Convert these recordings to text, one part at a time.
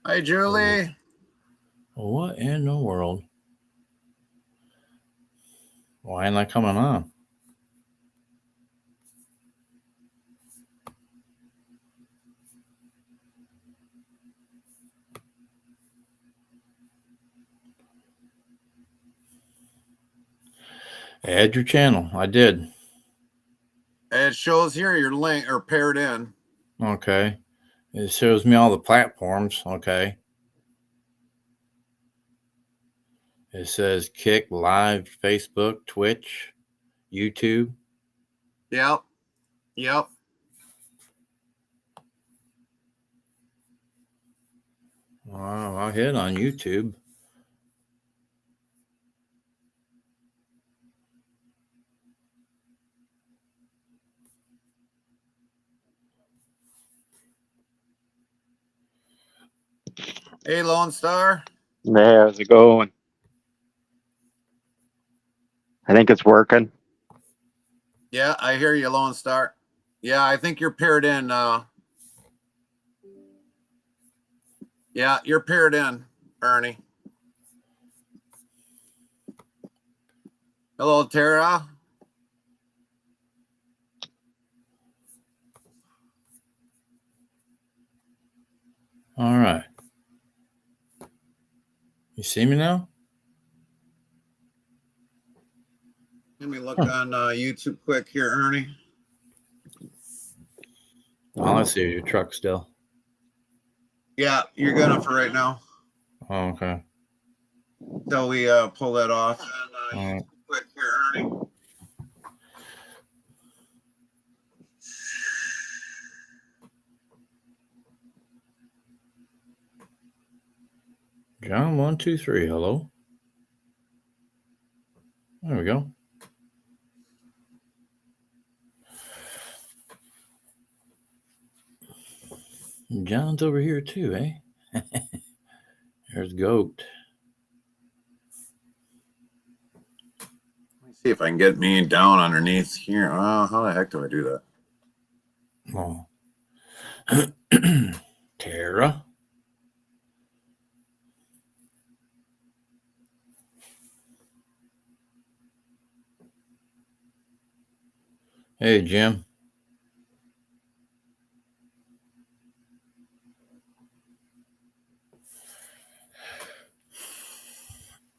Hi, Julie. What in the world? Why ain't I coming on? Add your channel. I did. It shows here your link or paired in. Okay. It shows me all the platforms. Okay. It says Kick, Live, Facebook, Twitch, YouTube. Yep. Wow, I'll hit on YouTube. Hey, Lone Star. Hey, how's it going? I think it's working. Yeah, I hear you, Lone Star. Yeah, I think you're paired in. Yeah, you're paired in, Ernie. Hello, Tara. All right. You see me now? Let me look on YouTube quick here, Ernie. Oh, let's see your truck still. Yeah, you're good for right now. Oh, okay. So we pull that off. All right. Quick here, Ernie. John 123. Hello. There we go. John's over here too, eh? There's Goat. Let me see if I can get me down underneath here. How the heck do I do that? Oh. Tara. Hey, Jim.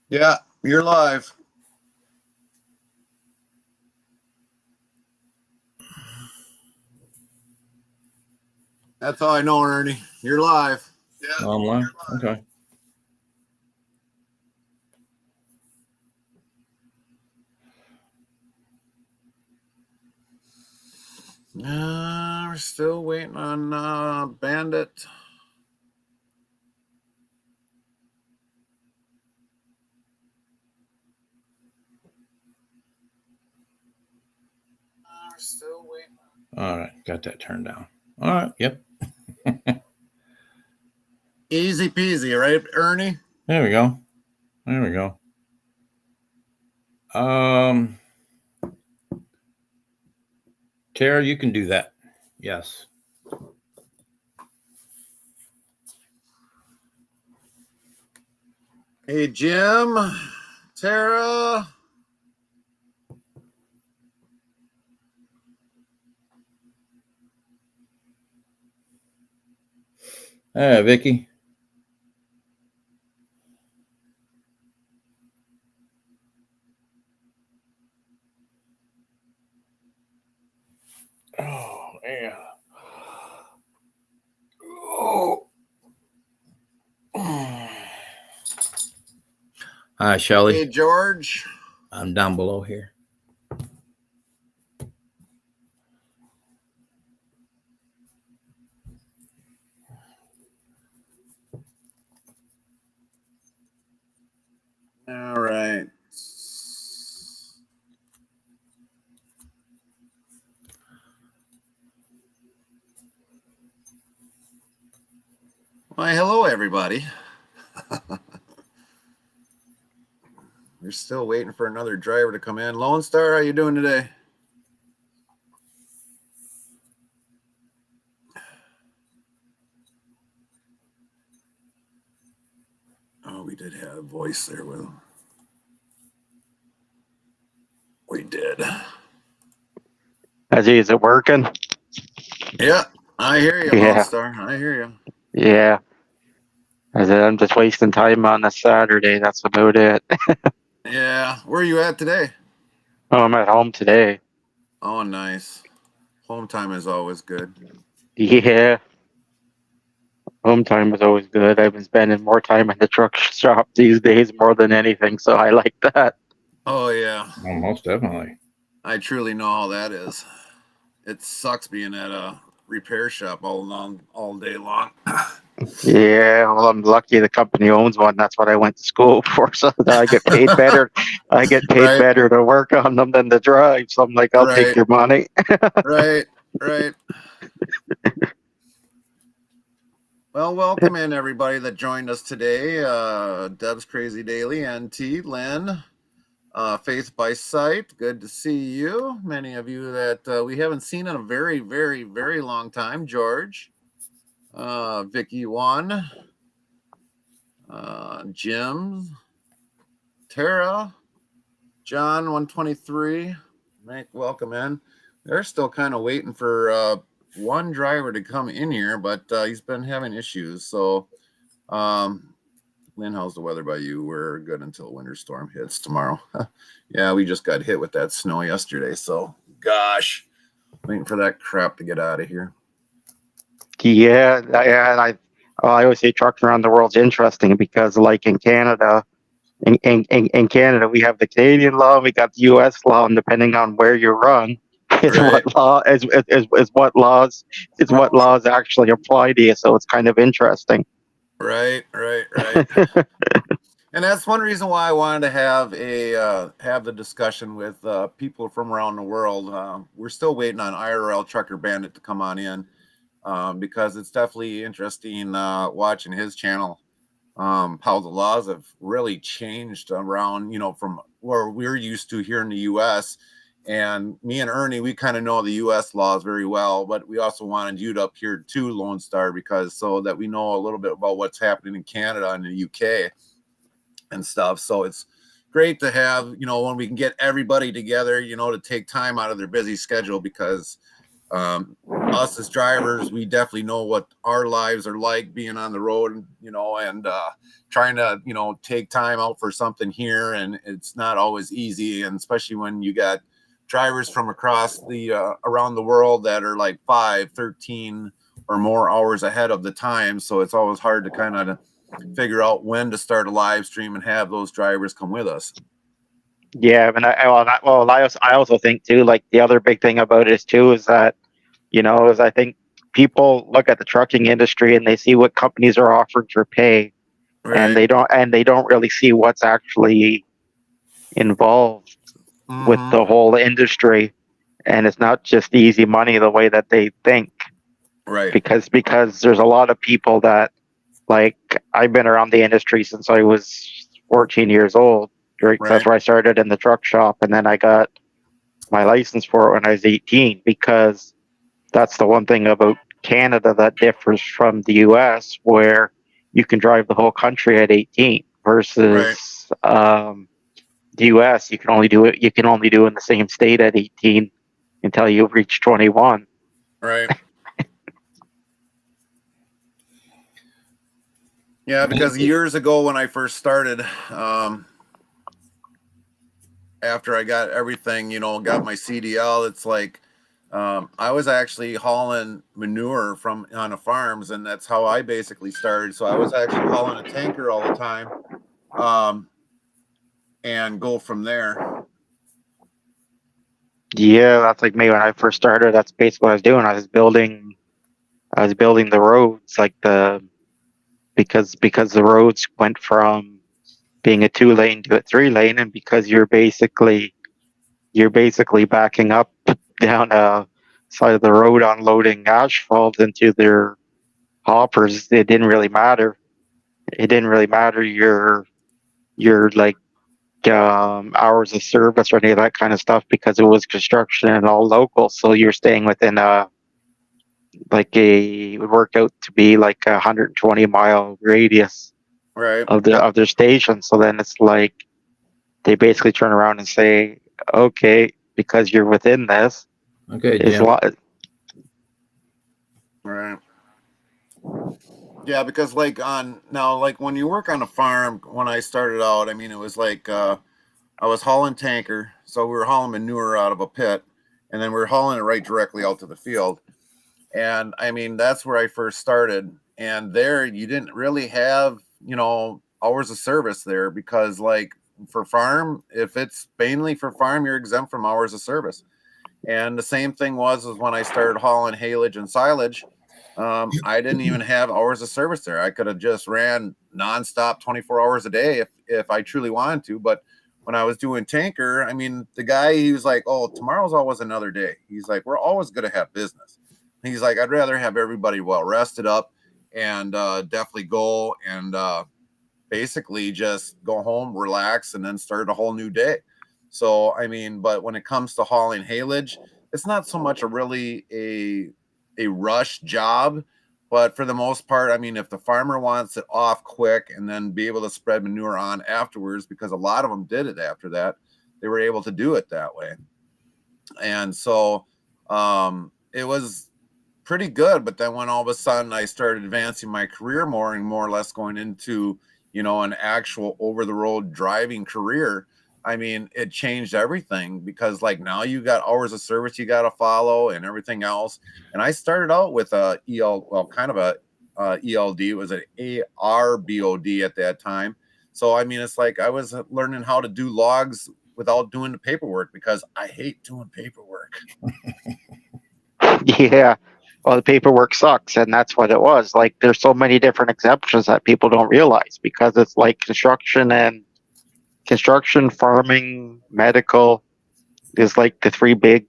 Yeah, you're live. That's all I know, Ernie. You're live. Yeah. Online? Okay. We're still waiting on Bandit. We're still waiting. All right. Got that turned down. All right. Yep. Easy peasy, right, Ernie? There we go. There we go. Tara, you can do that. Yes. Hey, Jim, Tara. Hey, Vicky. Oh, man. Oh. Hi, Shelly. Hey, George. I'm down below here. All right. Why, hello, everybody. We're still waiting for another driver to come in. Lone Star, how you doing today? we did have voice there with him. We did. Is it working? Yeah, I hear you, Yeah. Lone Star. I hear you. Yeah. I'm just wasting time on a Saturday. That's about it. Yeah. Where are you at today? Oh, I'm at home today. Oh, nice. Home time is always good. Yeah. Home time is always good. I've been spending more time in the truck shop these days more than anything, so I like that. Oh, yeah. Oh, most definitely. I truly know how that is. It sucks being at a repair shop all day long. Yeah, well, I'm lucky the company owns one. That's what I went to school for, so that I get paid better. I get paid Right. better to work on them than to drive. So I'm like, I'll take Right. your money. Right. Well, welcome in everybody that joined us today. Deb's Crazy Daily, NT, Lynn, Faith by Sight. Good to see you. Many of you that we haven't seen in a very, very, very long time. George, Vicky 1, Jim, Tara, John 123. Mike, welcome in. They're still kind of waiting for one driver to come in here, but he's been having issues. So, Lynn, how's the weather by you? We're good until winter storm hits tomorrow. Yeah, we just got hit with that snow yesterday. So, gosh, waiting for that crap to get out of here. Yeah, and I always say trucking around the world's interesting because, like in Canada, in Canada, we have the Canadian law, we got the U.S. law, and depending on where you run, is Right. what laws actually apply to you. So it's kind of interesting. Right. And that's one reason why I wanted to have have the discussion with people from around the world. We're still waiting on IRL Trucker Bandit to come on in because it's definitely interesting watching his channel, how the laws have really changed around, from where we're used to here in the U.S. And me and Ernie, we kind of know the U.S. laws very well, but we also wanted you to up here too, Lone Star, because so that we know a little bit about what's happening in Canada and the UK and stuff. So it's great to have, when we can get everybody together, to take time out of their busy schedule, because us as drivers, we definitely know what our lives are like being on the road, and trying to, take time out for something here. And it's not always easy. And especially when you got drivers from across the around the world that are like 5, 13 or more hours ahead of the time. So it's always hard to kind of figure out when to start a live stream and have those drivers come with us. Yeah, and I also think too, like the other big thing about it is that, I think people look at the trucking industry and they see what companies are offering for pay, and Right. they don't really see what's actually involved with the whole industry, and it's not just easy money the way that they think. Right. Because there's a lot of people that, like, I've been around the industry since I was 14 years old. Right? Right. That's where I started in the truck shop, and then I got my license for it when I was 18, because that's the one thing about Canada that differs from the US, where you can drive the whole country at 18 versus the US. You can only do it in the same state at 18 until you reach 21. Right. Yeah, because years ago when I first started, after I got everything, got my CDL, it's like I was actually hauling manure on the farms, and that's how I basically started. So I was actually hauling a tanker all the time, and go from there. Yeah, that's like me when I first started. That's basically what I was doing. I was building the roads, like because the roads went from being a 2-lane to a 3-lane, and because you're basically backing up down a side of the road, unloading asphalt into their hoppers. It didn't really matter. Your like hours of service or any of that kind of stuff, because it was construction and all local. So you're staying within it would work out to be like a 120-mile radius Right. of their station. So then it's like they basically turn around and say, okay, because you're within this, Okay, is Jim. Right. Yeah, because like when you work on a farm, when I started out, I mean, it was like I was hauling tanker, so we were hauling manure out of a pit, and then we were hauling it right directly out to the field. And I mean, that's where I first started. And there, you didn't really have, hours of service there because, like, for farm, if it's mainly for farm, you're exempt from hours of service. And the same thing was when I started hauling haylage and silage. I didn't even have hours of service there. I could have just ran nonstop 24 hours a day if I truly wanted to. But when I was doing tanker, I mean, the guy, he was like, oh, tomorrow's always another day. He's like, we're always going to have business. He's like, I'd rather have everybody well rested up and definitely go and basically just go home, relax, and then start a whole new day. So, I mean, but when it comes to hauling haylage, it's not so much a rush job, but for the most part, I mean, if the farmer wants it off quick and then be able to spread manure on afterwards, because a lot of them did it after that, they were able to do it that way. And so it was pretty good. But then when all of a sudden I started advancing my career more and more or less going into, an actual over the road driving career, I mean, it changed everything because like now you got hours of service you got to follow and everything else. And I started out with a kind of a ELD. It was an ARBOD at that time. So, I mean, it's like I was learning how to do logs without doing the paperwork because I hate doing paperwork. Yeah. Well, the paperwork sucks, and that's what it was. Like, there's so many different exemptions that people don't realize because it's like construction, farming, medical is like the three big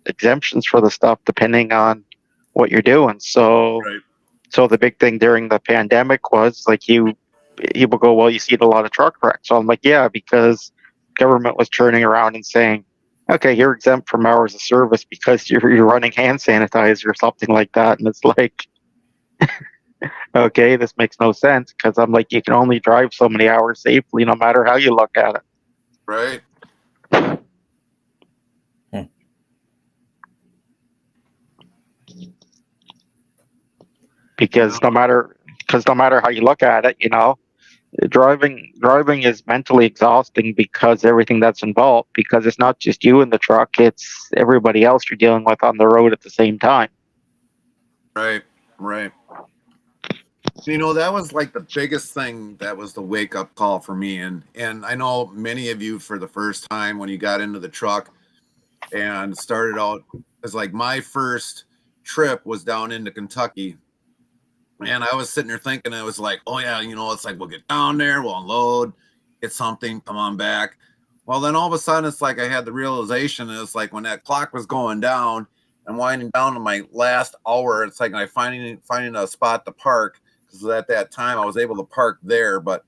exemptions for the stuff, depending on what you're doing. So, Right. so the big thing during the pandemic was like people go, well, you see a lot of truck wrecks. So I'm like, yeah, because government was turning around and saying, okay, you're exempt from hours of service because you're running hand sanitizer or something like that. And it's like, okay, this makes no sense because I'm like, you can only drive so many hours safely, no matter how you look at it. Right. Because no matter how you look at it, driving is mentally exhausting because everything that's involved, because it's not just you in the truck, it's everybody else you're dealing with on the road at the same time. Right. Right. That was like the biggest thing. That was the wake up call for me. And I know many of you for the first time when you got into the truck and started out, as like my first trip was down into Kentucky. And I was sitting there thinking, it was like, oh yeah, it's like we'll get down there, we'll unload, get something, come on back. Well, then all of a sudden it's like I had the realization, it's like when that clock was going down and winding down to my last hour, it's like I finding a spot to park, because at that time I was able to park there. But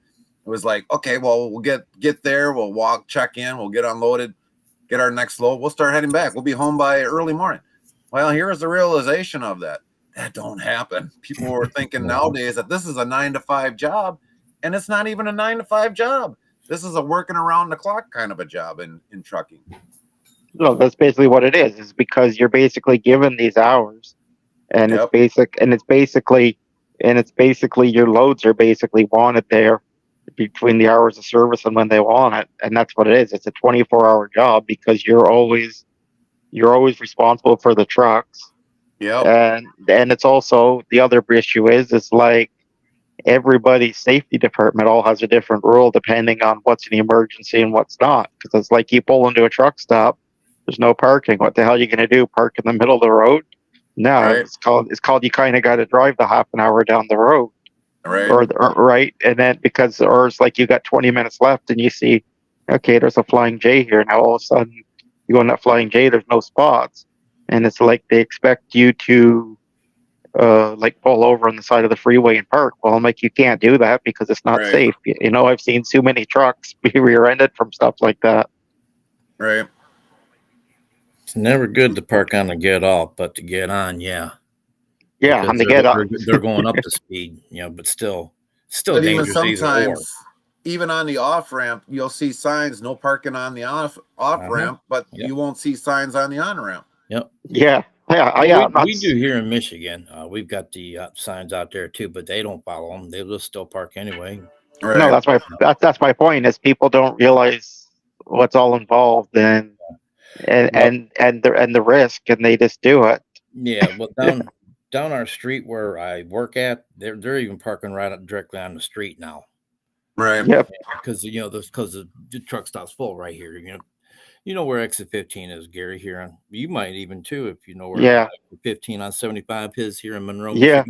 it was like, okay, well, we'll get there, we'll walk, check in, we'll get unloaded, get our next load, we'll start heading back, we'll be home by early morning. Well, here's the realization of that don't happen. People were thinking nowadays that this is a 9-to-5 job, and it's not even a 9-to-5 job. This is a working around the clock kind of a job in trucking. No, that's basically what it is because you're basically given these hours, and Yep. it's basically your loads are basically wanted there between the hours of service and when they want it, and that's what it is. It's a 24-hour job because you're always responsible for the trucks. Yep. And it's also, the other issue is like everybody's safety department all has a different rule depending on what's an emergency and what's not. Because it's like you pull into a truck stop, there's no parking. What the hell are you going to do? Park in the middle of the road? No, Right. it's called you kind of got to drive the half an hour down the road. Right. Or right, and then or it's like you got 20 minutes left and you see, okay, there's a Flying J here. Now all of a sudden you go in that Flying J, there's no spots. And it's like they expect you to like pull over on the side of the freeway and park. Well, I'm like, you can't do that because it's not Right. safe. I've seen too many trucks be rear-ended from stuff like that. Right. It's never good to park on the get off, but to get on, yeah. Yeah, Because on the get off. they're going up to speed, but still, Still But even dangerous either or. sometimes, even on the off ramp, you'll see signs no parking on the off ramp, but Yep. you won't see signs on the on ramp. Yep. Yeah. Well, Yeah. I'm not we do here in Michigan. We've got the signs out there too, but they don't follow them. They will still park anyway. Right. No, that's my point. Is people don't realize what's all involved and the risk, and they just do it. Yeah. Well, down our street where I work at, they're even parking right up directly on the street now. Right. Yep. Because because the truck stops full right here. You know where exit 15 is, Gary. Here, you might even too if you know where. Yeah. 15 on 75 is here in Monroe. Yeah.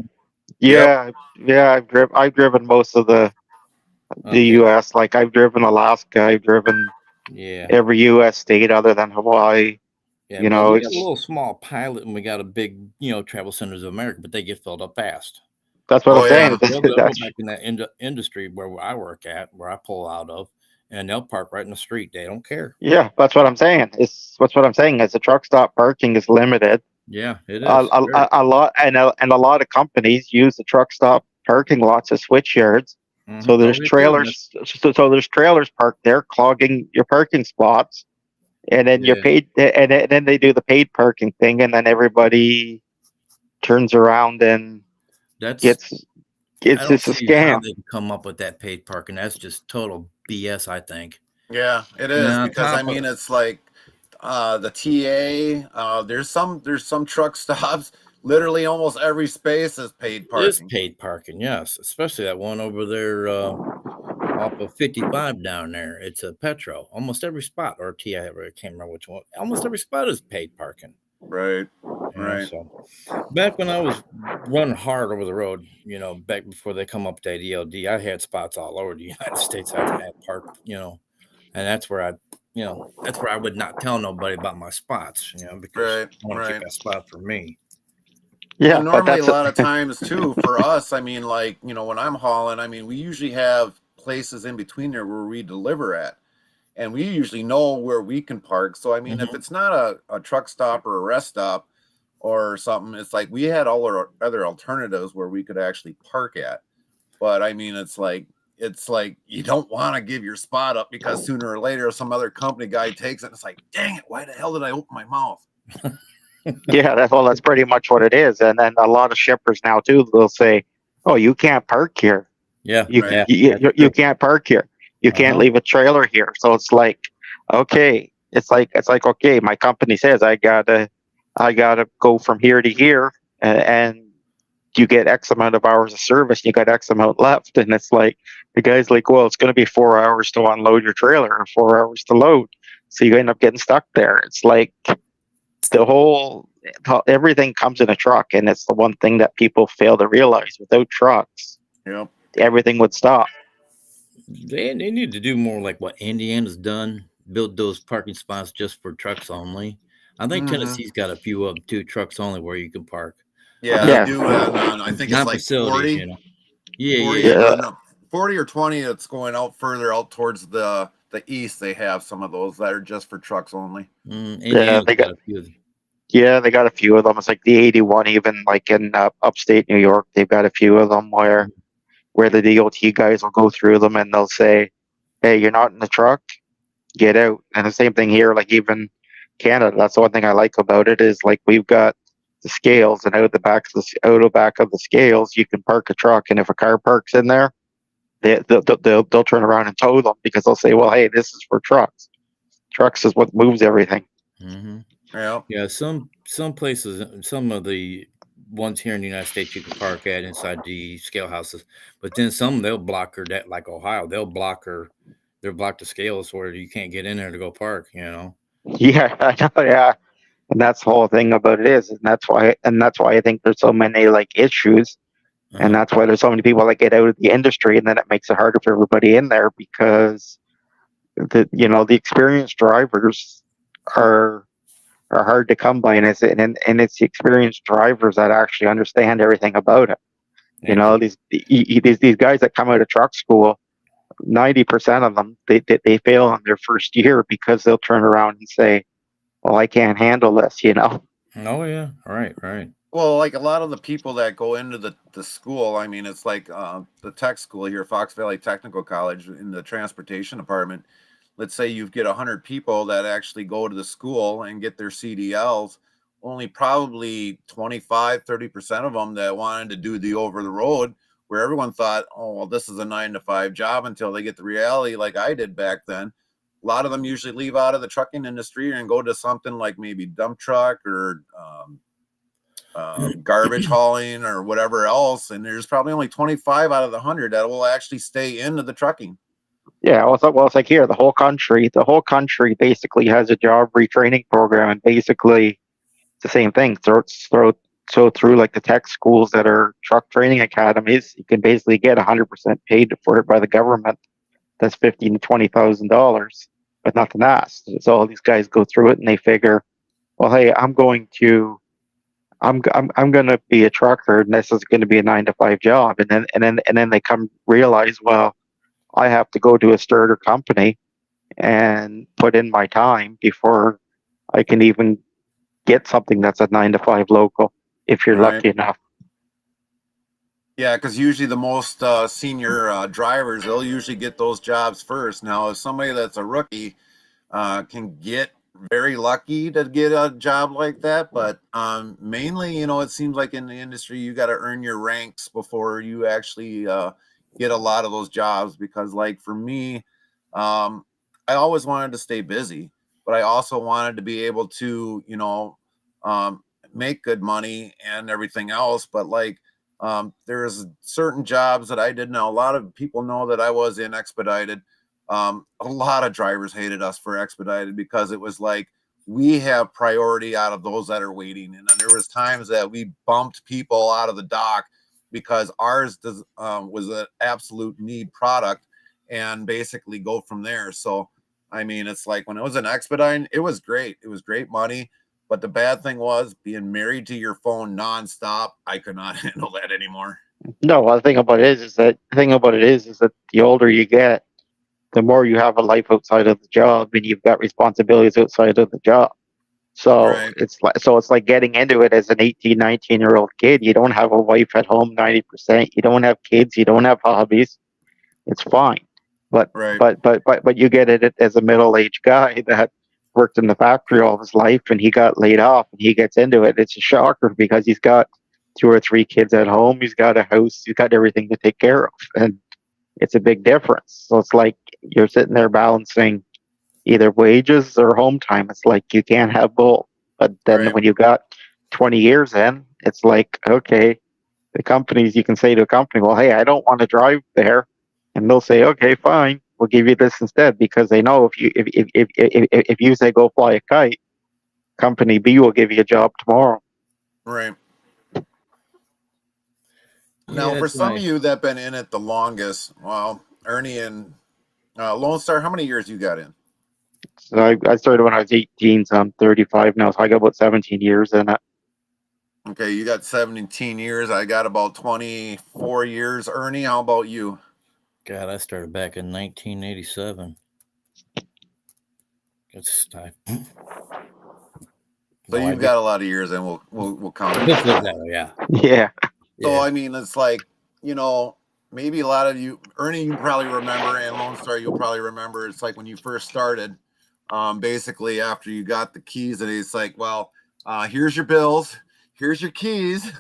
Michigan. Yeah. I've driven most of the U.S. Like I've driven Alaska. I've driven every U.S. state other than Hawaii. Yeah, we got a little small pilot, and we got a big, Travel Centers of America, but they get filled up fast. That's what I'm saying. They'll go back in that industry where I work at, where I pull out of, and they'll park right in the street. They don't care. Yeah, that's what I'm saying. Is the truck stop parking is limited. Yeah, it is. A lot, and a lot of companies use the truck stop parking lots as switch yards. Mm-hmm. So there's trailers. So there's trailers parked there, clogging your parking spots, and then you're paid, and then they do the paid parking thing, and then everybody turns around and it's just a scam. How they can come up with that paid parking. That's just total BS, I think. Yeah, it is, because I mean it's like the TA. There's some truck stops. Literally, almost every space is paid parking. It is paid parking, yes. Especially that one over there off of 55 down there. It's a Petro. Almost every spot, or TA, I can't remember which one. Almost every spot is paid parking. Right. Right. So back when I was running hard over the road, back before they come up with that ELD, I had spots all over the United States I had parked, and that's where I would not tell nobody about my spots, because I want to keep that spot for me. Yeah. And normally a lot of times too, for us, I mean, like, when I'm hauling, I mean, we usually have places in between there where we deliver at. And we usually know where we can park. So, I mean, if it's not a truck stop or a rest stop or something, it's like we had all our other alternatives where we could actually park at. But, I mean, it's like you don't want to give your spot up because sooner or later some other company guy takes it. And it's like, dang it, why the hell did I open my mouth? Yeah, that's pretty much what it is. And then a lot of shippers now, too, they'll say, oh, you can't park here. Yeah. You can't park here. You can't leave a trailer here. So it's like, okay, it's like, okay, my company says I gotta go from here to here, and you get X amount of hours of service. You got X amount left, and it's like the guy's like, well, it's going to be 4 hours to unload your trailer or 4 hours to load, so you end up getting stuck there. It's like everything comes in a truck, and it's the one thing that people fail to realize. Without trucks, everything would stop. They need to do more like what Indiana's done, build those parking spots just for trucks only. I think Tennessee's got a few of them too, trucks only, where you can park. Yeah, they do. I think it's like 40. Yeah. 40 or 20. It's going out further out towards the east. They have some of those that are just for trucks only. Yeah, they got a few of them. Yeah, they got a few of them. It's like the 81, even like in upstate New York, they've got a few of them where the DOT guys will go through them and they'll say, hey, you're not in the truck, get out. And the same thing here, like even Canada. That's the one thing I like about it is like we've got the scales, and out the back of the scales, you can park a truck. And if a car parks in there, they'll turn around and tow them because they'll say, well, hey, this is for trucks. Trucks is what moves everything. Yeah. Some places, some of the ones here in the United States you can park at inside the scale houses, but then some they'll block her, that like Ohio, they'll block the scales where you can't get in there to go park. Yeah, I know. Yeah, and that's the whole thing about it is, and that's why I think there's so many like issues, and that's why there's so many people that get out of the industry, and then it makes it harder for everybody in there because the experienced drivers are hard to come by, and it's the experienced drivers that actually understand everything about it. These guys that come out of truck school, 90% of them they fail on their first year because they'll turn around and say, well, I can't handle this. Oh yeah, right. Well, like a lot of the people that go into the school, I mean, it's like the tech school here, Fox Valley Technical College, in the transportation department. Let's say you get 100 people that actually go to the school and get their CDLs. Only probably 25-30% of them that wanted to do the over the road, where everyone thought, oh, well, this is a 9 to 5 job, until they get the reality, like I did back then. A lot of them usually leave out of the trucking industry and go to something like maybe dump truck or garbage hauling or whatever else. And there's probably only 25 out of the 100 that will actually stay into the trucking. Yeah, it's like here, the whole country basically has a job retraining program, and basically it's the same thing. So through like the tech schools that are truck training academies, you can basically get 100% paid for it by the government. That's $15,000 to $20,000 with nothing asked. So all these guys go through it and they figure, well, hey, I'm going to be a trucker, and this is going to be a 9 to 5 job, and then they come realize, well, I have to go to a starter company and put in my time before I can even get something that's a 9 to 5 local, if you're Right. lucky enough. Yeah, because usually the most senior drivers, they'll usually get those jobs first. Now, if somebody that's a rookie can get very lucky to get a job like that, but mainly, it seems like in the industry, you got to earn your ranks before you actually get a lot of those jobs. Because, like for me, I always wanted to stay busy, but I also wanted to be able to, um, make good money and everything else. But like, there's certain jobs that I did know. A lot of people know that I was in Expedited. A lot of drivers hated us for Expedited because it was like we have priority out of those that are waiting. And then there was times that we bumped people out of the dock because ours was an absolute need product, and basically go from there. So, I mean, it's like when it was an Expedite, it was great. It was great money. But the bad thing was being married to your phone nonstop. I could not handle that anymore. No, the thing about it is that the older you get, the more you have a life outside of the job, and you've got responsibilities outside of the job. So Right, it's like getting into it as an 18, 19-year-old kid. You don't have a wife at home 90%. You don't have kids. You don't have hobbies. It's fine. But right, but you get it as a middle-aged guy that worked in the factory all his life, and he got laid off, and he gets into it. It's a shocker because he's got 2 or 3 kids at home. He's got a house. He's got everything to take care of, and it's a big difference. So it's like you're sitting there balancing either wages or home time. It's like you can't have both. But then right, when you got 20 years in, it's like, okay, the companies, you can say to a company, well, hey, I don't want to drive there. And they'll say, okay, fine, we'll give you this instead, because they know if you say go fly a kite, company B will give you a job tomorrow. right. Now, Yeah, for it's some of nice. you that been in it the longest, well, Ernie and Lone Star, how many years you got in? So I started when I was 18, so I'm 35 now. So I got about 17 years in it. Okay, you got 17 years. I got about 24 years. Ernie, how about you? God, I started back in 1987. It's time. So No, I you've did. got a lot of years, and we'll count it. Just live that way, yeah. Yeah. So Yeah. I mean, it's like, maybe a lot of you, Ernie, you probably remember, and Lone Star, you'll probably remember. It's like when you first started, basically after you got the keys, and it's like, well, here's your bills, here's your keys.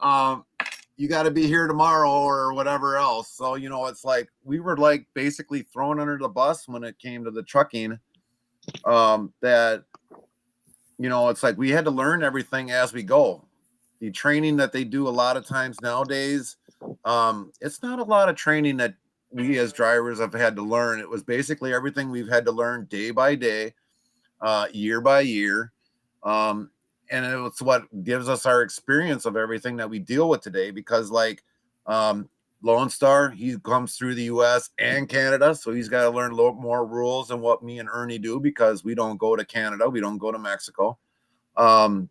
Um, you got to be here tomorrow or whatever else. So it's like we were like basically thrown under the bus when it came to the trucking. That it's like we had to learn everything as we go. The training that they do a lot of times nowadays, it's not a lot of training that we as drivers have had to learn. It was basically everything we've had to learn day by day, year by year. Um, and it's what gives us our experience of everything that we deal with today. Because like Lone Star, he comes through the US and Canada, so he's got to learn a little more rules than what me and Ernie do, because we don't go to Canada, we don't go to Mexico. Um,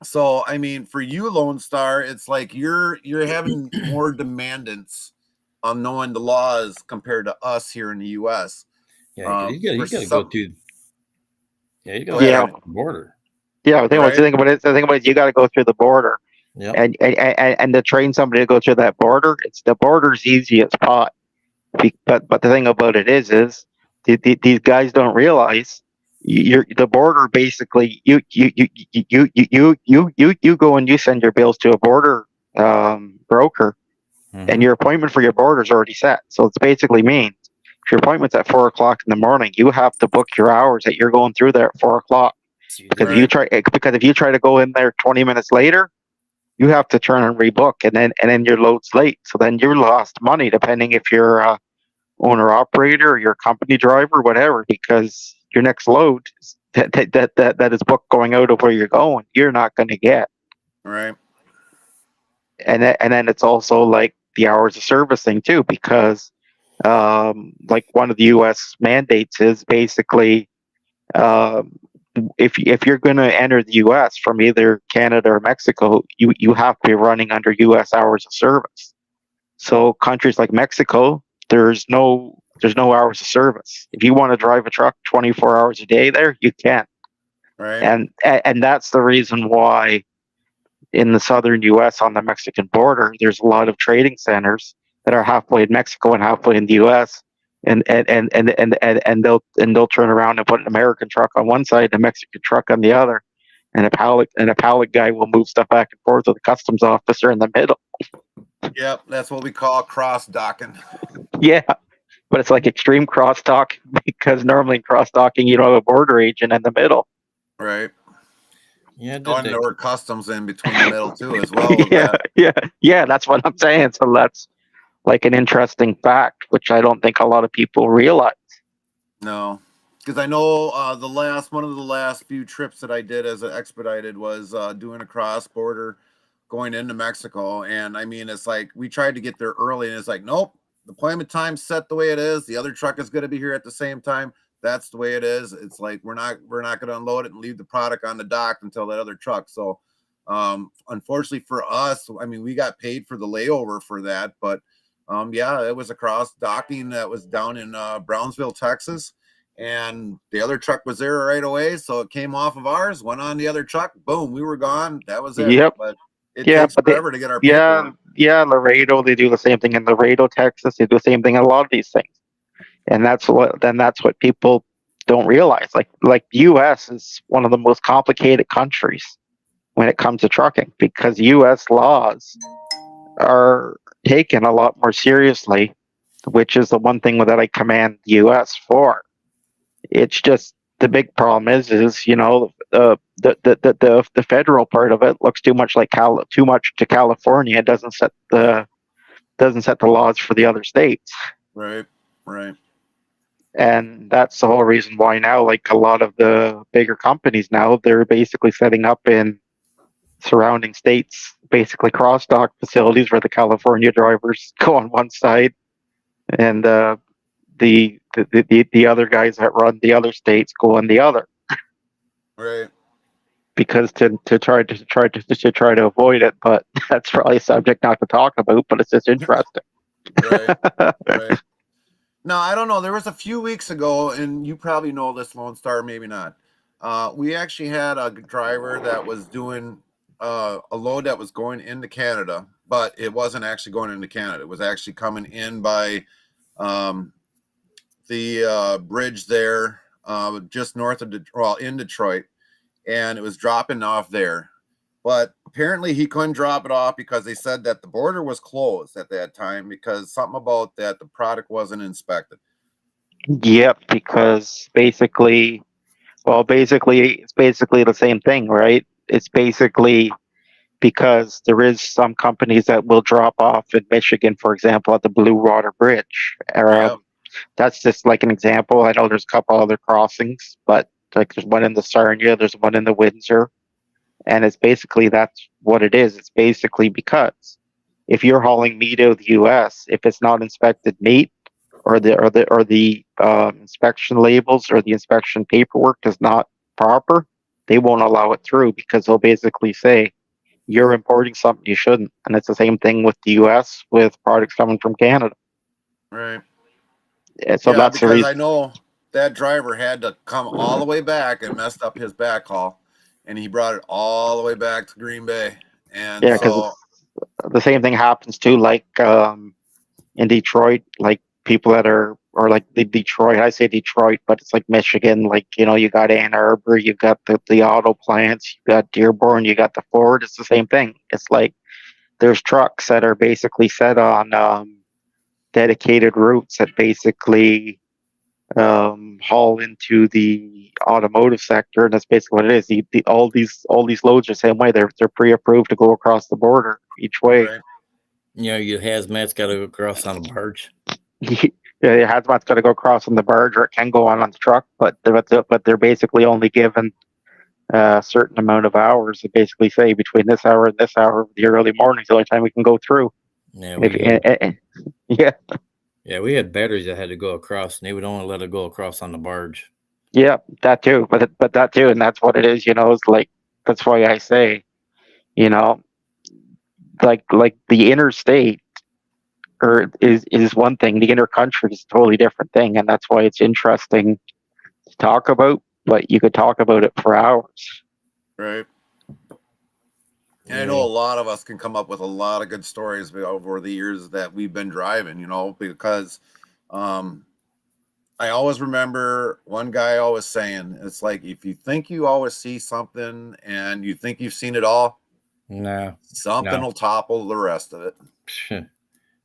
so I mean, for you, Lone Star, it's like you're having more demandants on knowing the laws compared to us here in the U.S. Yeah, because For you got to go some, through. Yeah, you got go to ahead, go Yeah. Ernie. across the border. Yeah, the right? thing about it, you got to go through the border, Yep. and to train somebody to go through that border, the border's easy as pot. But the thing about it is these guys don't realize the border basically you go and you send your bills to a border broker, and Mhm. your appointment for your border is already set. So it's basically means if your appointment's at 4 o'clock in the morning, you have to book your hours that you're going through there at 4 o'clock. So you Because do. if you Right. try to go in there 20 minutes later, you have to turn and rebook, and then your load's late. So then you're lost money, depending if you're owner operator or your company driver, whatever, because your next load that is booked going out of where you're going, you're not going to get. Right. And then it's also like the hours of servicing too, because like one of the U.S. mandates is basically um, if you're going to enter the U.S. from either Canada or Mexico, you have to be running under U.S. hours of service. So countries like Mexico, there's no hours of service. If you want to drive a truck 24 hours a day there, you can. Right. And that's the reason why in the southern US on the Mexican border, there's a lot of trading centers that are halfway in Mexico and halfway in the US. And they'll turn around and put an American truck on one side and a Mexican truck on the other. And a pallet guy will move stuff back and forth with a customs officer in the middle. Yep. That's what we call cross docking. Yeah. But it's like extreme crosstalk because normally in crosstalking you don't have a border agent in the middle. Right. Yeah, Oh, and there were customs in between the middle too, as well with Yeah, that. yeah, that's what I'm saying. So that's like an interesting fact, which I don't think a lot of people realize. No, because I know one of the last few trips that I did as an expedited was doing a cross border going into Mexico, and I mean it's like we tried to get there early, and it's like nope, the appointment time's set the way it is. The other truck is going to be here at the same time. That's the way it is. It's like we're not going to unload it and leave the product on the dock until that other truck. So, unfortunately for us, I mean we got paid for the layover for that, but yeah, it was a cross docking that was down in Brownsville, Texas, and the other truck was there right away. So it came off of ours, went on the other truck, boom, we were gone. That was it. Yep. But it Yeah, takes but forever to get our yeah, paperwork. Laredo, they do the same thing in Laredo, Texas. They do the same thing in a lot of these things. And that's what people don't realize. Like US is one of the most complicated countries when it comes to trucking because US laws are taken a lot more seriously, which is the one thing that I commend the US for. It's just the big problem is the federal part of it looks too much like too much to California. It doesn't set the laws for the other states. Right, right, And that's the whole reason why now, like a lot of the bigger companies now, they're basically setting up in surrounding states, basically cross dock facilities where the California drivers go on one side and the other guys that run the other states go on the other. right, Because to try to avoid it, but that's probably a subject not to talk about. But it's just interesting. right, right. No, I don't know. There was a few weeks ago, and you probably know this, Lone Star, maybe not. We actually had a driver that was doing a load that was going into Canada, but it wasn't actually going into Canada. It was actually coming in by um, the bridge there, just north of in Detroit, and it was dropping off there. But apparently he couldn't drop it off because they said that the border was closed at that time because something about that the product wasn't inspected. Yep, because it's basically the same thing, right? It's basically because there is some companies that will drop off in Michigan, for example, at the Blue Water Bridge. Yeah, That's just like an example. I know there's a couple other crossings, but like there's one in the Sarnia, there's one in the Windsor, and it's basically that's what it is. It's basically because if you're hauling meat out of the U.S., if it's not inspected meat, or the inspection labels or the inspection paperwork is not proper, they won't allow it through because they'll basically say you're importing something you shouldn't. And it's the same thing with the U.S. with products coming from Canada. right. And so Yeah, that's the because I reason. know that driver had to come all the way back and messed up his backhaul. and he brought it all the way back to Green Bay. And Yeah, because so, the same thing happens too, like in Detroit, like people that are, or like the Detroit, I say Detroit, but it's like Michigan, like, you know, you got Ann Arbor, you got the auto plants, you got Dearborn, you got the Ford. It's the same thing. It's like there's trucks that are basically set on dedicated routes that basically haul into the automotive sector, and that's basically what it is. All these loads are the same way. They're pre-approved to go across the border each way. right, You know, your hazmat's got to go across on a barge. Yeah, the hazmat's got to go across on the barge, or it can go on the truck, but they're basically only given a certain amount of hours. They basically say between this hour and this hour, the early morning's the only time we can go through. Yeah, And if, we had, yeah, yeah, we had batteries that had to go across, and they would only let it go across on the barge. yeah, that too. But that too, and that's what it is. You know, it's like that's why I say, you know, like the interstate or is one thing. The intercountry is a totally different thing, and that's why it's interesting to talk about. But you could talk about it for hours. right. And I Yeah. know a lot of us can come up with a lot of good stories over the years that we've been driving, you know, because um, I always remember one guy always saying, it's like, if you think you always see something and you think you've seen it all, No, something no. will topple the rest of it.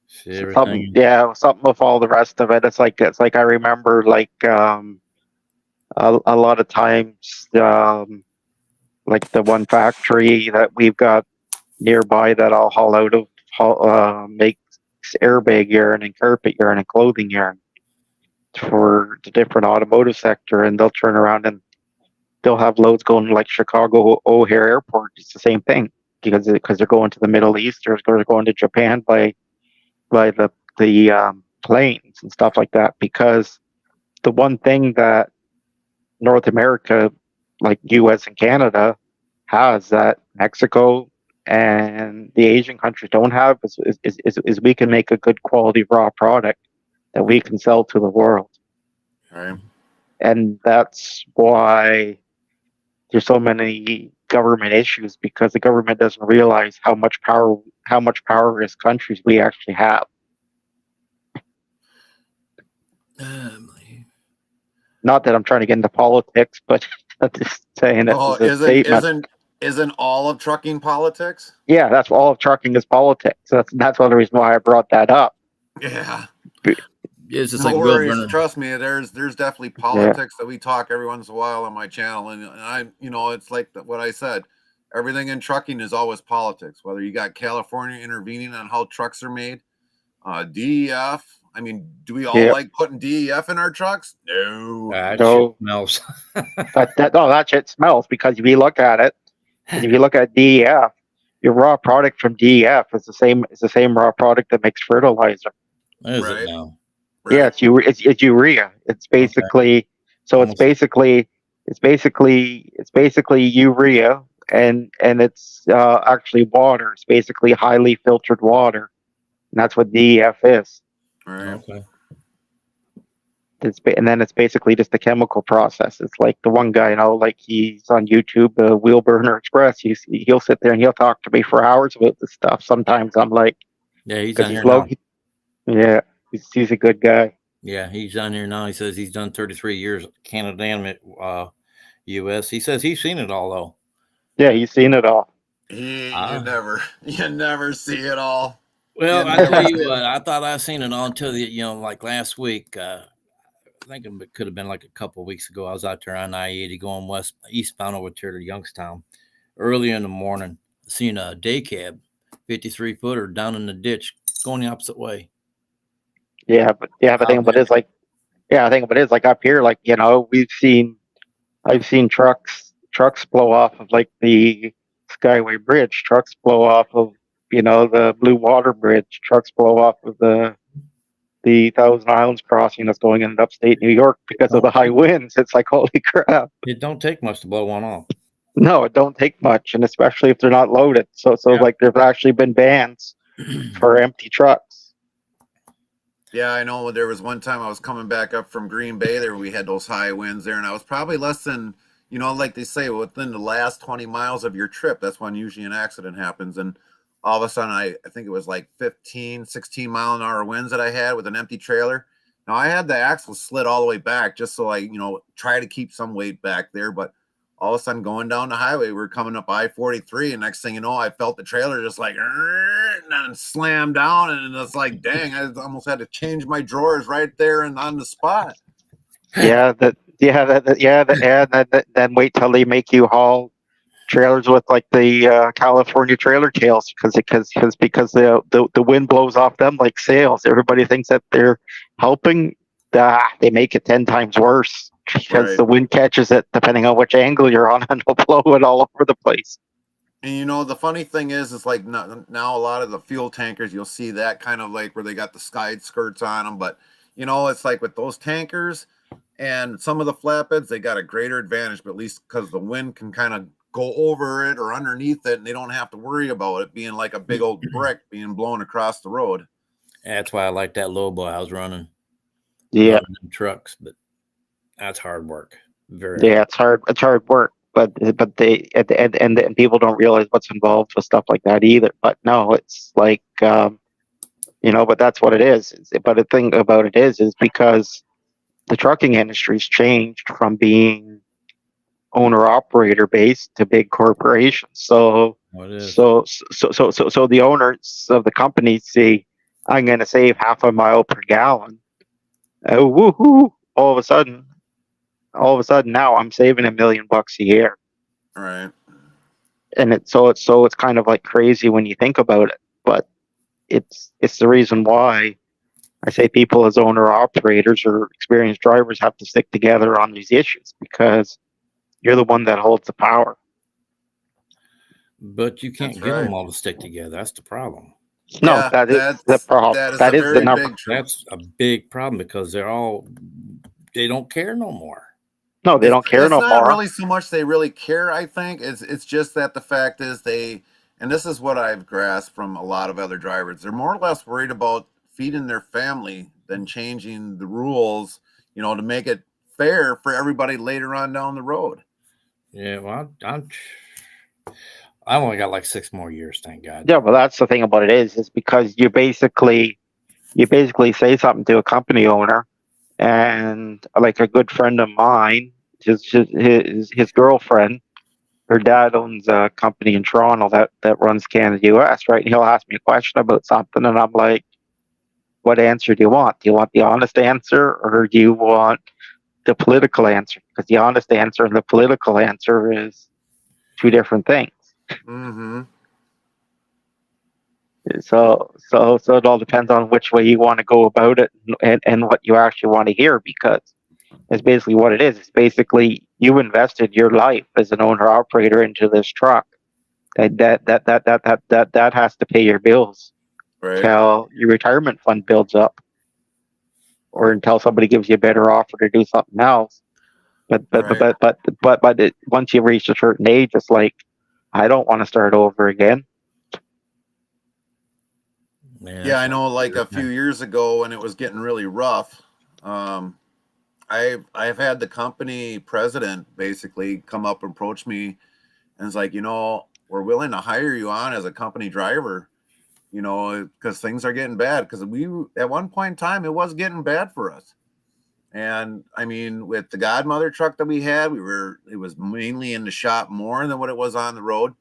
See everything. Something with all the rest of it. It's like I remember like a lot of times like the one factory that we've got nearby that I'll haul out of makes airbag yarn and carpet yarn and clothing yarn for the different automotive sector, and they'll turn around and they'll have loads going to like Chicago O'Hare Airport. It's the same thing because they're going to the Middle East or they're going to Japan by the planes and stuff like that. Because the one thing that North America, like U.S. and Canada, has that Mexico and the Asian countries don't have is we can make a good quality raw product that we can sell to the world. Right. And that's why there's so many government issues, because the government doesn't realize how much power as countries we actually have. Not that I'm trying to get into politics, but I'm just saying it No, as a statement. isn't all of trucking politics? Yeah, that's all of trucking is politics. That's one of the reasons why I brought that up. Yeah. It's just No like Will worries. Burner. Trust me, there's definitely politics that we talk every once in a while on my channel, and I, you know, it's like what I said. Everything in trucking is always politics. Whether you got California intervening on how trucks are made, DEF. I mean, do we all Yeah. like putting DEF in our trucks? No. That No. shit smells. That shit smells, because if you look at it, if you look at DEF, your raw product from DEF is the same raw product that makes fertilizer. Is Right. it now? Right. Yeah, it's urea. It's basically it's basically urea, and it's actually water. It's basically highly filtered water, and that's what DEF is. Right. Okay. And then it's basically just a chemical process. It's like the one guy, you know, like he's on YouTube, Wheel Burner Express. He'll sit there and he'll talk to me for hours about this stuff. Sometimes I'm like, Yeah, he's 'cause on here now. Yeah, he's a good guy. Yeah, he's on here now. He says he's done 33 years Canada and U.S. He says he's seen it all though. Yeah, he's seen it all. You never see it all. Well, You I never tell see you it. what, I thought I seen it all until like last week. I think it could have been like a couple of weeks ago. I was out there on I-80 going eastbound over to Youngstown early in the morning. Seen a day cab, 53 footer down in the ditch going the opposite way. Yeah, but the thing about it is like, I think about it is like up here, like, you know, I've seen trucks blow off of like the Skyway Bridge, trucks blow off of, you know, the Blue Water Bridge, trucks blow off of the Thousand Islands crossing that's going in upstate New York because of the high winds. It's like, holy crap. It don't take much to blow one off. No, it don't take much, and especially if they're not loaded. So Yeah. like there's actually been bans for empty trucks. Yeah, I know. There was one time I was coming back up from Green Bay there. We had those high winds there, and I was probably less than like they say, within the last 20 miles of your trip, that's when usually an accident happens. And all of a sudden, I think it was like 15, 16-mile-an-hour winds that I had with an empty trailer. Now, I had the axle slid all the way back just so I, try to keep some weight back there. But all of a sudden, going down the highway, we're coming up I-43, and next thing you know, I felt the trailer just like and then slam down, and it's like, dang, I almost had to change my drawers right there and on the spot. Yeah, then wait till they make you haul trailers with like the California trailer tails because the wind blows off them like sails. Everybody thinks that they're helping. They make it 10 times worse because Right. the wind catches it depending on which angle you're on, and it'll blow it all over the place. And the funny thing is like now a lot of the fuel tankers, you'll see that kind of like where they got the side skirts on them. But, it's like with those tankers and some of the flatbeds, they got a greater advantage, but at least because the wind can kind of go over it or underneath it, and they don't have to worry about it being like a big old brick being blown across the road. That's why I like that low boy I was running. Yeah, Running them trucks, but that's hard work. Very yeah, it's hard. It's hard work, but they and people don't realize what's involved with stuff like that either. But no, it's like but that's what it is. But the thing about it is because the trucking industry's changed from being owner operator based to big corporations. So what it is. so the owners of the companies see, I'm going to save half a mile per gallon. Woohoo! All of a sudden now I'm saving $1 million a year. Right. And it's kind of like crazy when you think about it, but it's the reason why I say people as owner operators or experienced drivers have to stick together on these issues, because you're the one that holds the power. But you can't That's get right. them all to stick together. That's the problem. No, Yeah, that is the problem. That is the number. That's a big problem because they don't care no more. No, they don't care no It's not more. really so much they really care. I think it's just that the fact is and this is what I've grasped from a lot of other drivers. They're more or less worried about feeding their family than changing the rules, to make it fair for everybody later on down the road. Yeah, well, I've only got like 6 more years, thank God. Yeah, well, that's the thing about it is because you basically say something to a company owner, and like a good friend of mine, his girlfriend, her dad owns a company in Toronto that runs Canada US, right? And he'll ask me a question about something, and I'm like, what answer do you want? Do you want the honest answer, or do you want the political answer? Because the honest answer and the political answer is two different things. Mm-hmm. So it all depends on which way you want to go about it, and what you actually want to hear, because it's basically what it is. It's basically you invested your life as an owner operator into this truck. That has to pay your bills, Right. till your retirement fund builds up, or until somebody gives you a better offer to do something else. But once you reach a certain age, it's like, I don't want to start over again. Yeah, I know. Like a few years ago, when it was getting really rough, I've had the company president basically come up and approach me, and it's like, we're willing to hire you on as a company driver, because things are getting bad. Because we at one point in time, it was getting bad for us. And I mean, with the Godmother truck that we had, it was mainly in the shop more than what it was on the road.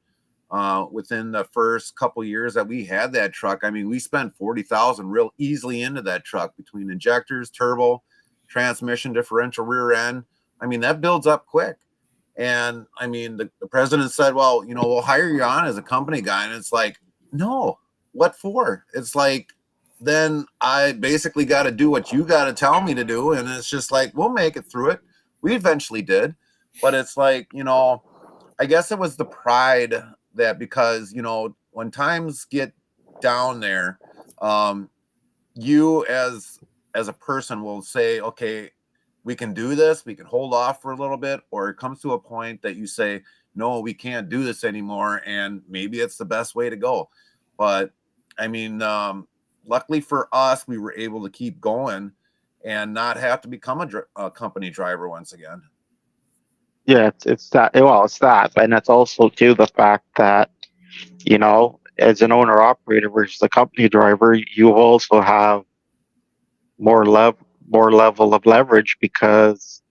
Within the first couple years that we had that truck, I mean, we spent 40,000 real easily into that truck between injectors, turbo, transmission, differential, rear end. I mean, that builds up quick. And I mean, the president said, well, we'll hire you on as a company guy. And it's like, no, what for? It's like, then I basically got to do what you got to tell me to do. And it's just like, we'll make it through it. We eventually did. But it's like, I guess it was the pride that, because, when times get down there, you as a person will say, okay, we can do this, we can hold off for a little bit, or it comes to a point that you say, no, we can't do this anymore, and maybe it's the best way to go. But I mean, luckily for us, we were able to keep going and not have to become a company driver once again. Yeah, it's that. Well, it's that, and it's also too the fact that as an owner operator versus a company driver, you also have more level of leverage because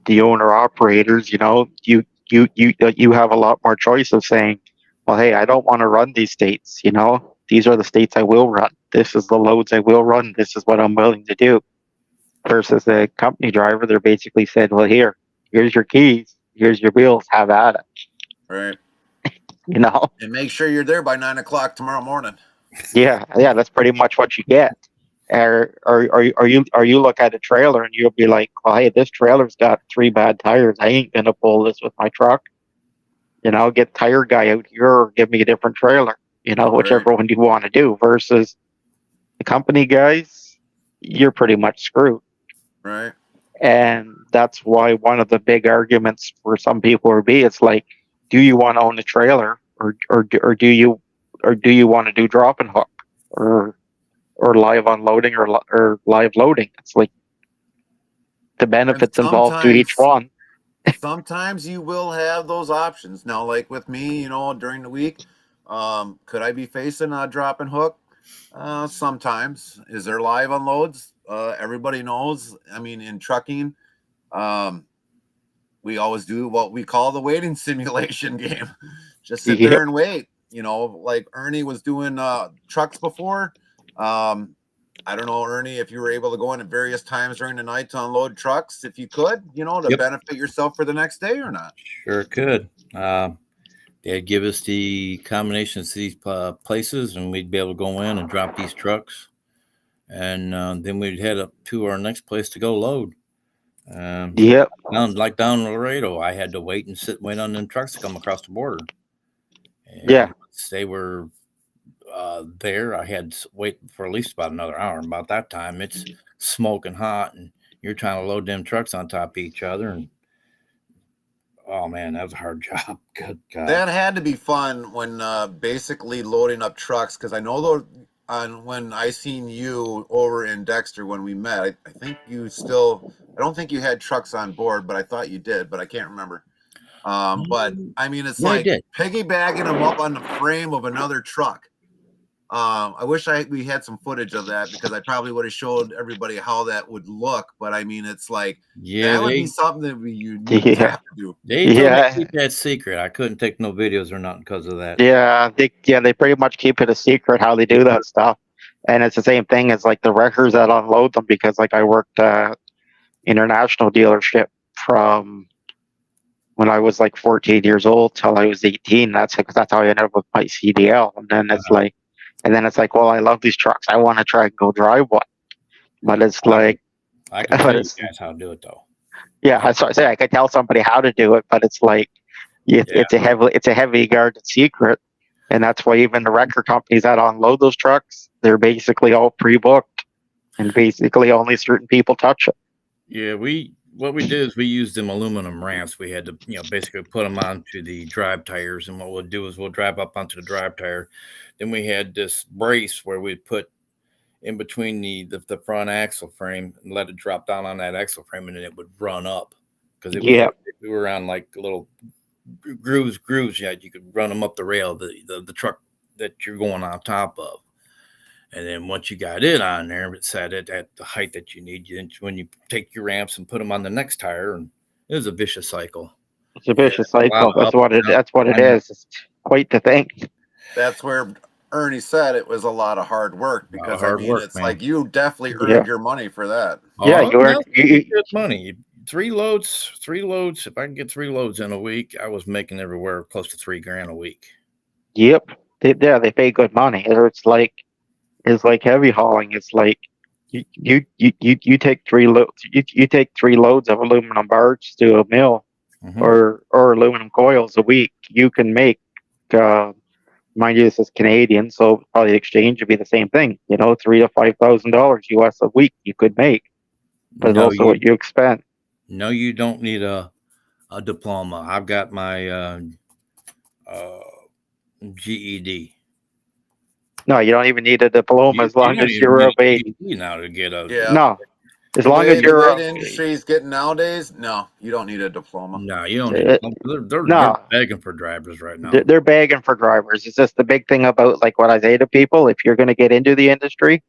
the owner operators, you have a lot more choice of saying, well, hey, I don't want to run these states. These are the states I will run. This is the loads I will run. This is what I'm willing to do. Versus the company driver, they're basically said, well, here's your keys, here's your wheels, have at it. Right. And make sure you're there by 9 o'clock tomorrow morning. yeah, that's pretty much what you get. Or you look at a trailer and you'll be like, well, hey, this trailer's got 3 bad tires. I ain't gonna pull this with my truck. Get tire guy out here or give me a different trailer. Whichever one you want to do. Versus the company guys, you're pretty much screwed. Right. And that's why one of the big arguments for some people would be, it's like, do you want to own a trailer or do you want to do drop and hook or live unloading or live loading? It's like the benefits involved to each one. Sometimes you will have those options. Now, like with me, during the week, could I be facing a drop and hook? Sometimes. Is there live unloads? Everybody knows. I mean, in trucking, we always do what we call the waiting simulation game. Just sit there and wait. Like Ernie was doing trucks before. I don't know, Ernie, if you were able to go in at various times during the night to unload trucks, if you could, to benefit yourself for the next day or not. Sure could. They'd give us the combinations to these places, and we'd be able to go in and drop these trucks. And then we'd head up to our next place to go load. Down Laredo, I had to wait on them trucks to come across the border. And once they were there, I had to wait for at least about another hour. And about that time, it's smoking hot, and you're trying to load them trucks on top of each other. And oh man, that was a hard job. Good God. That had to be fun when basically loading up trucks, because I know when I seen you over in Dexter when we met, I think you still, I don't think you had trucks on board, but I thought you did, but I can't remember. But I mean, it's like piggybacking them up on the frame of another truck. I wish we had some footage of that, because I probably would have showed everybody how that would look. But I mean, it's like, that would be something that you have to do. They told me to keep that secret. I couldn't take no videos or nothing because of that. They pretty much keep it a secret how they do that stuff. And it's the same thing as like the wreckers that unload them, because like I worked international dealership from when I was like 14 years old till I was 18. That's how I ended up with my CDL. And then it's like, well, I love these trucks. I want to try and go drive one. But it's like, I can tell you guys how to do it though. Yeah, I say I could tell somebody how to do it, but it's like it's a heavy guarded secret. And that's why even the wrecker companies that unload those trucks, they're basically all pre-booked, and basically only certain people touch it. Yeah, what we did is we used them aluminum ramps. We had to, basically put them onto the drive tires, and what we'll do is we'll drive up onto the drive tire. Then we had this brace where we put in between the front axle frame and let it drop down on that axle frame, and then it would run up, because we were on like little grooves. Yeah, you could run them up the rail, the truck that you're going on top of. And then once you got it on there, it sat at the height that you need. When you take your ramps and put them on the next tire, and it was a vicious cycle. It's a vicious cycle. That's what it is. It's quite the thing. That's where Ernie said it was a lot of hard work, because it's like you definitely earned your money for that. You earned good money. 3 loads. If I can get 3 loads in a week, I was making everywhere close to $3,000 a week. Yep. They pay good money. It's like heavy hauling. It's like you take 3 loads. You take 3 loads of aluminum bars to a mill, or aluminum coils a week. You can make, mind you, this is Canadian, so probably the exchange would be the same thing. $3,000 to $5,000 US a week you could make, but it's also what you expend. No, you don't need a diploma. I've got my GED. No, you don't even need a diploma as long as you're of age. Now to get a No. as long as The you're way the industry is getting nowadays, no, you don't need a diploma. No, you don't need. They're no, begging for drivers right now. they're begging for drivers. It's just the big thing about like what I say to people. If you're going to get into the industry,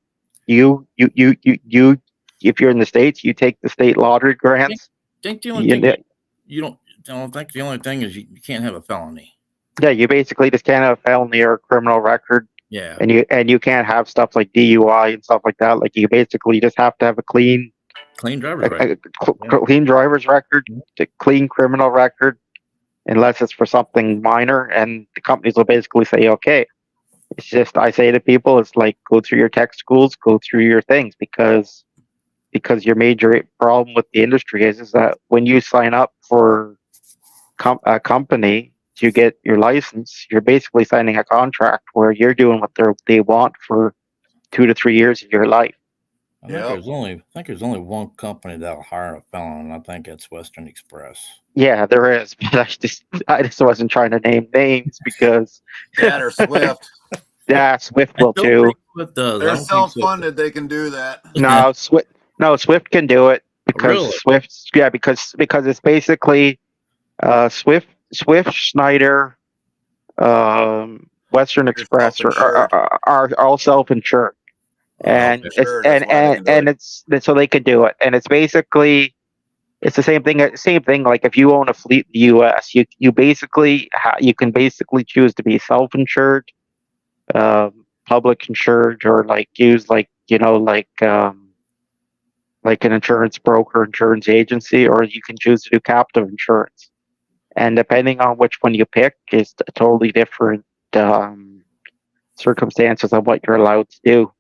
you if you're in the States, you take the state lottery grants. Think the only thing you don't think the only thing is you can't have a felony. Yeah, you basically just can't have a felony or a criminal record. Yeah, and you can't have stuff like DUI and stuff like that. Like you basically just have to have a clean driver's record. Clean driver's record, a clean criminal record, unless it's for something minor, and the companies will basically say, okay. It's just I say to people, it's like go through your tech schools, go through your things, because your major problem with the industry is that when you sign up for a company to get your license, you're basically signing a contract where you're doing what they want for 2 to 3 years of your life. I think there's only one company that'll hire a felon, and I think it's Western Express. Yeah, there is, but I just wasn't trying to name names because that or Swift. Yeah, Swift will too. Swift does. They're self-funded; they can do that. No, Swift can do it because Swift. Yeah, because it's basically Swift, Schneider, Western Express are all self-insured, and it's so they could do it, and it's basically it's the same thing. Same thing. Like if you own a fleet in the U.S., you basically you can basically choose to be self-insured, public insured, or like use like an insurance broker, insurance agency, or you can choose to do captive insurance. And depending on which one you pick is a totally different circumstances of what you're allowed to do.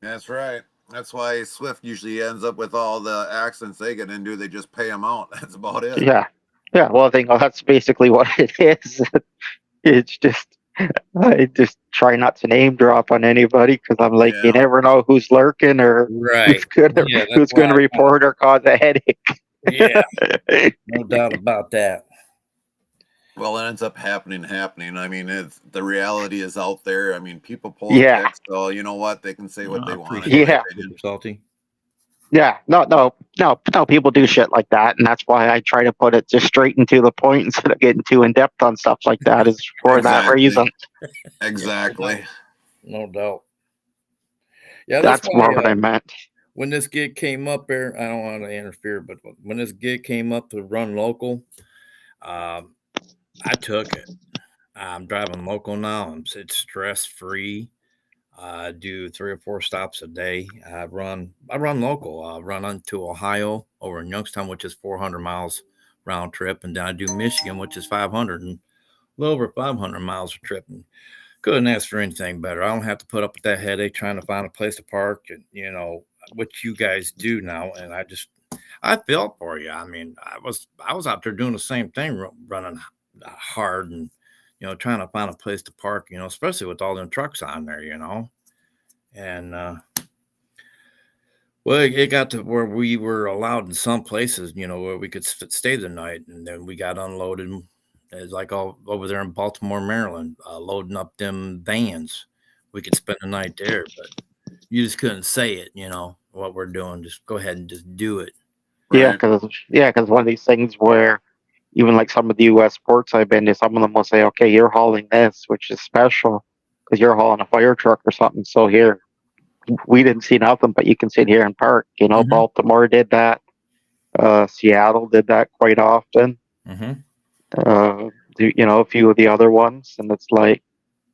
That's right. That's why Swift usually ends up with all the accidents they get into. They just pay them out. That's about it. Yeah. Well, I think that's basically what it is. It's just I just try not to name drop on anybody because I'm like, you never know who's lurking or who's going to report or cause a headache. Yeah, no doubt about that. Well, it ends up happening. I mean, the reality is out there. I mean, people pull picks, so you know what? They can say what they want. Yeah. Salty. Yeah, no, people do shit like that, and that's why I try to put it just straight and to the point instead of getting too in depth on stuff like that. Is for that reason. Exactly. No doubt. Yeah, that's more what I meant. When this gig came up there, I don't want to interfere, but when this gig came up to run local, I took it. I'm driving local now. It's stress free. I do 3 or 4 stops a day. I run local. I run into Ohio over in Youngstown, which is 400 miles round trip, and then I do Michigan, which is 500 and a little over 500 miles a trip. And couldn't ask for anything better. I don't have to put up with that headache trying to find a place to park, and what you guys do now. And I feel for you. I mean, I was out there doing the same thing, running hard and trying to find a place to park, especially with all them trucks on there, and well, it got to where we were allowed in some places, where we could stay the night, and then we got unloaded. It's like all over there in Baltimore, Maryland, loading up them vans. We could spend the night there, but you just couldn't say it, what we're doing. Just go ahead and just do it. Right? Yeah, because one of these things where even like some of the U.S. ports I've been to, some of them will say, okay, you're hauling this, which is special because you're hauling a fire truck or something. So here, we didn't see nothing, but you can sit here and park. Mm-hmm. Baltimore did that. Seattle did that quite often. Mm-hmm. A few of the other ones, and it's like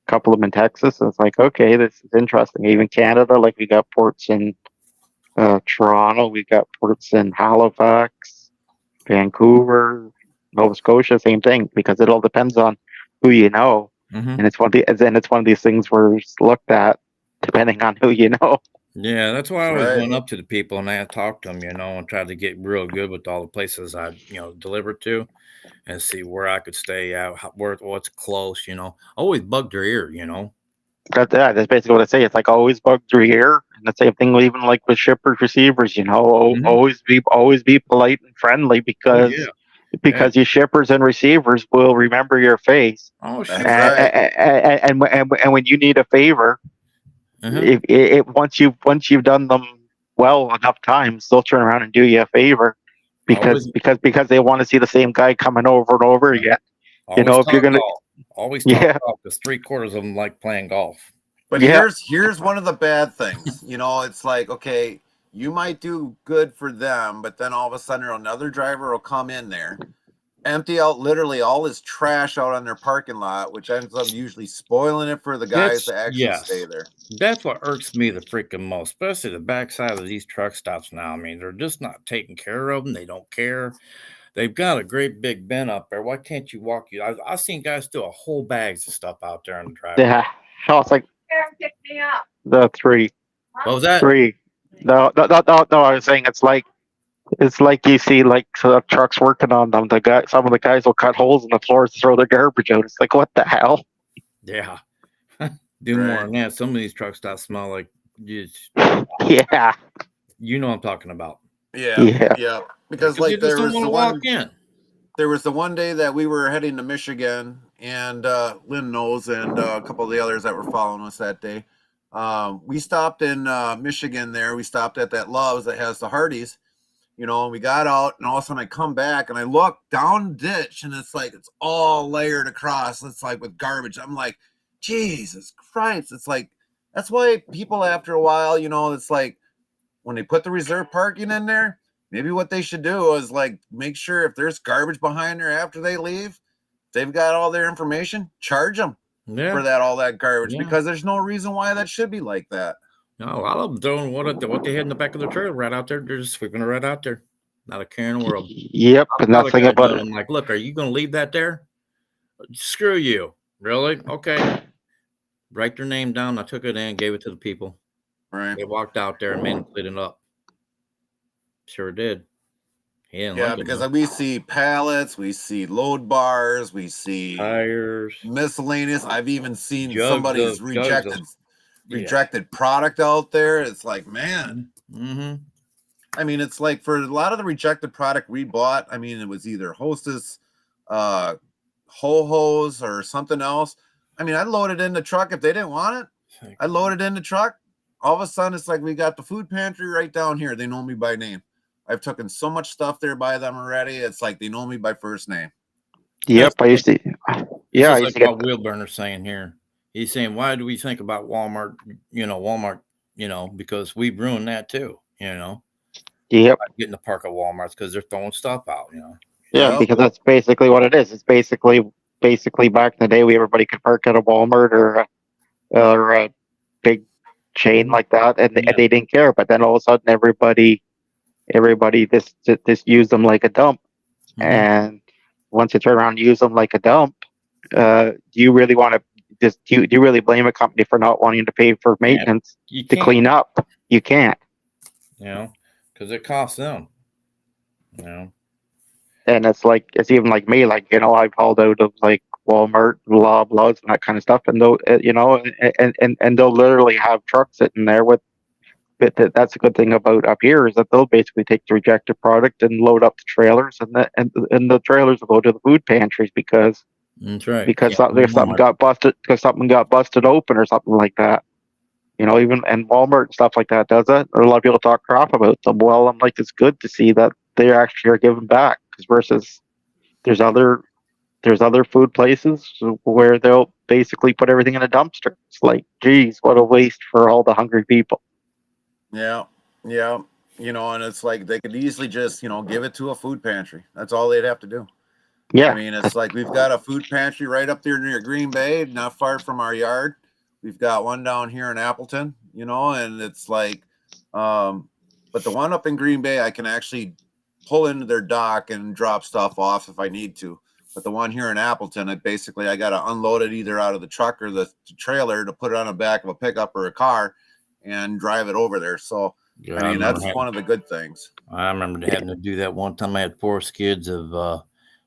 a couple of them in Texas. And it's like, okay, this is interesting. Even Canada, like we got ports in Toronto, we got ports in Halifax, Vancouver, Nova Scotia, same thing, because it all depends on who you know. Mm-hmm. And it's one of these things where it's looked at depending on who you know. Yeah, that's why I always went up to the people and I talked to them, and tried to get real good with all the places I, delivered to, and see where I could stay out, what's close, always bugged their ear, That's basically what I say. It's like always bugged your ear, and the same thing even like with shippers, receivers. Mm-hmm. Always be polite and friendly because your shippers and receivers will remember your face. Oh, sure. And when you need a favor, uh-huh. once you've done them well enough times, they'll turn around and do you a favor because Always, because they want to see the same guy coming over and over again. You always know, if you're talk gonna, golf. Always talk yeah, golf because 3/4 of them like playing golf. But yeah, here's one of the bad things. It's like, okay, you might do good for them, but then all of a sudden another driver will come in there, empty out literally all his trash out on their parking lot, which ends up usually spoiling it for the guys that actually stay there. That's what irks me the freaking most, especially the backside of these truck stops now. I mean, they're just not taking care of them. They don't care. They've got a great big bin up there. Why can't you walk? I've seen guys do a whole bags of stuff out there on the driveway. yeah. I was like, the three. What was that? Three. No. I was saying it's like you see like trucks working on them. Some of the guys will cut holes in the floors to throw their garbage out. It's like, what the hell? Yeah. Do more than that. Some of these truck stops smell like just, Yeah. you know what I'm talking about. Yeah. Because like there was the one day that we were heading to Michigan, and Lynn knows, and a couple of the others that were following us that day. We stopped in Michigan there. We stopped at that Love's that has the Hardee's, and we got out, and all of a sudden I come back and I look down the ditch, and it's like it's all layered across. It's like with garbage. I'm like, Jesus Christ. It's like, that's why people after a while, it's like when they put the reserve parking in there, maybe what they should do is like make sure if there's garbage behind there after they leave, they've got all their information, charge them for all that garbage, because there's no reason why that should be like that. No, a lot of them throwing what they had in the back of the trailer right out there. They're just sweeping it right out there. Not a care in the world. Yep, and nothing about it. I'm like, look, are you going to leave that there? Screw you. Really? Okay. Write their name down. I took it in, gave it to the people. Right. They walked out there and made them clean it up. Sure did. Because we see pallets, we see load bars, we see tires, miscellaneous. I've even seen somebody's rejected product out there. It's like, man. Mm-hmm. I mean, it's like for a lot of the rejected product we bought, I mean, it was either Hostess, Ho-Hos, or something else. I mean, I'd load it in the truck if they didn't want it. I'd load it in the truck. All of a sudden, it's like we got the food pantry right down here. They know me by name. I've taken so much stuff there by them already. It's like they know me by first name. Yep, I used to. Yeah, I used to get what Wheelburner's saying here. He's saying, why do we think about Walmart? Because we've ruined that too. Yep. Getting to park at Walmart's because they're throwing stuff out. Yeah, because that's basically what it is. It's basically back in the day, everybody could park at a Walmart or a big chain like that, and they didn't care. But then all of a sudden, everybody just used them like a dump. Mm-hmm. And once you turn around and use them like a dump, do you really want to do you really blame a company for not wanting to pay for maintenance to clean up? You can't. Because it costs them. And it's even like me, I've hauled out of like Walmart, Loblaws, and that kind of stuff, and they'll, and they'll literally have trucks sitting there with. But that's a good thing about up here is that they'll basically take the rejected product and load up the trailers, and the trailers will go to the food pantries because that's right. Because something got busted open or something like that. Even and Walmart and stuff like that does it. A lot of people talk crap about them. Well, I'm like, it's good to see that they actually are giving back, versus there's other food places where they'll basically put everything in a dumpster. It's like, geez, what a waste for all the hungry people. Yeah. And it's like they could easily just, give it to a food pantry. That's all they'd have to do. Yeah. I mean, it's like we've got a food pantry right up there near Green Bay, not far from our yard. We've got one down here in Appleton, and it's like, but the one up in Green Bay, I can actually pull into their dock and drop stuff off if I need to. But the one here in Appleton, I got to unload it either out of the truck or the trailer to put it on the back of a pickup or a car and drive it over there. So, I mean, that's one of the good things. I remember having to do that one time. I had 4 skids of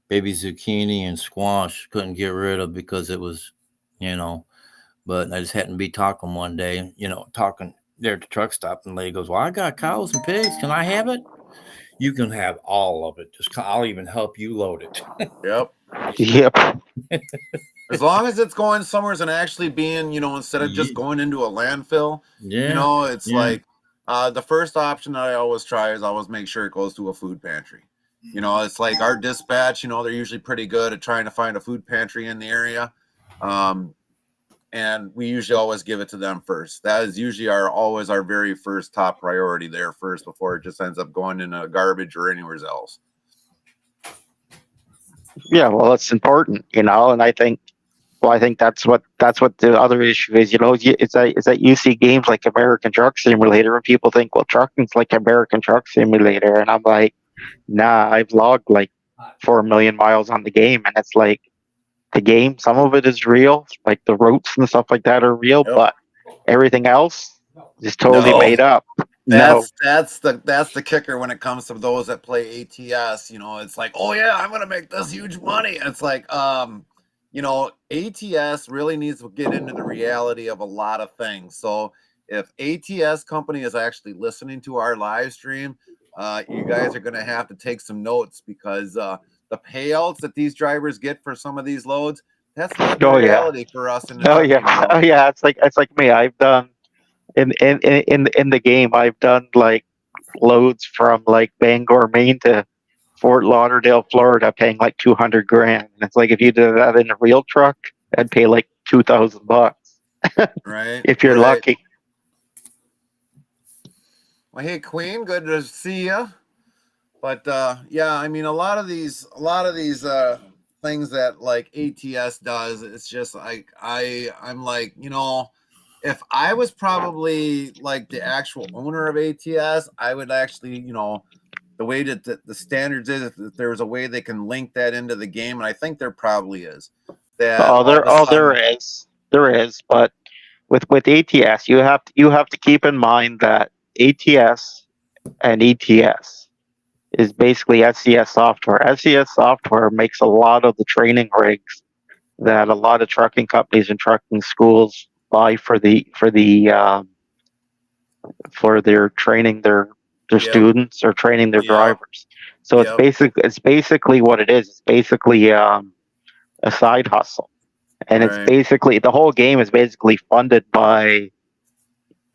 baby zucchini and squash, couldn't get rid of because it was, but I just happened to be talking one day, talking there at the truck stop, and the lady goes, well, I got cows and pigs. Can I have it? You can have all of it. I'll even help you load it. Yep. As long as it's going somewhere and actually being, instead of just going into a landfill, it's like, The first option that I always try is always make sure it goes to a food pantry. You know, it's like our dispatch, you know, they're usually pretty good at trying to find a food pantry in the area. And we usually always give it to them first. That is usually always our very first top priority there first before it just ends up going in a garbage or anywhere else. Yeah, well, it's important, and I think, well, I think that's what the other issue is. It's that you see games like American Truck Simulator, and people think, well, trucking's like American Truck Simulator, and I'm like, nah, I've logged like 4 million miles on the game, and it's like the game. Some of it is real, like the routes and stuff like that are real, Yep. but everything else is totally No. made up. No, That's the kicker when it comes to those that play ATS. You know, it's like, oh yeah, I'm gonna make this huge money. It's like, you know, ATS really needs to get into the reality of a lot of things. So if ATS company is actually listening to our live stream, you guys are gonna have to take some notes because the payouts that these drivers get for some of these loads, that's not the oh yeah, reality for us in the oh trucking yeah, oh world. yeah. It's like me. I've done in the game. I've done like loads from like Bangor, Maine to Fort Lauderdale, Florida, paying like 200 grand. And it's like if you did that in a real truck, I'd pay like $2,000 Right, if you're right. lucky. Well, hey, Queen, good to see you. But yeah, I mean, a lot of these things that like ATS does, it's just like I'm like, you know, if I was probably like the actual owner of ATS, I would actually, you know, the way that the standards is, if there's a way they can link that into the game, and I think there probably is. That all of a There sudden, is, but with ATS, you have to keep in mind that ATS and ETS is basically SCS software. SCS software makes a lot of the training rigs that a lot of trucking companies and trucking schools buy for their training their yep, students or training their yep, drivers. So yep, it's basically what it is. It's basically a side hustle, and it's right, basically the whole game is basically funded by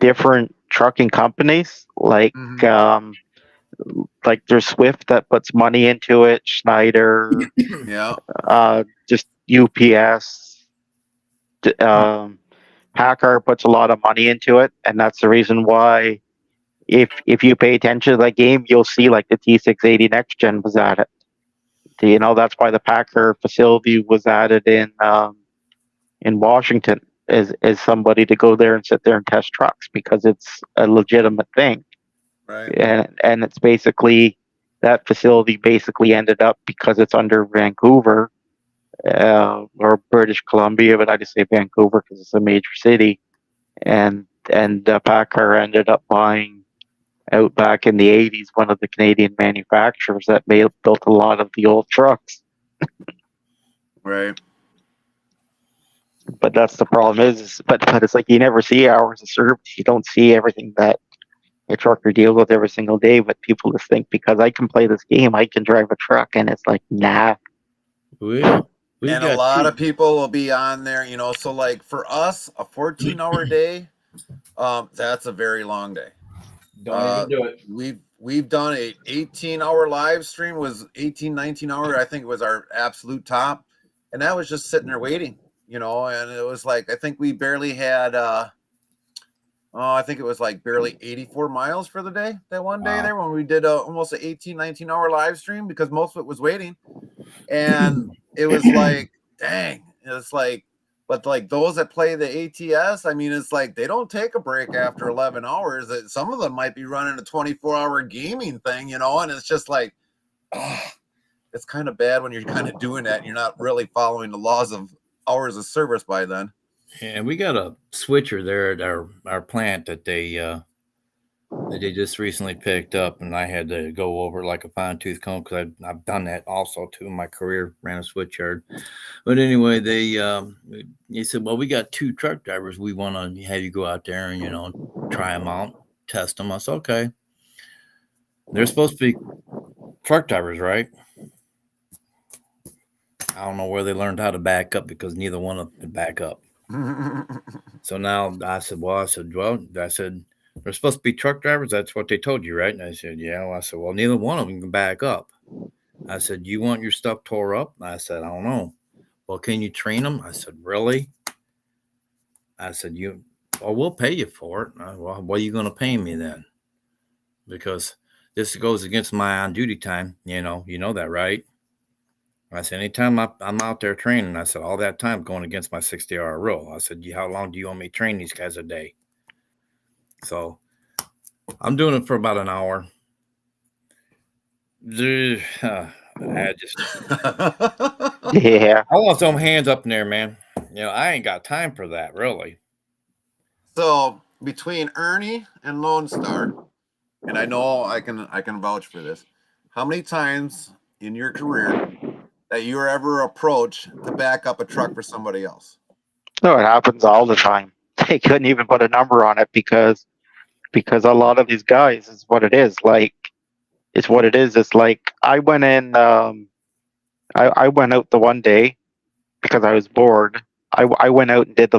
different trucking companies mm-hmm. like there's Swift that puts money into it, Schneider, Yeah, just UPS, Packard puts a lot of money into it, and that's the reason why if you pay attention to that game, you'll see like the T680 Next Gen was at it. That's why the Packard facility was added in Washington as somebody to go there and sit there and test trucks because it's a legitimate thing. right, And it's basically that facility basically ended up because it's under Vancouver or British Columbia, but I just say Vancouver because it's a major city. And Packard ended up buying out back in the 80s one of the Canadian manufacturers that built a lot of the old trucks. right. But that's the problem but it's like you never see hours of service. You don't see everything that a trucker deals with every single day. But people just think because I can play this game, I can drive a truck, and it's like, nah. Well, And a lot of people will be on there, you know. So like for us, a 14-hour day, that's a very long day. Don't even do it. We've done a 18-hour live stream, was 18, 19-hour, I think it was our absolute top. And that was just sitting there waiting, you know, and it was like I think we barely had I think it was like barely 84 miles for the day, that one day there when we did almost an 18, 19-hour live stream because most of it was waiting. And it was like, dang, it's like, but like those that play the ATS, I mean, it's like they don't take a break after 11 hours. Some of them might be running a 24-hour gaming thing, you know, and it's just like, it's kind of bad when you're kind of doing that and you're not really following the laws of hours of service by then. And we got a switcher there at our plant that they just recently picked up, and I had to go over like a fine tooth comb because I've done that also too in my career, ran a switchyard. But anyway, they said, well, we got 2 truck drivers. We want to have you go out there and try them out, test them. I said, okay. They're supposed to be truck drivers, right? I don't know where they learned how to back up because neither one of them could back up. So now I said, They're supposed to be truck drivers. That's what they told you, right? And I said, yeah. Well, I said, well, neither one of them can back up. I said, you want your stuff tore up? I said, I don't know. Well, can you train them? I said, really? I said, well, we'll pay you for it. Well, what are you going to pay me then? Because this goes against my on-duty time. You know that, right? I said, anytime I'm out there training, I said, all that time going against my 60-hour rule. I said, how long do you want me to train these guys a day? So I'm doing it for about an hour. I just, Yeah. I want some hands up in there, man. I ain't got time for that, really. So between Ernie and Lone Star, and I know I can vouch for this. How many times in your career that you were ever approached to back up a truck for somebody else? No, it happens all the time. They couldn't even put a number on it because a lot of these guys is what it is. Like, it's what it is. It's like I went in. I went out the one day because I was bored. I went out and did the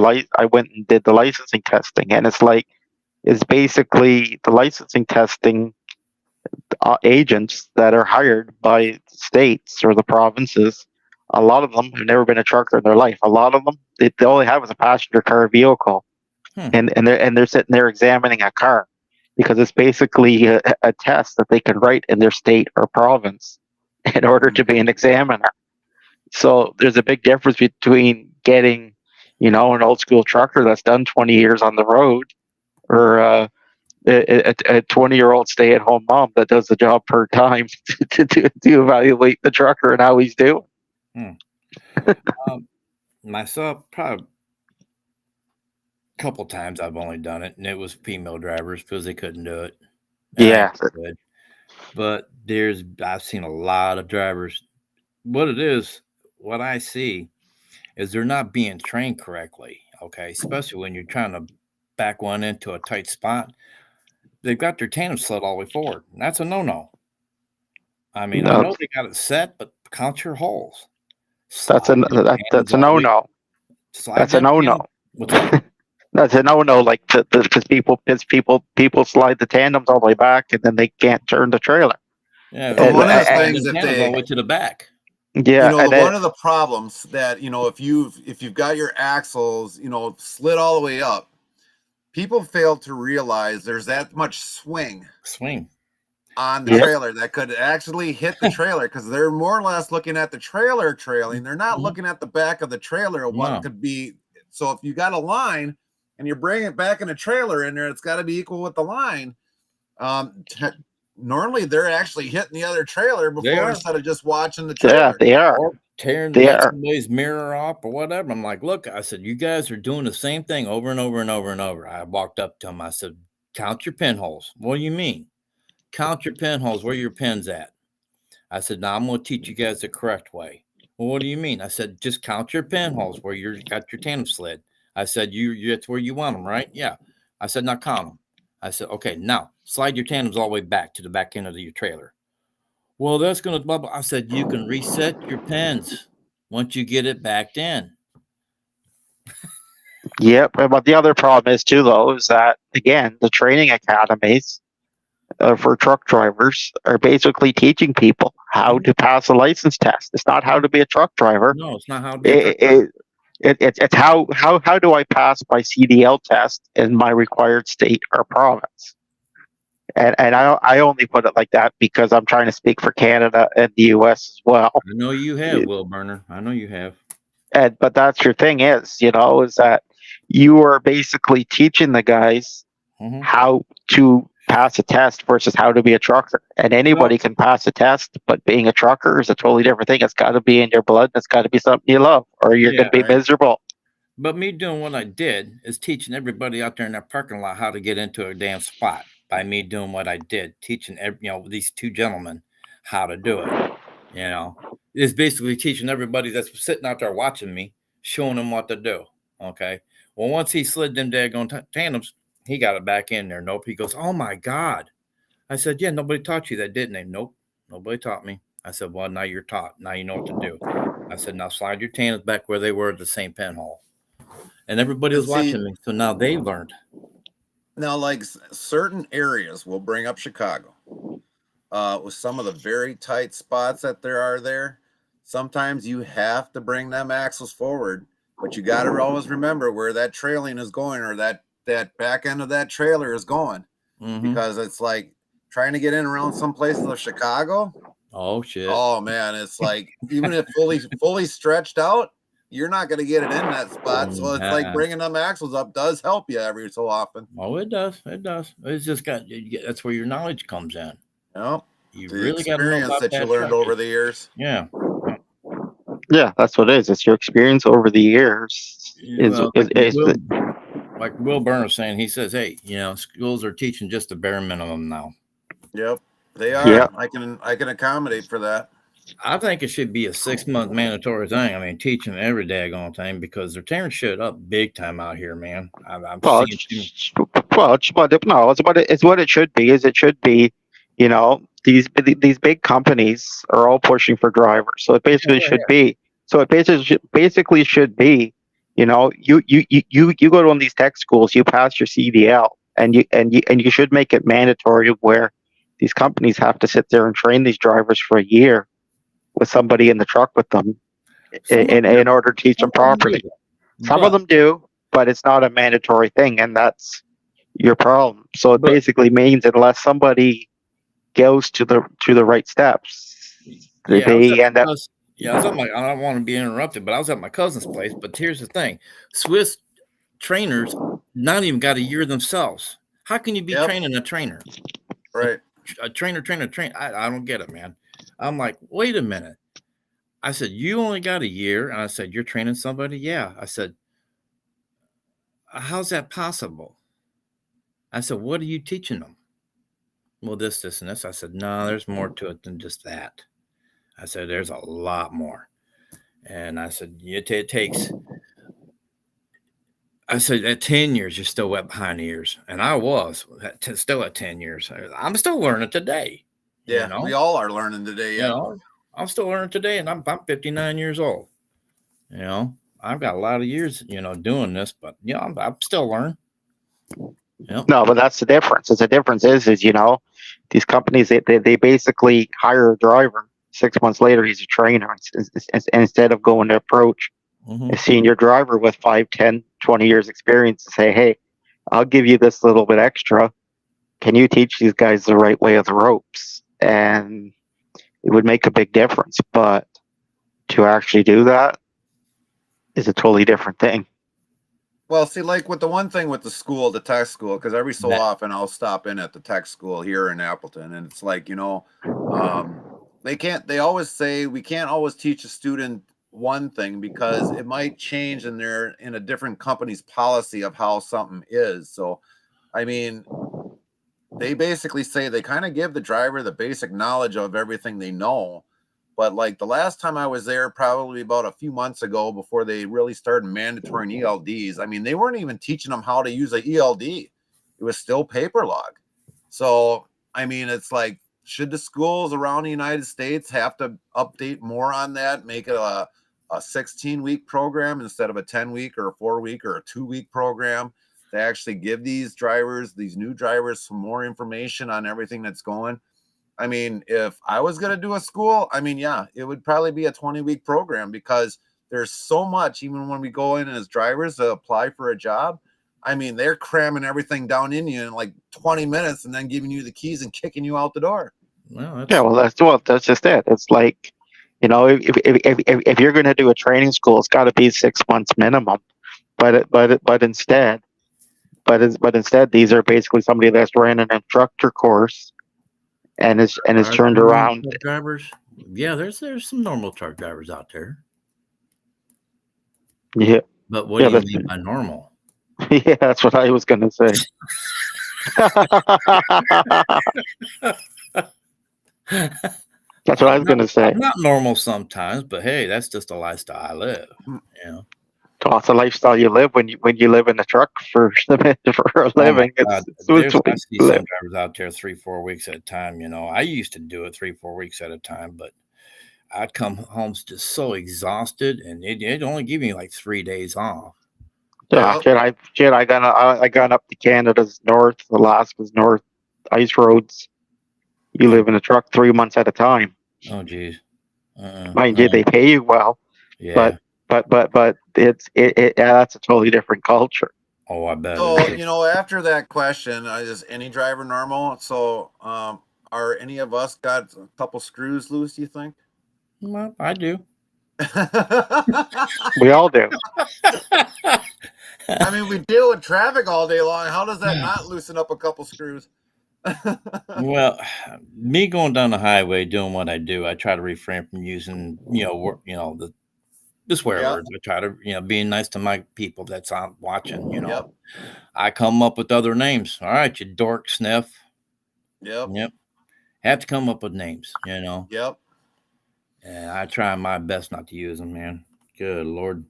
licensing testing, and it's basically the licensing testing agents that are hired by states or the provinces. A lot of them have never been a trucker in their life. A lot of them, they only have is a passenger car vehicle, and they're sitting there examining a car because it's basically a test that they can write in their state or province in order to be an examiner. So there's a big difference between getting, an old school trucker that's done 20 years on the road, or a 20-year-old stay-at-home mom that does the job per time to evaluate the trucker and how he's doing. Myself, probably a couple times I've only done it, and it was female drivers because they couldn't do it. Yeah. But I've seen a lot of drivers. What I see is they're not being trained correctly. Okay, especially when you're trying to back one into a tight spot. They've got their tandem slid all the way forward. And that's a no-no. I mean, I know they got it set, but count your holes. That's a no-no. That's a no-no. What's that? That's a no-no. Like because people slide the tandems all the way back, and then they can't turn the trailer. Yeah, one of the things all the way to the back. Yeah, one of the problems that if you've got your axles slid all the way up, people fail to realize there's that much swing on the trailer that could actually hit the trailer, because they're more or less looking at the trailer trailing. They're not looking at the back of the trailer of what could be. So if you got a line and you're bringing it back in a trailer in there, it's got to be equal with the line. Normally they're actually hitting the other trailer before, instead of just watching the trailer. Yeah, they are. Or tearing somebody's mirror off or whatever. I'm like, look, I said, you guys are doing the same thing over and over and over and over. I walked up to them. I said, count your pinholes. What do you mean? Count your pinholes. Where are your pins at? I said, now I'm going to teach you guys the correct way. Well, what do you mean? I said, just count your pinholes where you got your tandem slid. I said, that's where you want them, right? Yeah. I said, now count them. I said, okay, now slide your tandems all the way back to the back end of your trailer. Well, that's going to bubble. I said, you can reset your pins once you get it backed in. Yep. But the other problem is too, though, is that, again, the training academies for truck drivers are basically teaching people how to pass a license test. It's not how to be a truck driver. No, it's not how to be a truck driver. It's how do I pass my CDL test in my required state or province? And I only put it like that because I'm trying to speak for Canada and the US as well. I know you have, Will Burner. I know you have. But that's your thing is that you are basically teaching the guys how to pass a test versus how to be a trucker. And anybody can pass a test, but being a trucker is a totally different thing. It's got to be in your blood. It's got to be something you love, or you're going to be miserable. But me doing what I did is teaching everybody out there in that parking lot how to get into a damn spot. By me doing what I did, teaching these two gentlemen how to do it. It's basically teaching everybody that's sitting out there watching me, showing them what to do. Okay. Well, once he slid them daggone tandems, he got it back in there. Nope. He goes, oh my God. I said, yeah, nobody taught you that, didn't they? Nope. Nobody taught me. I said, well, now you're taught. Now you know what to do. I said, now slide your tandems back where they were at the same pinhole. And everybody was watching me. So now they've learned. Now, like certain areas, we'll bring up Chicago. With some of the very tight spots that there are there, sometimes you have to bring them axles forward, but you got to always remember where that trailing is going, or that back end of that trailer is going, because it's like trying to get in around some places of Chicago. Oh shit. Oh man, it's like even if fully stretched out, you're not going to get it in that spot. So it's like bringing them axles up does help you every so often. Oh, it does. It does. It's just that's where your knowledge comes in. Yep. You The really got to know experience about that you learned truck. over the years. Yeah. Yeah, that's what it is. It's your experience over the years. Like Will Burner saying, he says, hey, schools are teaching just the bare minimum now. Yep, they are. Yeah. I can accommodate for that. I think it should be a 6-month mandatory thing. I mean, teaching every daggone thing, because they're tearing shit up big time out here, man. Well, it's what it should be. Is it should be, these big companies are all pushing for drivers. So it basically should be. So it basically should be, you go to one of these tech schools, you pass your CDL, and you should make it mandatory where these companies have to sit there and train these drivers for a year with somebody in the truck with them in order to teach them properly. Some of them do, but it's not a mandatory thing, and that's your problem. So it basically means unless somebody goes to the right steps, they end up. I was at I don't want to be interrupted, but I was at my cousin's place. But here's the thing: Swiss trainers not even got a year themselves. How can you be training a trainer? Right. A trainer. I don't get it, man. I'm like, wait a minute. I said, you only got a year. And I said, you're training somebody? Yeah. I said, how's that possible? I said, what are you teaching them? Well, this, and this. I said, no, there's more to it than just that. I said, there's a lot more. And I said, it takes, I said, at 10 years, you're still wet behind the ears. And I was still at 10 years. I'm still learning today. Yeah, we all are learning today. Yeah. I'm still learning today, and I'm 59 years old. I've got a lot of years, doing this, but I'm still learning. No, but that's the difference. The difference is these companies they basically hire a driver. 6 months later, he's a trainer. Instead of going to approach a senior driver with 5, 10, 20 years experience and say, hey, I'll give you this little bit extra. Can you teach these guys the right way of the ropes? And it would make a big difference. But to actually do that is a totally different thing. Well, see, like with the one thing with the tech school, because every so often I'll stop in at the tech school here in Appleton, and it's like, they always say we can't always teach a student one thing because it might change in a different company's policy of how something is. So, I mean, they basically say they kind of give the driver the basic knowledge of everything they know. But like the last time I was there, probably about a few months ago, before they really started mandatory ELDs, I mean, they weren't even teaching them how to use a ELD. It was still paper log. So, I mean, it's like, should the schools around the United States have to update more on that, make it a 16-week program instead of a 10-week or a 4-week or a 2-week program, to actually give these new drivers, some more information on everything that's going? I mean, if I was going to do a school, I mean, yeah, it would probably be a 20-week program, because there's so much, even when we go in as drivers to apply for a job. I mean, they're cramming everything down in you in like 20 minutes and then giving you the keys and kicking you out the door. That's just it. It's like, if you're going to do a training school, it's got to be 6 months minimum. But instead, these are basically somebody that's ran an instructor course and is turned around. Drivers, yeah, there's some normal truck drivers out there. Yeah, but what do you mean by normal? Yeah, that's what I was going to say. That's what I was going to say. I'm not normal sometimes, but hey, that's just a lifestyle I live. So it's a lifestyle you live when you live in the truck for a living. I see some drivers out there 3-4 weeks at a time. I used to do it 3-4 weeks at a time, but I'd come home just so exhausted, and it'd only give me like 3 days off. Yeah, I got up to Canada's north, Alaska's north ice roads. You live in a truck 3 months at a time. Oh, geez. Mind you, they pay you well, Yeah. but that's a totally different culture. Oh, I bet. So, after that question, is any driver normal? So, are any of us got a couple screws loose, you think? Well, I do. We all do. I mean, we deal with traffic all day long. How does that not loosen up a couple screws? Well, me going down the highway doing what I do, I try to refrain from using, the swear Yep. words. I try to, being nice to my people that's on watching, Yep. I come up with other names. All right, you dork sniff. Yep. Have to come up with names, Yep. And I try my best not to use them, man. Good Lord.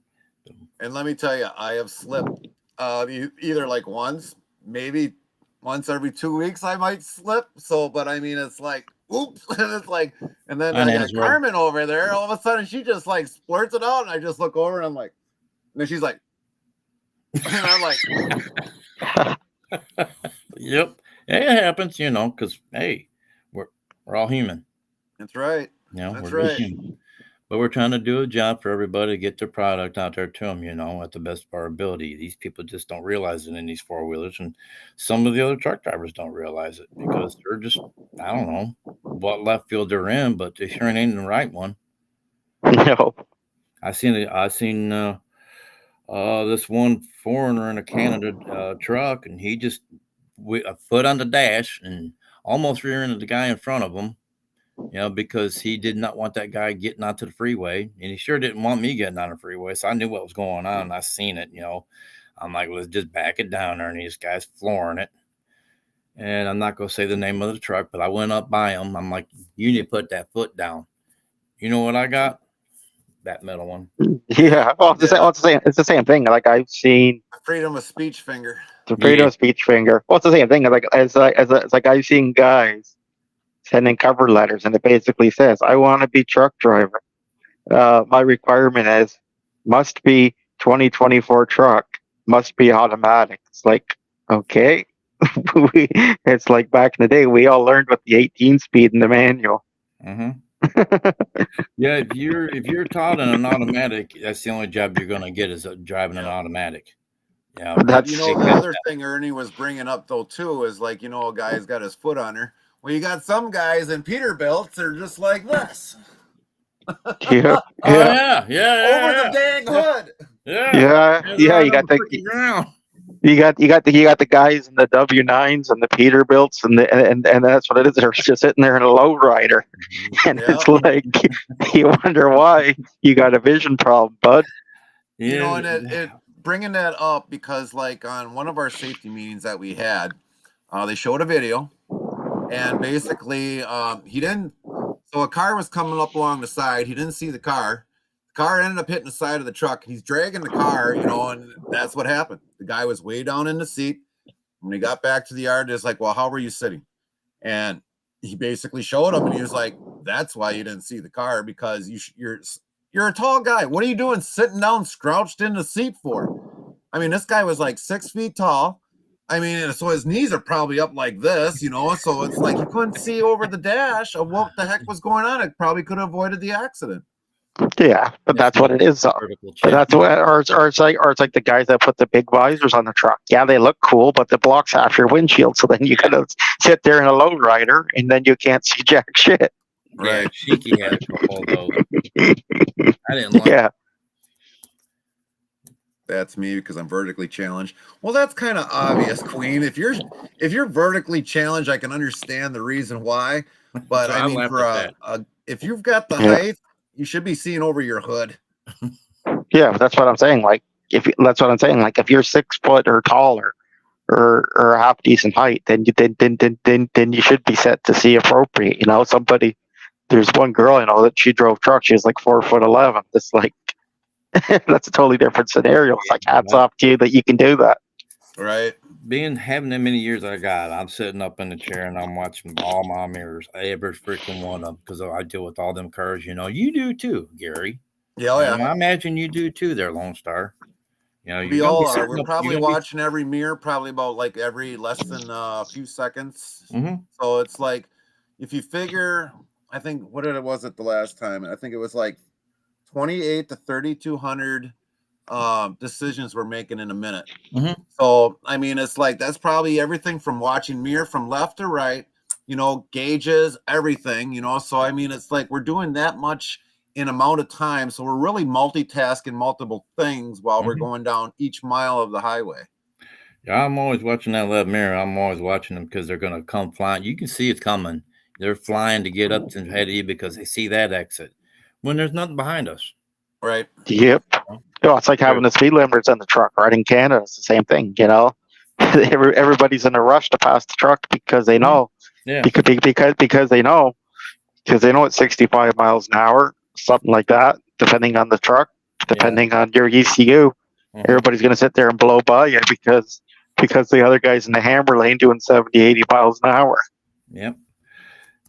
And let me tell you, I have slipped either like once, maybe once every 2 weeks I might slip. So, but I mean, it's like, oops. And it's like, and then I got Carmen over there. All of a sudden she just like splurts it out. And I just look over and I'm like, and then she's like, and I'm like, yep. It happens, because, hey, we're all human. That's right. That's right. Human. But we're trying to do a job for everybody to get their product out there to them, at the best of our ability. These people just don't realize it in these four-wheelers, and some of the other truck drivers don't realize it because they're just, I don't know what left field they're in, but they sure ain't in the right one. No. I seen this one foreigner in a Canada truck, and he just a foot on the dash and almost rear-ended the guy in front of him. Because he did not want that guy getting onto the freeway, and he sure didn't want me getting on the freeway. So I knew what was going on. I seen it, I'm like, let's just back it down there. And this guy's flooring it. And I'm not going to say the name of the truck, but I went up by him. I'm like, you need to put that foot down. You know what I got? That middle one. Yeah. Well, it's the same thing. Like I've seen freedom of speech finger. The freedom of speech finger. Well, it's the same thing. Like it's like I've seen guys sending cover letters, and it basically says, "I want to be truck driver. My requirement is must be 2024 truck, must be automatic." It's like, okay, it's like back in the day, we all learned with the 18 speed in the manual. Mm-hmm. Yeah, if you're taught in an automatic, that's the only job you're going to get is driving an automatic. Yeah, but the other thing Ernie was bringing up though too is like, a guy's got his foot on her. Well, you got some guys in Peterbilts are just like this. Yeah. Yeah. Over the dang hood. Yeah. You got the you got the guys in the W9s and the Peterbilts and that's what it is. They're just sitting there in a lowrider, and it's like you wonder why you got a vision problem, bud. And it bringing that up because like on one of our safety meetings that we had, they showed a video. And basically, he didn't. So a car was coming up along the side. He didn't see the car. The car ended up hitting the side of the truck. He's dragging the car, and that's what happened. The guy was way down in the seat. When he got back to the yard, it's like, well, how were you sitting? And he basically showed him, and he was like, that's why you didn't see the car, because you're a tall guy. What are you doing sitting down, scrouched in the seat for? I mean, this guy was like 6 feet tall. I mean, so his knees are probably up like this, so it's like you couldn't see over the dash of what the heck was going on. It probably could have avoided the accident. Yeah, but that's what it is. But that's what, or it's like the guys that put the big visors on the truck. Yeah, they look cool, but it blocks half your windshield. So then you gotta sit there in a lowrider, and then you can't see jack shit. Right, Cheeky had a couple of those. I didn't like. Yeah. That's me because I'm vertically challenged. Well, that's kind of obvious, Queen. If you're vertically challenged, I can understand the reason why. But So I mean, for if you've got the height, you should be seeing over your hood. Yeah, that's what I'm saying. Like if you're 6 foot or taller, or half decent height, then you should be set to see appropriate. There's one girl I know that she drove truck. She was like 4'11". It's like. That's a totally different scenario. It's like hats off to you that you can do that. Right. Having that many years I got, I'm sitting up in the chair and I'm watching all my mirrors, every freaking one of them, because I deal with all them cars. You do too, Gary. Yeah, I imagine you do too there, Lone Star. You know, We you're gonna be all are. sitting We're up. probably You're gonna be. watching every mirror, probably about like every less than a few seconds. Mm-hmm. So it's like, if you figure, I think was it the last time? I think it was like 28 to 3,200 decisions we're making in a minute. Mm-hmm. So I mean, it's like that's probably everything from watching mirror from left to right, gauges, everything, So I mean, it's like we're doing that much in amount of time. So we're really multitasking multiple things while we're going down each mile of the highway. Yeah, I'm always watching that left mirror. I'm always watching them because they're gonna come flying. You can see it's coming. They're flying to get up to ahead of you because they see that exit when there's nothing behind us. Right. Yep. It's like having the speed limiters in the truck, right? In Canada, it's the same thing, Everybody's in a rush to pass the truck because they know. Yeah. Because they know it's 65 miles an hour, something like that, depending on the truck, depending on your ECU. Everybody's going to sit there and blow by you because the other guy's in the hammer lane doing 70, 80 miles an hour. Yep.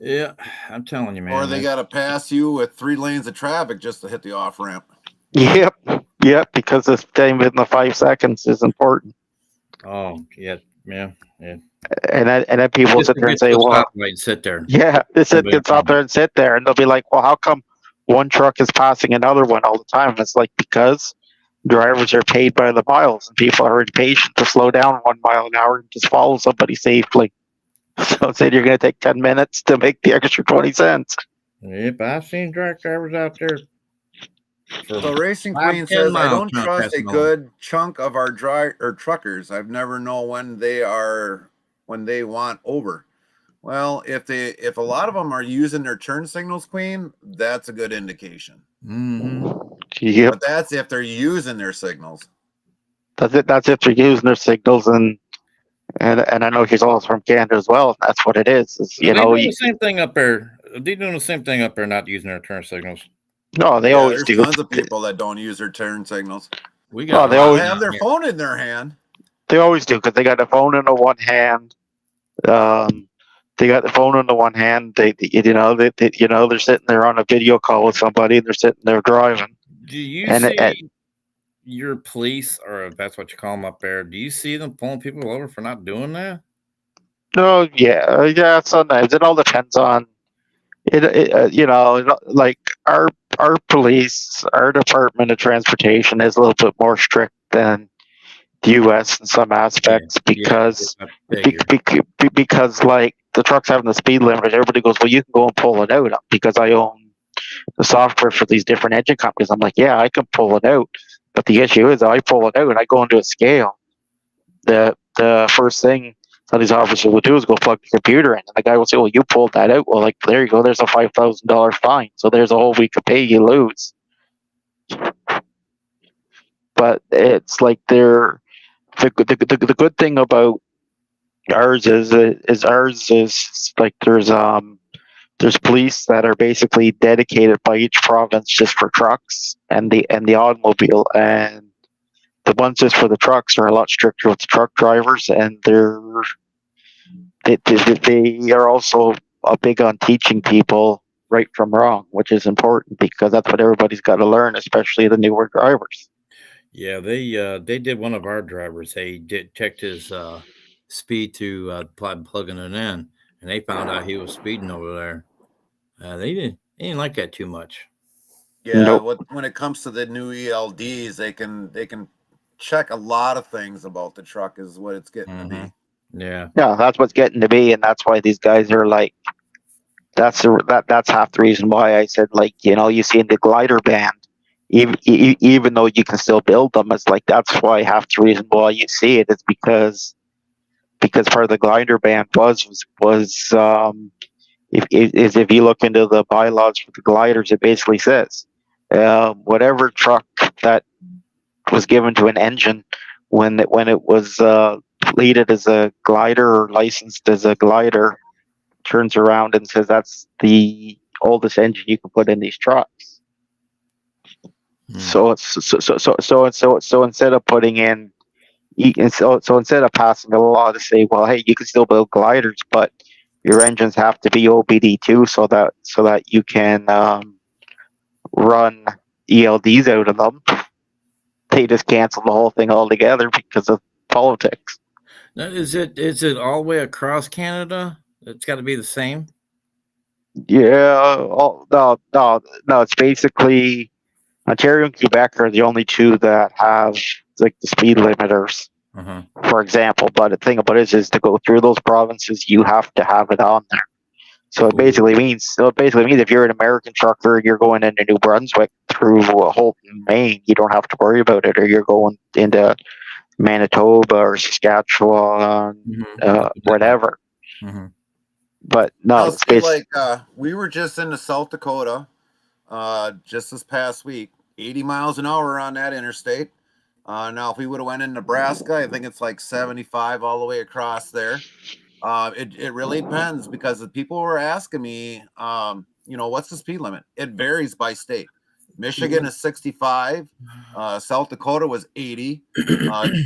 Yeah, I'm telling you, man. Or they got to pass you with 3 lanes of traffic just to hit the off ramp. Yep, because the time in the 5 seconds is important. Oh, yeah. And then people sit there and say, well, right, sit there. Yeah, they stop there and sit there, and they'll be like, well, how come one truck is passing another one all the time? And it's like, because drivers are paid by the miles, and people are impatient to slow down 1 mile an hour and just follow somebody safely. So instead, you're going to take 10 minutes to make the extra 20 cents. Yep, I've seen truck drivers out there. So Racing Queen says, I don't trust a good chunk of our truckers. I've never known when they want over. Well, if a lot of them are using their turn signals, Queen, that's a good indication. Yep. But that's if they're using their signals. That's if they're using their signals, and I know he's also from Canada as well. That's what it is. They doing the same thing up there. They're doing the same thing up there, not using their turn signals. No, they always do. There's tons of people that don't use their turn signals. They always have their phone in their hand. They always do because they got the phone in the one hand. They got the phone in the one hand. They're sitting there on a video call with somebody, and they're sitting there driving. Do you see your police, or if that's what you call them up there? Do you see them pulling people over for not doing that? No, yeah. Sometimes it all depends on it. Like our police, our Department of Transportation is a little bit more strict than the U.S. in some aspects because like the truck's having the speed limit, everybody goes, well, you can go and pull it out because I own the software for these different engine companies. I'm like, yeah, I can pull it out, but the issue is I pull it out and I go into a scale. The first thing that these officers will do is go plug the computer in, and the guy will say, well, you pulled that out. Well, like, there you go, there's a $5,000 fine, so there's a whole week of pay you lose. But it's like the good thing about ours is like there's police that are basically dedicated by each province just for trucks and the automobile, and the ones just for the trucks are a lot stricter with the truck drivers, and they are also big on teaching people right from wrong, which is important because that's what everybody's got to learn, especially the newer drivers. Yeah, they did one of our drivers. They checked his speed to plugging it in, and they found out he was speeding over there. They didn't like that too much. Yeah, nope. When it comes to the new ELDs, they can check a lot of things about the truck is what it's getting to be. Yeah, that's what's getting to be, and that's why these guys are like. That's half the reason why I said, like, you see in the glider band. Even though you can still build them, it's like that's why half the reason why you see it is because part of the glider ban was if you look into the bylaws for the gliders, it basically says whatever truck that was given to an engine when it was plated as a glider or licensed as a glider turns around and says that's the oldest engine you can put in these trucks. So instead of putting in, so instead of passing a law to say, well, hey, you can still build gliders, but your engines have to be OBD2 so that you can run ELDs out of them. they just canceled the whole thing altogether because of politics. Now, is it all the way across Canada? It's got to be the same. Yeah. Oh, no. It's basically Ontario and Quebec are the only two that have like the speed limiters, for example. But the thing about it is to go through those provinces, you have to have it on there. So it basically means if you're an American trucker and you're going into New Brunswick through Holton, Maine, you don't have to worry about it. Or you're going into Manitoba or Saskatchewan, whatever. But no, I'll it's say basically we were just into South Dakota just this past week, 80 miles an hour on that interstate. Now, if we would have went in Nebraska, I think it's like 75 all the way across there. It really depends because the people were asking me, what's the speed limit? It varies by state. Michigan is 65. South Dakota was 80.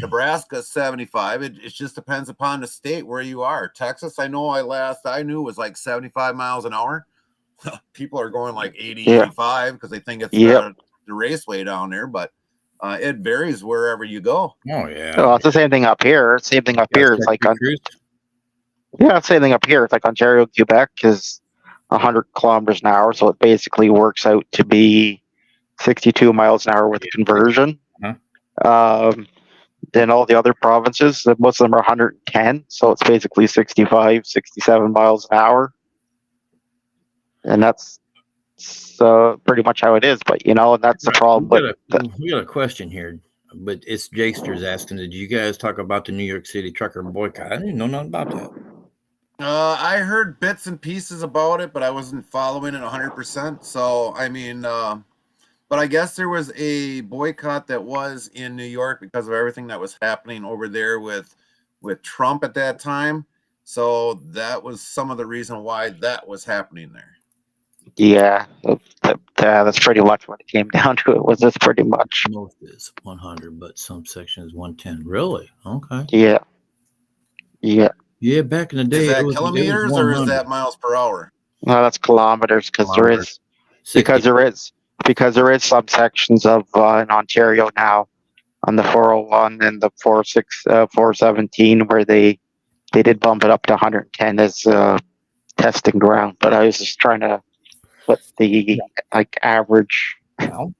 Nebraska is 75. It just depends upon the state where you are. Texas, I know I knew was like 75 miles an hour. People are going like 80, 85 because they think it's the raceway down there, but it varies wherever you go. Oh, yeah. Well, it's the same thing up here. It's like same thing up here. It's like Ontario, Quebec is 100 kilometers an hour, so it basically works out to be 62 miles an hour with conversion. Then all the other provinces, most of them are 110, so it's basically 65, 67 miles an hour. And that's pretty much how it is. But, and that's the problem. We got a question here, but it's Jakesters asking, did you guys talk about the New York City trucker boycott? I didn't know nothing about that. I heard bits and pieces about it, but I wasn't following it 100%. So, I mean, but I guess there was a boycott that was in New York because of everything that was happening over there with Trump at that time. So that was some of the reason why that was happening there. Yeah, that's pretty much what it came down to. It was just pretty much. Most is 100, but some sections 110. Really? Okay. Yeah. Yeah, back in the day. Is that kilometers or is that miles per hour? No, that's kilometers because there is subsections of in Ontario now on the 401 and the 417 where they did bump it up to 110 as testing ground. But I was just trying to put the average. So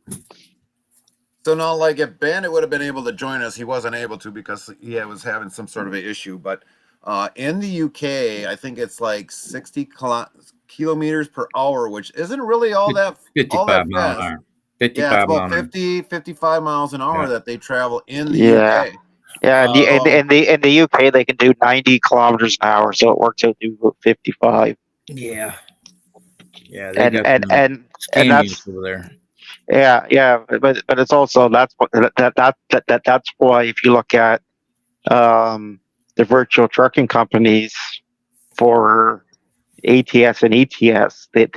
now, like if Bandit would have been able to join us, he wasn't able to because he was having some sort of an issue. But in the UK, I think it's like 60 kilometers per hour, which isn't really all that 55 miles an hour. 55 it's about 55 miles an hour that they travel in the UK. Yeah, in the UK they can do 90 kilometers an hour, so it works out to 55. Yeah, and that's over there. Yeah, but it's also that's why if you look at the virtual trucking companies for ATS and ETS, they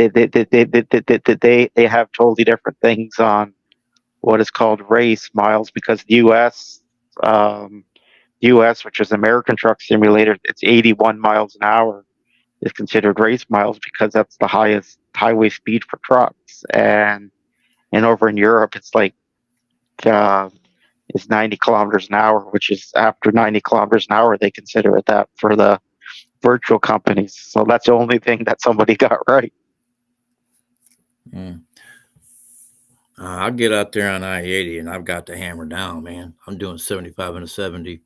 have totally different things on what is called race miles because the US, which is American Truck Simulator, it's 81 miles an hour is considered race miles because that's the highest highway speed for trucks, and over in Europe it's like it's 90 kilometers an hour, which is after 90 kilometers an hour they consider it that for the virtual companies. So that's the only thing that somebody got right. I'll get out there on I-80 and I've got the hammer down, man. I'm doing 75 and a 70.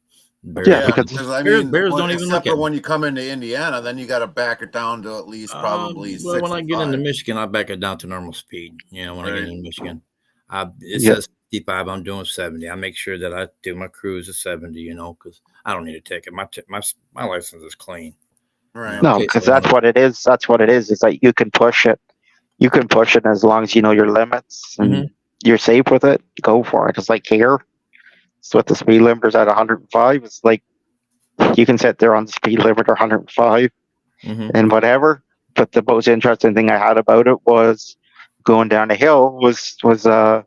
Because I mean, Bears don't even look at when you come into Indiana, then you got to back it down to at least probably 65. When I get into Michigan, I back it down to normal speed. When I get into Michigan, it says 65. I'm doing 70. I make sure that I do my cruise at 70. Because I don't need a ticket. My license is clean. Right. No, because that's what it is. That's what it is. It's like you can push it. You can push it as long as you know your limits and you're safe with it. Go for it. It's like here. So with the speed limiters at 105, it's like you can sit there on the speed limiter 105 and whatever. But the most interesting thing I had about it was going down a hill I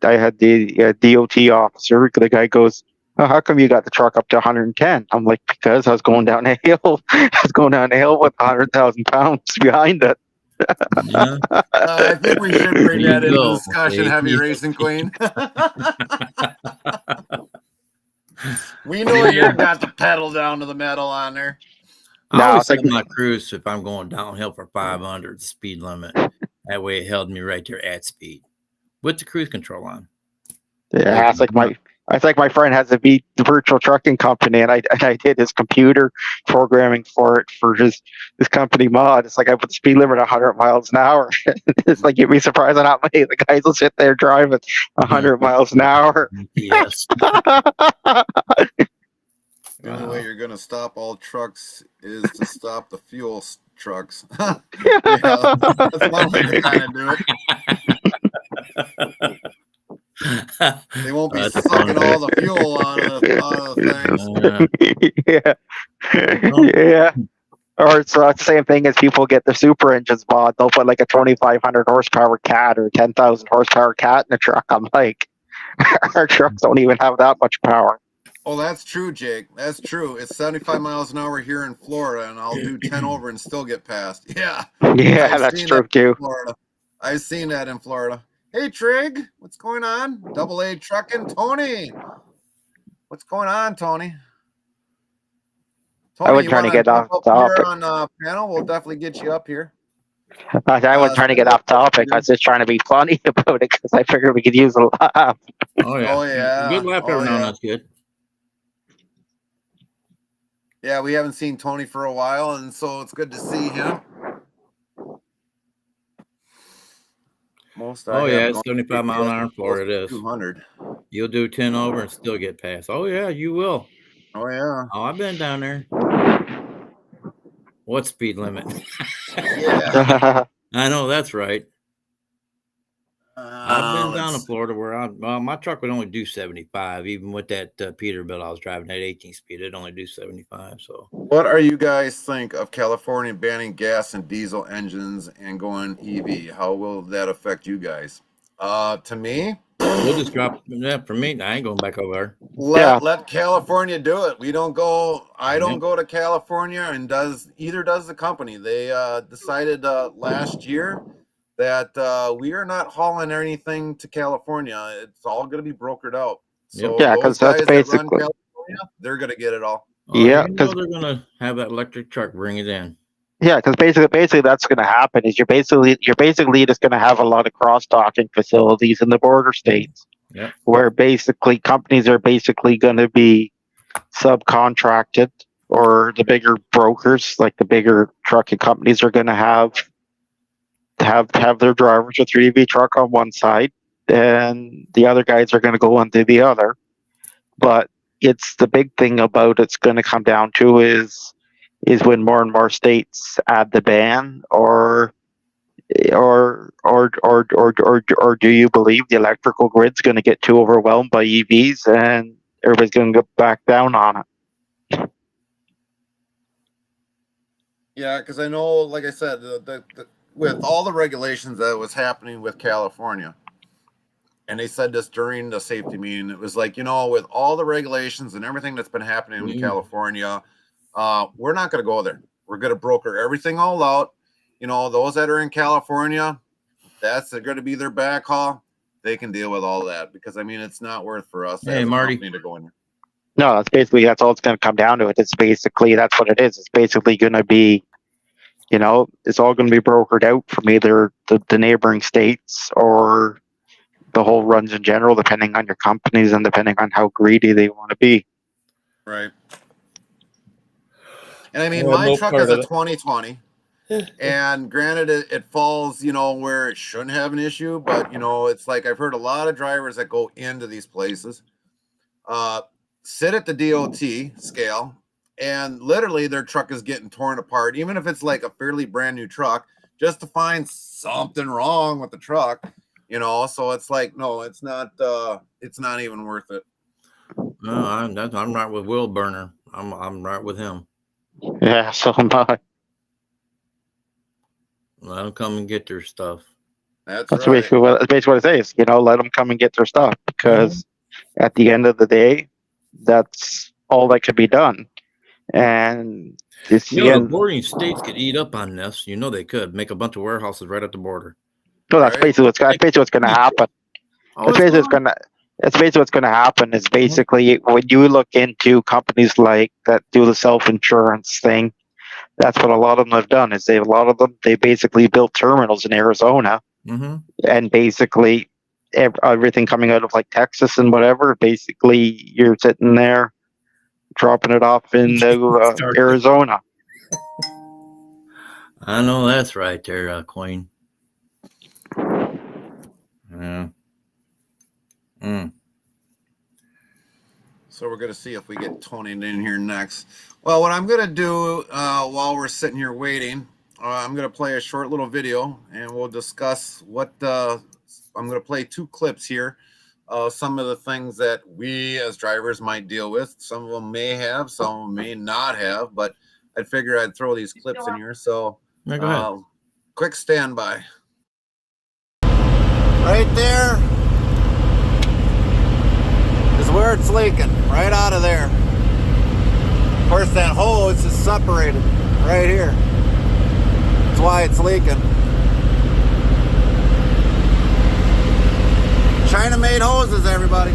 had the DOT officer. The guy goes, "Oh, how come you got the truck up to 110?" I'm like, because I was going down a hill. I was going down a hill with 100,000 pounds behind it. Yeah. I think we should bring There that you into go, discussion, Heavy Jakey. Racing Queen. We know you've got the pedal down to the metal on there. I No, always it's like set my cruise if I'm going downhill for 500 speed limit. That way it held me right there at speed with the cruise control on. yeah, it's like my friend has a virtual trucking company, and I did his computer programming for it for his company mod. It's like I put the speed limit 100 miles an hour. It's like you'd be surprised on how many the guys will sit there driving 100 miles an hour. Yes. The only way you're going to stop all trucks is to stop the fuel trucks. Yeah, that's one way to kind of do it. They won't be That's sucking funny. all the fuel out of the things. Yeah. Or it's the same thing as people get the super engines mod. They'll put like a 2,500 horsepower cat or 10,000 horsepower cat in a truck. I'm like, our trucks don't even have that much power. Oh, that's true, Jake. That's true. It's 75 miles an hour here in Florida, and I'll do 10 over and still get past. Yeah. Yeah, I've that's seen true that too. Florida. I've seen that in Florida. Hey, Trig, what's going on? Double A Trucking, Tony. What's going on, Tony? I wasn't trying to get off topic. Here on panel, we'll definitely get you up here. I wasn't trying to get off topic. I was just trying to be funny about it because I figured we could use a laugh. Oh yeah. Oh, yeah. Good laugh every now and that's good. Yeah, we haven't seen Tony for a while, and so it's good to see him. Oh yeah, it's 75 mile an hour in Florida. It is 200. You'll do 10 over and still get past. Oh yeah, you will. Oh yeah. Oh, I've been down there. What speed limit? Yeah. I know that's right. I've been down to Florida where my truck would only do 75, even with that Peterbilt I was driving, that 18 speed, it'd only do 75. So, what are you guys think of California banning gas and diesel engines and going EV? How will that affect you guys? To me, we'll just drop. Yeah, for me, I ain't going back over there. Let California do it. We don't go. I don't go to California, and either does the company. They decided last year that we are not hauling anything to California. It's all going to be brokered out. So yeah, because that's basically that run California, they're going to get it all. Yeah, because they're going to have that electric truck bring it in. Yeah, because basically that's going to happen. Is you're basically just going to have a lot of cross docking facilities in the border states, where basically companies are basically going to be subcontracted, or the bigger brokers, like the bigger trucking companies, are going to have their drivers with 3EV truck on one side, and the other guys are going to go onto the other. But it's the big thing about it's going to come down to is when more and more states add the ban, or do you believe the electrical grid's going to get too overwhelmed by EVs and everybody's going to go back down on it? Yeah, because I know, like I said, with all the regulations that was happening with California, and they said this during the safety meeting, it was like, with all the regulations and everything that's been happening in California, we're not going to go there. We're going to broker everything all out. Those that are in California, that's going to be their backhaul. They can deal with all that because, it's not worth for us as a company to go in there. No, that's all it's going to come down to. It's basically, that's what it is. It's basically going to be, it's all going to be brokered out from either the neighboring states or the whole runs in general, depending on your companies and depending on how greedy they want to be. Right. And my truck is a 2020. And granted, it falls, where it shouldn't have an issue, but it's like I've heard a lot of drivers that go into these places, sit at the DOT scale, and literally their truck is getting torn apart, even if it's like a fairly brand new truck, just to find something wrong with the truck, So it's like, no, it's not even worth it. No, I'm right with Will Burner. I'm right with him. Yeah, so am I. Let them come and get their stuff. That's right. basically what it says. Let them come and get their stuff, because at the end of the day, that's all that can be done. And this You know, the again, bordering states could eat up on this. You know, they could make a bunch of warehouses right at the border. so that's Right. basically what's going to happen. Oh, That's basically what's going to happen. Is basically when you look into companies like that do the self-insurance thing, that's what a lot of them have done. Is they basically built terminals in Arizona, and basically everything coming out of like Texas and whatever. Basically, you're sitting there dropping it off in Arizona. I know that's right there, Queen. Yeah. So we're going to see if we get Tony in here next. Well, what I'm going to do while we're sitting here waiting, I'm going to play a short little video, and we'll discuss what I'm going to play 2 clips here. Some of the things that we as drivers might deal with. Some of them may have, some of them may not have, but I figure I'd throw these clips in here. So Yeah, go ahead. quick standby. Right there is where it's leaking, right out of there. Of course, that hose is separated right here. That's why it's leaking. China-made hoses, everybody.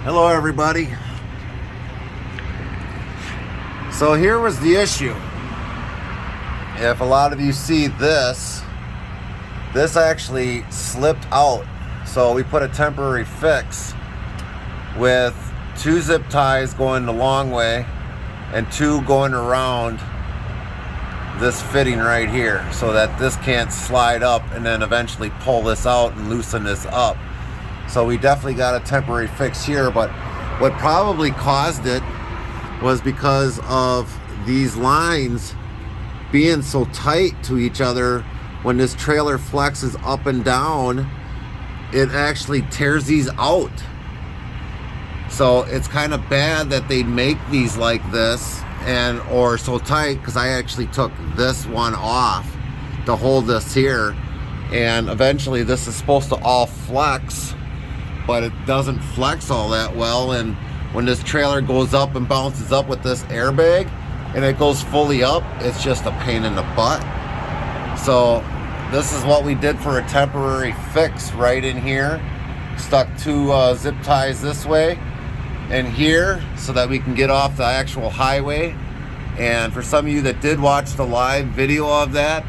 Hello, everybody. So here was the issue. If a lot of you see this actually slipped out. So we put a temporary fix with 2 zip ties going the long way and 2 going around this fitting right here, so that this can't slide up and then eventually pull this out and loosen this up. So we definitely got a temporary fix here, but what probably caused it was because of these lines being so tight to each other. When this trailer flexes up and down, it actually tears these out. So it's kind of bad that they make these like this or so tight, because I actually took this one off to hold this here, and eventually this is supposed to all flex, but it doesn't flex all that well. And when this trailer goes up and bounces up with this airbag and it goes fully up, it's just a pain in the butt. So this is what we did for a temporary fix right in here. Stuck 2 zip ties this way and here so that we can get off the actual highway. And for some of you that did watch the live video of that,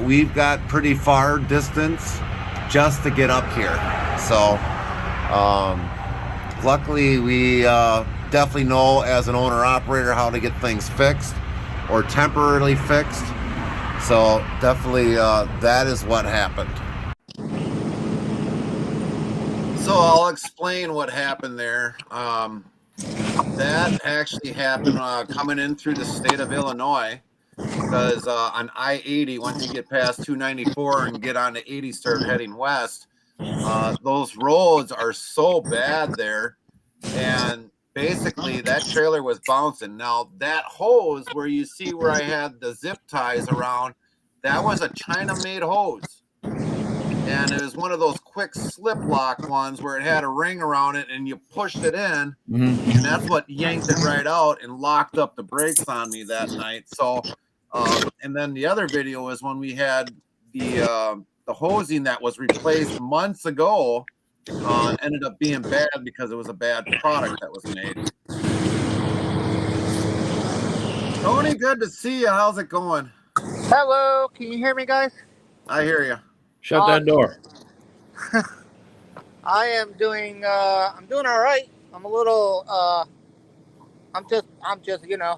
we've got pretty far distance just to get up here. So luckily we definitely know as an owner operator how to get things fixed or temporarily fixed. So definitely that is what happened. So I'll explain what happened there. That actually happened coming in through the state of Illinois, because on I-80, once you get past 294 and get on the 80 start heading west, those roads are so bad there, and basically that trailer was bouncing. Now that hose where you see where I had the zip ties around, that was a China-made hose. And it was one of those quick slip lock ones where it had a ring around it and you pushed it in, and that's what yanked it right out and locked up the brakes on me that night. So and then the other video was when we had the hosing that was replaced months ago, ended up being bad because it was a bad product that was made. Tony, good to see you. How's it going? Hello, can you hear me, guys? I hear you. Shut that door. I am doing. I'm doing all right. I'm a little. I'm just,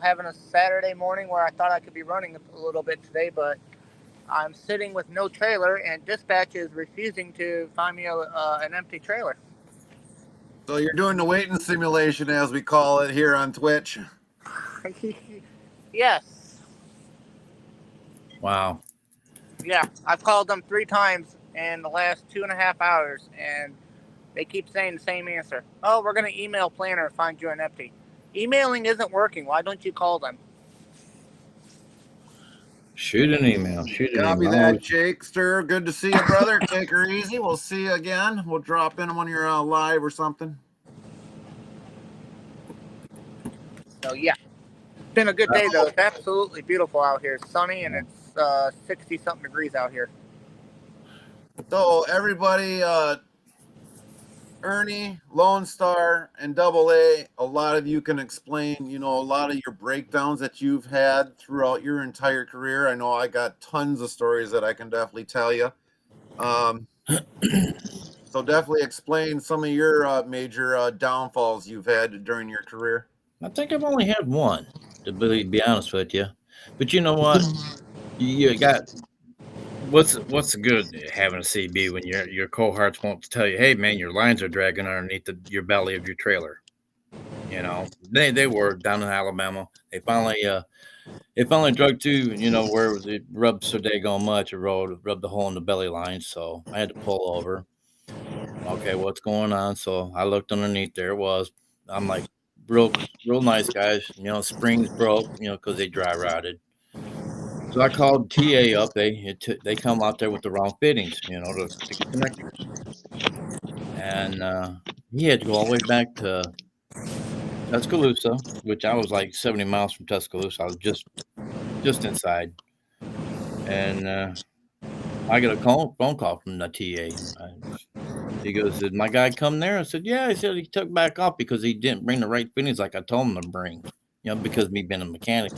having a Saturday morning where I thought I could be running a little bit today, but I'm sitting with no trailer, and dispatch is refusing to find me an empty trailer. So you're doing the waiting simulation, as we call it here on Twitch. Yes. Wow. Yeah, I've called them 3 times in the last 2.5 hours, and they keep saying the same answer. Oh, we're going to email planner and find you an empty. Emailing isn't working. Why don't you call them? Shoot an email. Copy that, Jakester. Good to see you, brother. Take her easy. We'll see you again. We'll drop in when you're live or something. So yeah, it's been a good day though. It's absolutely beautiful out here. It's sunny and it's 60 something degrees out here. So everybody, Ernie, Lone Star, and Double A, a lot of you can explain, a lot of your breakdowns that you've had throughout your entire career. I know I got tons of stories that I can definitely tell you. So definitely explain some of your major downfalls you've had during your career. I think I've only had one, to be honest with you. But you know what? You got what's good having a CB when your cohorts won't tell you, hey man, your lines are dragging underneath your belly of your trailer. They were down in Alabama. They finally drug to where it rubbed so daggone much. It rubbed the hole in the belly line, so I had to pull over. Okay, what's going on? So I looked underneath. There it was. I'm like, real nice guys. Springs broke. Because they dry rotted. So I called TA up. They come out there with the wrong fittings. The connectors, and he had to go all the way back to Tuscaloosa, which I was like 70 miles from Tuscaloosa. I was just inside, and I got a phone call from the TA. He goes, "Did my guy come there?" I said, "Yeah." He said he took back off because he didn't bring the right fittings like I told him to bring. Because me being a mechanic.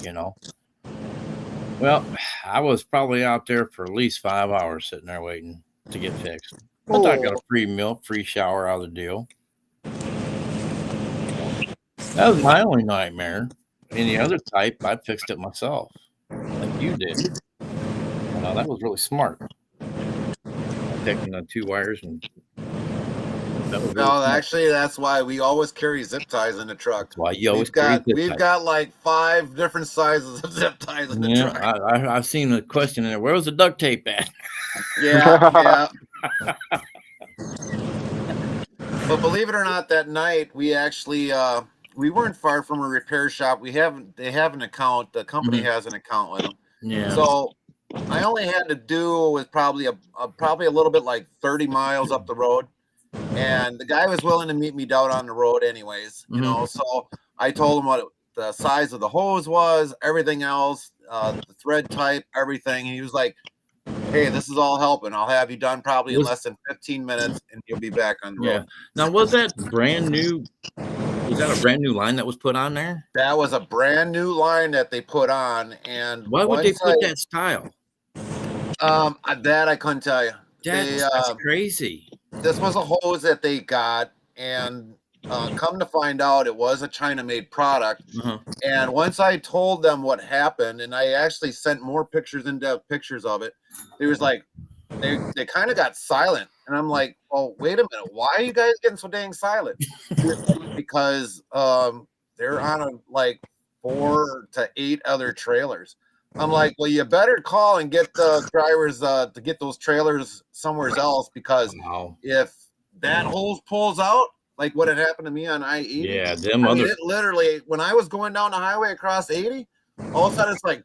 Well, I was probably out there for at least 5 hours sitting there waiting to get fixed. But I got a free meal, free shower out of the deal. That was my only nightmare. Any other type, I fixed it myself, like you did. That was really smart. Taking the 2 wires and that was really smart. Actually, that's why we always carry zip ties in the truck. That's why you always we've got like 5 different sizes of zip ties in the truck. I've seen a question in there. Where was the duct tape at? Yeah. But believe it or not, that night we actually we weren't far from a repair shop. They have an account. The company has an account with them. Yeah. So I only had to do was probably a little bit like 30 miles up the road, and the guy was willing to meet me down on the road anyways. So I told him what the size of the hose was, everything else, the thread type, everything. And he was like, "Hey, this is all helping. I'll have you done probably in less than 15 minutes, and you'll be back on the road." Now, was that brand new? Was that a brand new line that was put on there? That was a brand new line that they put on. And why would they put that style? That I couldn't tell you. That's crazy. This was a hose that they got, and come to find out, it was a China-made product. And once I told them what happened, and I actually sent more pictures, in-depth pictures of it, they was like, they kind of got silent. And I'm like, "Oh, wait a minute, why are you guys getting so dang silent?" Because they're on like 4 to 8 other trailers. I'm like, "Well, you better call and get the drivers to get those trailers somewhere else, because if that hose pulls out, like what had happened to me on I-80, it literally, when I was going down the highway across 80, all of a sudden it's like,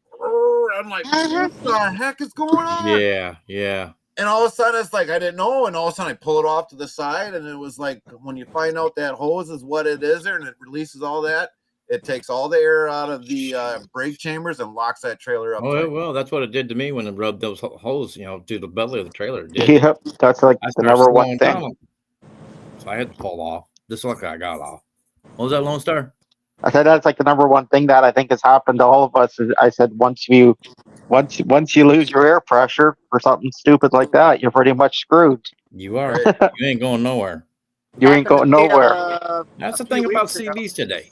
I'm like, what the heck is going on?" Yeah. And all of a sudden it's like, I didn't know, and all of a sudden I pull it off to the side, and it was like, when you find out that hose is what it is there, and it releases all that, it takes all the air out of the brake chambers and locks that trailer up. Oh, well, that's what it did to me when it rubbed those holes, through the belly of the trailer. Yep, that's like the number one thing. So I had to pull off. This lucky I got off. What was that, Lone Star? I said that's like the number one thing that I think has happened to all of us. I said once you lose your air pressure for something stupid like that, you're pretty much screwed. You are. You ain't going nowhere. You ain't going nowhere. That's the thing about CVs today.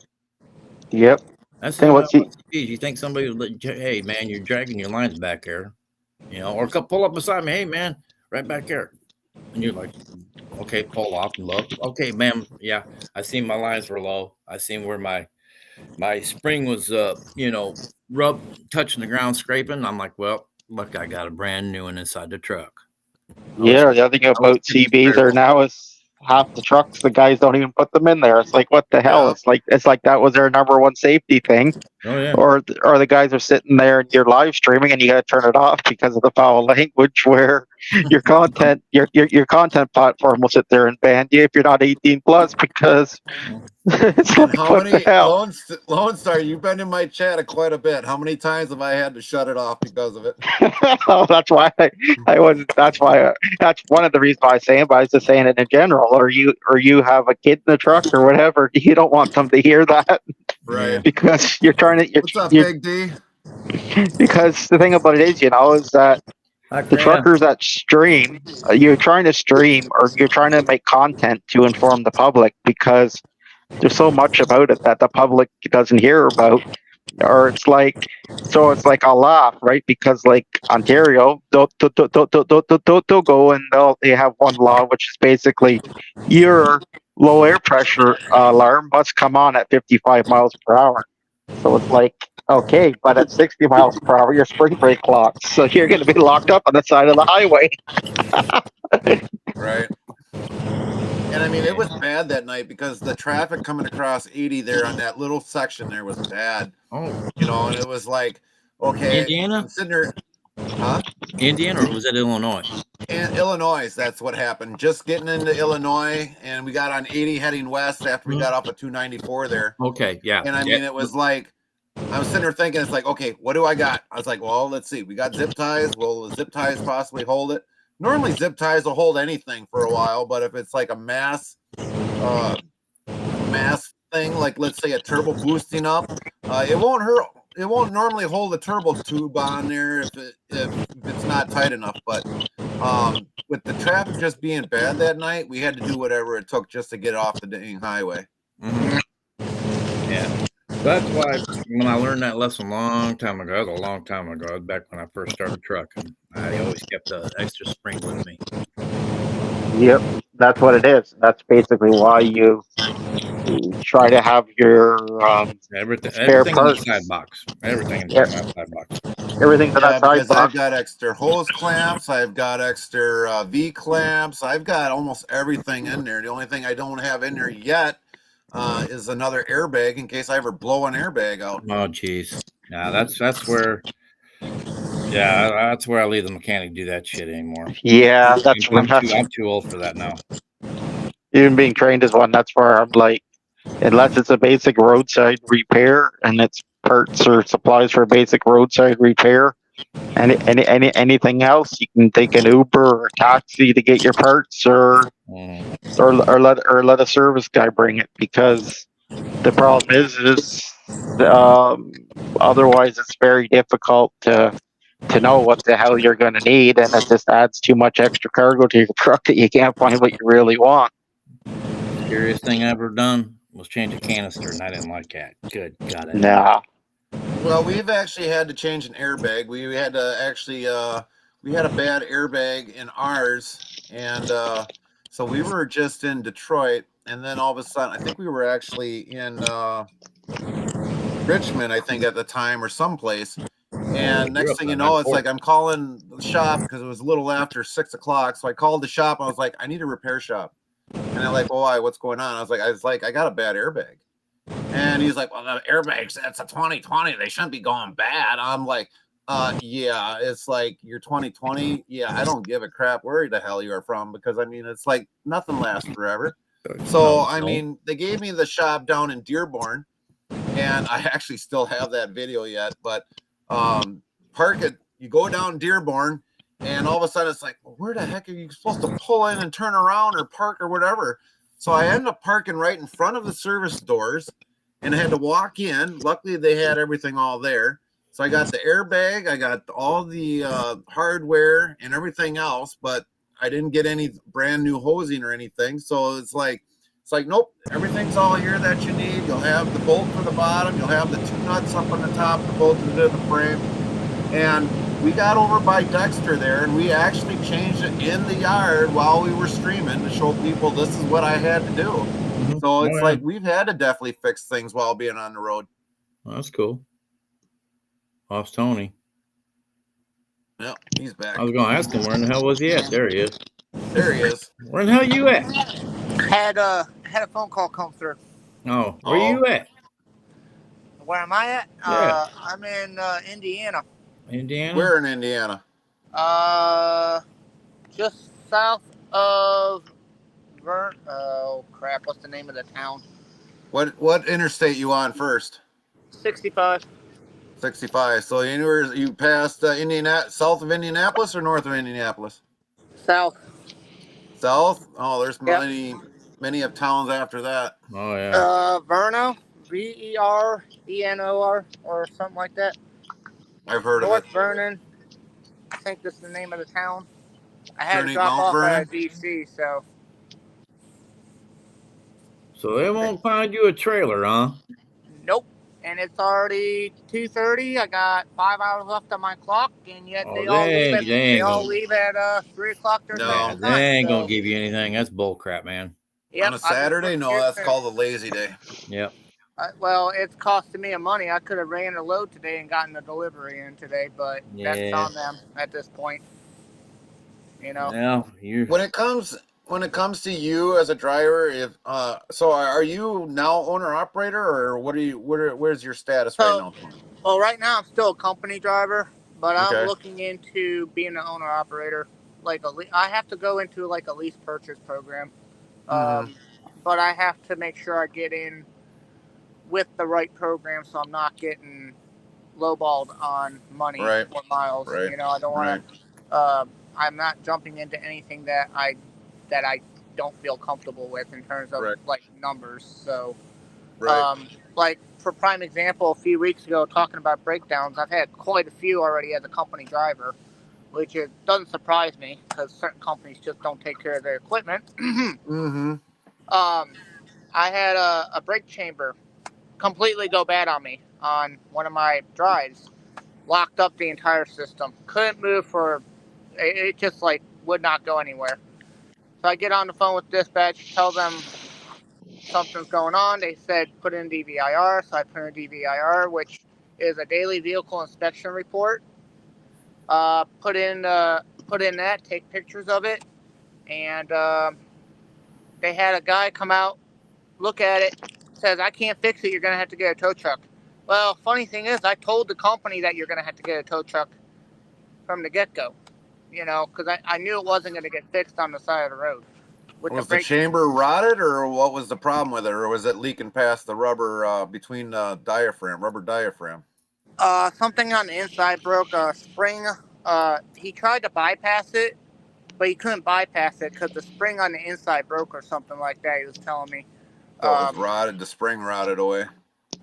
Yep. That's the thing about CVs. You think somebody would let, hey man, you're dragging your lines back there, or pull up beside me, hey man, right back there, and you're like, okay, pull off and look. Okay, ma'am, yeah, I seen my lines were low. I seen where my spring was, touching the ground, scraping. I'm like, well, look, I got a brand new one inside the truck. The other thing about CVs are now is half the trucks, the guys don't even put them in there. It's like, what the hell? Yeah. It's like that was their number one safety thing. Oh yeah. Or the guys are sitting there and you're live streaming and you got to turn it off because of the foul language, where your content your content platform will sit there and ban you if you're not 18 plus because it's And like how what the many hell? Lone Star? You've been in my chat quite a bit. How many times have I had to shut it off because of it? Oh, that's why I wasn't. That's one of the reasons why I say it. But I was just saying it in general. Or you have a kid in the truck or whatever. You don't want them to hear that Right. because you're trying to. What's up, You're Big D? because the thing about it is, is that the truckers that stream, you're trying to stream or you're trying to make content to inform the public because there's so much about it that the public doesn't hear about, or it's like I'll laugh, right? Because like Ontario, they'll go and they have one law which is basically your low air pressure alarm must come on at 55 miles per hour. So it's like, okay, but at 60 miles per hour, your spring brake locks, so you're going to be locked up on the side of the highway. Right. And I mean, it was bad that night because the traffic coming across 80 there on that little section there was bad. Oh, And it was like, okay, Indiana? I'm sitting there, huh? Indiana, or was that Illinois? In Illinois, that's what happened. Just getting into Illinois, and we got on 80 heading west after we got off of 294 there. Okay, yeah. And I mean, it was like, I was sitting there thinking, it's like, okay, what do I got? I was like, well, let's see. We got zip ties. Will the zip ties possibly hold it? Normally, zip ties will hold anything for a while, but if it's like a mass thing, like let's say a turbo boosting up, it won't hurt. It won't normally hold a turbo tube on there if it's not tight enough. But with the traffic just being bad that night, we had to do whatever it took just to get off the dang highway. Mm-hmm. Yeah. That's why when I learned that lesson a long time ago, back when I first started trucking, I always kept an extra spring with me. Yep, that's what it is. That's basically why you try to have your Everything spare in the parts. side box. Everything in Yep. my side box. Everything's in Yeah, that side because I've box. got extra hose clamps, I've got extra V clamps, I've got almost everything in there. The only thing I don't have in there yet is another airbag in case I ever blow an airbag out. Oh, geez. Yeah, that's where. Yeah, that's where I leave the mechanic do that shit anymore. Yeah, that's I'm too old for that now. Even being trained as one. That's where I'm like, unless it's a basic roadside repair and it's parts or supplies for basic roadside repair, anything else, you can take an Uber or a taxi to get your parts, or let a service guy bring it, because the problem is otherwise it's very difficult to know what the hell you're going to need, and it just adds too much extra cargo to your truck that you can't find what you really want. Scariest thing I ever done was change a canister, and I didn't like that. Good God. Nah. Well, we've actually had to change an airbag. We had to actually we had a bad airbag in ours, and so we were just in Detroit, and then all of a sudden, I think we were actually in Richmond, I think at the time, or someplace. And next thing you know, it's like I'm calling the shop because it was a little after 6 o'clock. So I called the shop. I was like, I need a repair shop. And they're like, well, why? What's going on? I was like, I got a bad airbag. And he's like, well, the airbags, that's a 2020. They shouldn't be going bad. I'm like, yeah, it's like you're 2020. Yeah, I don't give a crap where the hell you are from, because I mean, it's like nothing lasts forever. So, I mean, they gave me the shop down in Dearborn, and I actually still have that video yet, but park it, you go down Dearborn, and all of a sudden it's like, well, where the heck are you supposed to pull in and turn around or park or whatever? So I ended up parking right in front of the service doors, and I had to walk in. Luckily, they had everything all there. So I got the airbag, I got all the hardware and everything else, but I didn't get any brand new hosing or anything. So it's like, nope, everything's all here that you need. You'll have the bolt for the bottom. You'll have the two nuts up on the top to bolt into the frame. And we got over by Dexter there, and we actually changed it in the yard while we were streaming to show people this is what I had to do. Mm-hmm. So it's like we've had to definitely fix things while being on the road. Well, that's cool. Off Tony. Yep, he's back. I was going to ask him where in the hell was he at. There he is. There he is. Where in the hell you at? Had a phone call come through. Oh, where you at? Where am I at? Yeah. I'm in Indiana. Indiana? Where in Indiana? just south of oh crap, what's the name of the town? What interstate you on first? 65. 65. So you passed south of Indianapolis or north of Indianapolis? South. South? Oh, there's Yep. many of towns after that. Oh yeah. Verno, Vernor, or something like that. I've heard North of it. Vernon, I think that's the name of the town. I had to Journey drop Mount off Vernon? at DC, so So they won't find you a trailer, huh? nope. And it's already 2:30. I got 5 hours left on my clock, and yet Oh, they all leave at they at 3 o'clock their No. standard they time. ain't So, gonna give you anything. That's bull crap, man. yep, On a I've been Saturday? working No, here that's since- called a lazy day. Yep. well, it's costing me a money. I could have ran a load today and gotten a delivery in today, but that's Yeah. on them at this point. You know. Well, you. When it comes to you as a driver, if so are you now owner operator, or where's your status right now? Well, right now I'm still a company driver, but I'm Okay. looking into being an owner operator. I have to go into like a lease purchase program, but I have to make sure I get in with the right program, so I'm not getting lowballed on money Right. or miles. Right. You know, I don't want to. I'm not jumping into anything that I don't feel comfortable with in terms of Right. like numbers. So. Right. Like for prime example, a few weeks ago, talking about breakdowns, I've had quite a few already as a company driver, which doesn't surprise me because certain companies just don't take care of their equipment. Mm-hmm. I had a brake chamber completely go bad on me on one of my drives, locked up the entire system, couldn't move it just like would not go anywhere. So I get on the phone with dispatch, tell them something's going on. They said put in DVIR, so I put in DVIR, which is a daily vehicle inspection report. Put in that, take pictures of it, and they had a guy come out, look at it, says I can't fix it. You're gonna have to get a tow truck. Well, funny thing is, I told the company that you're gonna have to get a tow truck from the get-go. You know, because I knew it wasn't gonna get fixed on the side of the road. Was the chamber rotted, or what was the problem with it, or was it leaking past the rubber between the rubber diaphragm? Something on the inside broke. A spring. He tried to bypass it, but he couldn't bypass it because the spring on the inside broke or something like that. He was telling me. So it was rotted. The spring rotted away.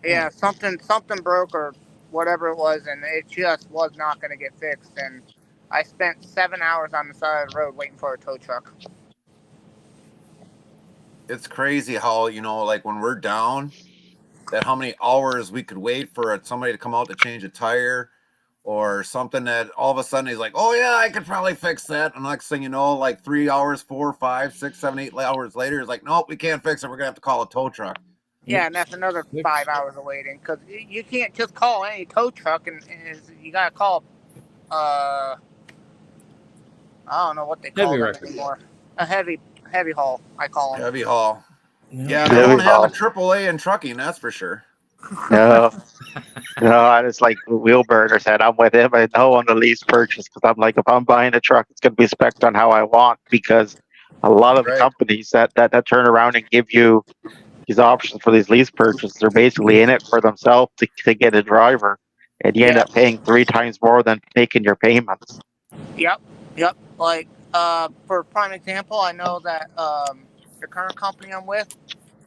Yeah, something broke or whatever it was, and it just was not going to get fixed. And I spent 7 hours on the side of the road waiting for a tow truck. It's crazy how, like when we're down, that how many hours we could wait for somebody to come out to change a tire or something, that all of a sudden he's like, oh yeah, I could probably fix that. And next thing you know, like 3 hours, 4, 5, 6, 7, 8 hours later, he's like, nope, we can't fix it. We're gonna have to call a tow truck. Yeah, and that's another 5 hours of waiting because you can't just call any tow truck, and you gotta call. I don't know what they call them anymore. A heavy haul, I call them. Heavy haul. Yeah, Heavy they don't have haul. a AAA in trucking, that's for sure. No, I just like Wheelburger said, I'm with him. I know on the lease purchase because I'm like, if I'm buying a truck, it's going to be spec'd on how I want, because a lot of the companies that turn around and give you these options for these lease purchases, they're basically in it for themselves to get a driver, and you end up paying 3 times more than making your payments. Yep. Like, for prime example, I know that the current company I'm with,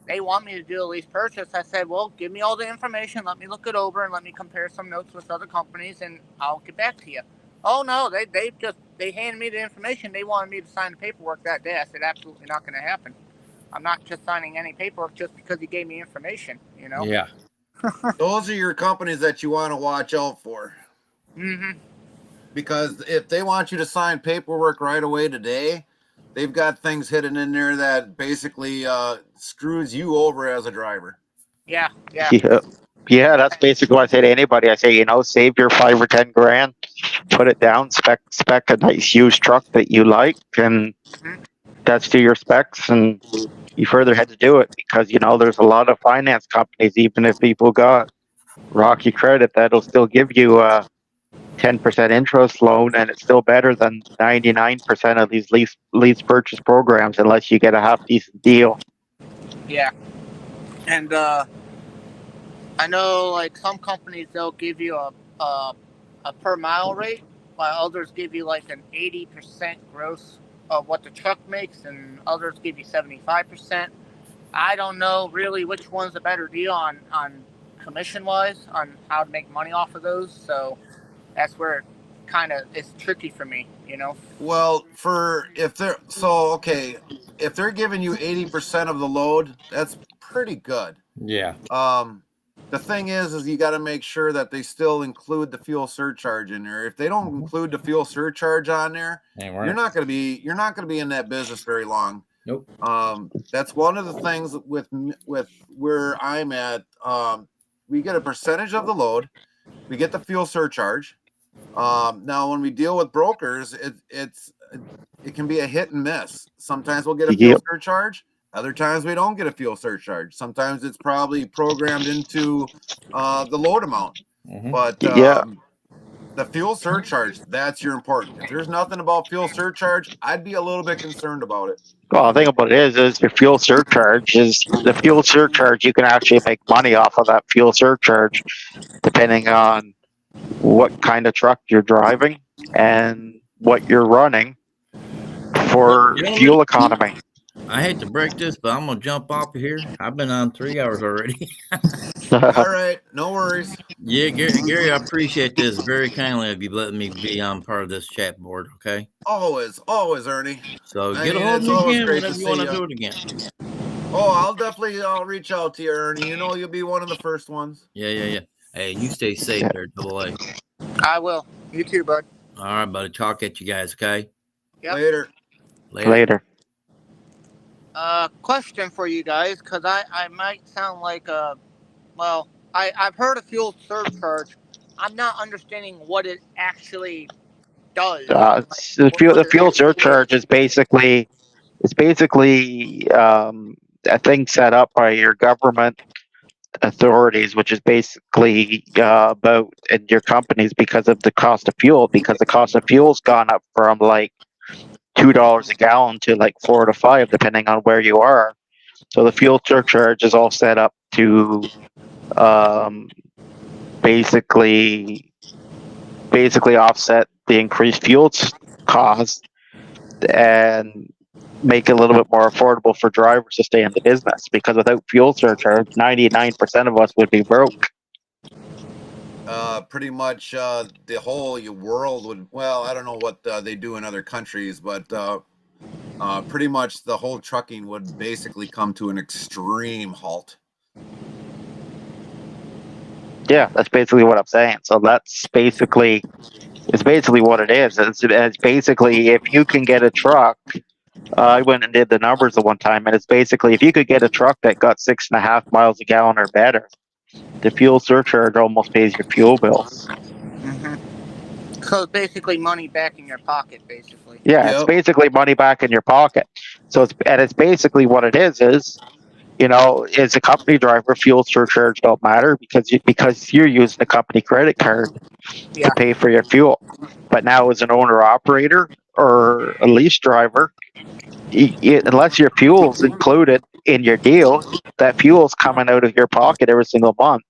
they want me to do a lease purchase. I said, well, give me all the information, let me look it over, and let me compare some notes with other companies, and I'll get back to you. Oh no, they handed me the information. They wanted me to sign the paperwork that day. I said, absolutely not going to happen. I'm not just signing any paperwork just because he gave me information, you know? Yeah. Those are your companies that you want to watch out for. Mm-hmm. Because if they want you to sign paperwork right away today, they've got things hidden in there that basically screws you over as a driver. Yeah. Yeah, that's basically what I say to anybody. I say, save your 5 or 10 grand, put it down, spec a nice used truck that you like, and that's to your specs, and you further had to do it, because there's a lot of finance companies, even if people got rocky credit, that'll still give you 10 10% interest loan, and it's still better than 99% of these lease purchase programs, unless you get a half decent deal. Yeah. And I know like some companies they'll give you a per mile rate, while others give you like an 80% gross of what the truck makes, and others give you 75%. I don't know really which one's a better deal on commission wise on how to make money off of those. So that's where it kind of is tricky for me, you know. Well, if they're giving you 80% of the load, that's pretty good. Yeah. The thing is you got to make sure that they still include the fuel surcharge in there. If they don't include the fuel surcharge on there, you're not going to be in that business very long. Nope. That's one of the things with where I'm at. We get a percentage of the load, we get the fuel surcharge. Now when we deal with brokers, it can be a hit and miss. Sometimes we'll get a fuel surcharge. Other times we don't get a fuel surcharge. Sometimes it's probably programmed into the load amount. But the fuel surcharge, that's your important. If there's nothing about fuel surcharge, I'd be a little bit concerned about it. Well, the thing about it is your fuel surcharge is the fuel surcharge. You can actually make money off of that fuel surcharge, depending on what kind of truck you're driving and what you're running for fuel economy. I hate to break this, but I'm gonna jump off of here. I've been on 3 hours already. All right, no worries. Yeah, Gary, I appreciate this very kindly of you letting me be on part of this chat board. Okay. Always, Ernie. So get a hold of me again whenever you want to do it again. Oh, I'll reach out to you, Ernie. You know you'll be one of the first ones. Yeah. Hey, you stay safe there, Double A. I will. You too, bud. All right, buddy. Talk at you guys. Okay. Yep. Later. Question for you guys, because I might sound like I've heard of fuel surcharge. I'm not understanding what it actually does. The fuel surcharge is basically a thing set up by your government authorities, which is basically about in your companies because of the cost of fuel. Because the cost of fuel's gone up from like $2 a gallon to like $4 to $5, depending on where you are. So the fuel surcharge is all set up to basically offset the increased fuel cost and make it a little bit more affordable for drivers to stay in the business. Because without fuel surcharge, 99% of us would be broke. Pretty much the whole world would. Well, I don't know what they do in other countries, but pretty much the whole trucking would basically come to an extreme halt. Yeah, that's basically what I'm saying. So it's basically what it is. It's basically if you can get a truck. I went and did the numbers at one time, and it's basically if you could get a truck that got 6.5 miles a gallon or better, the fuel surcharge almost pays your fuel bills. So it's basically money back in your pocket, basically. Yeah, It's basically money back in your pocket. So it's basically what it is, as a company driver, fuel surcharge don't matter because you're using the company credit card to pay for your fuel. But now as an owner operator or a lease driver, unless your fuel's included in your deal, that fuel's coming out of your pocket every single month.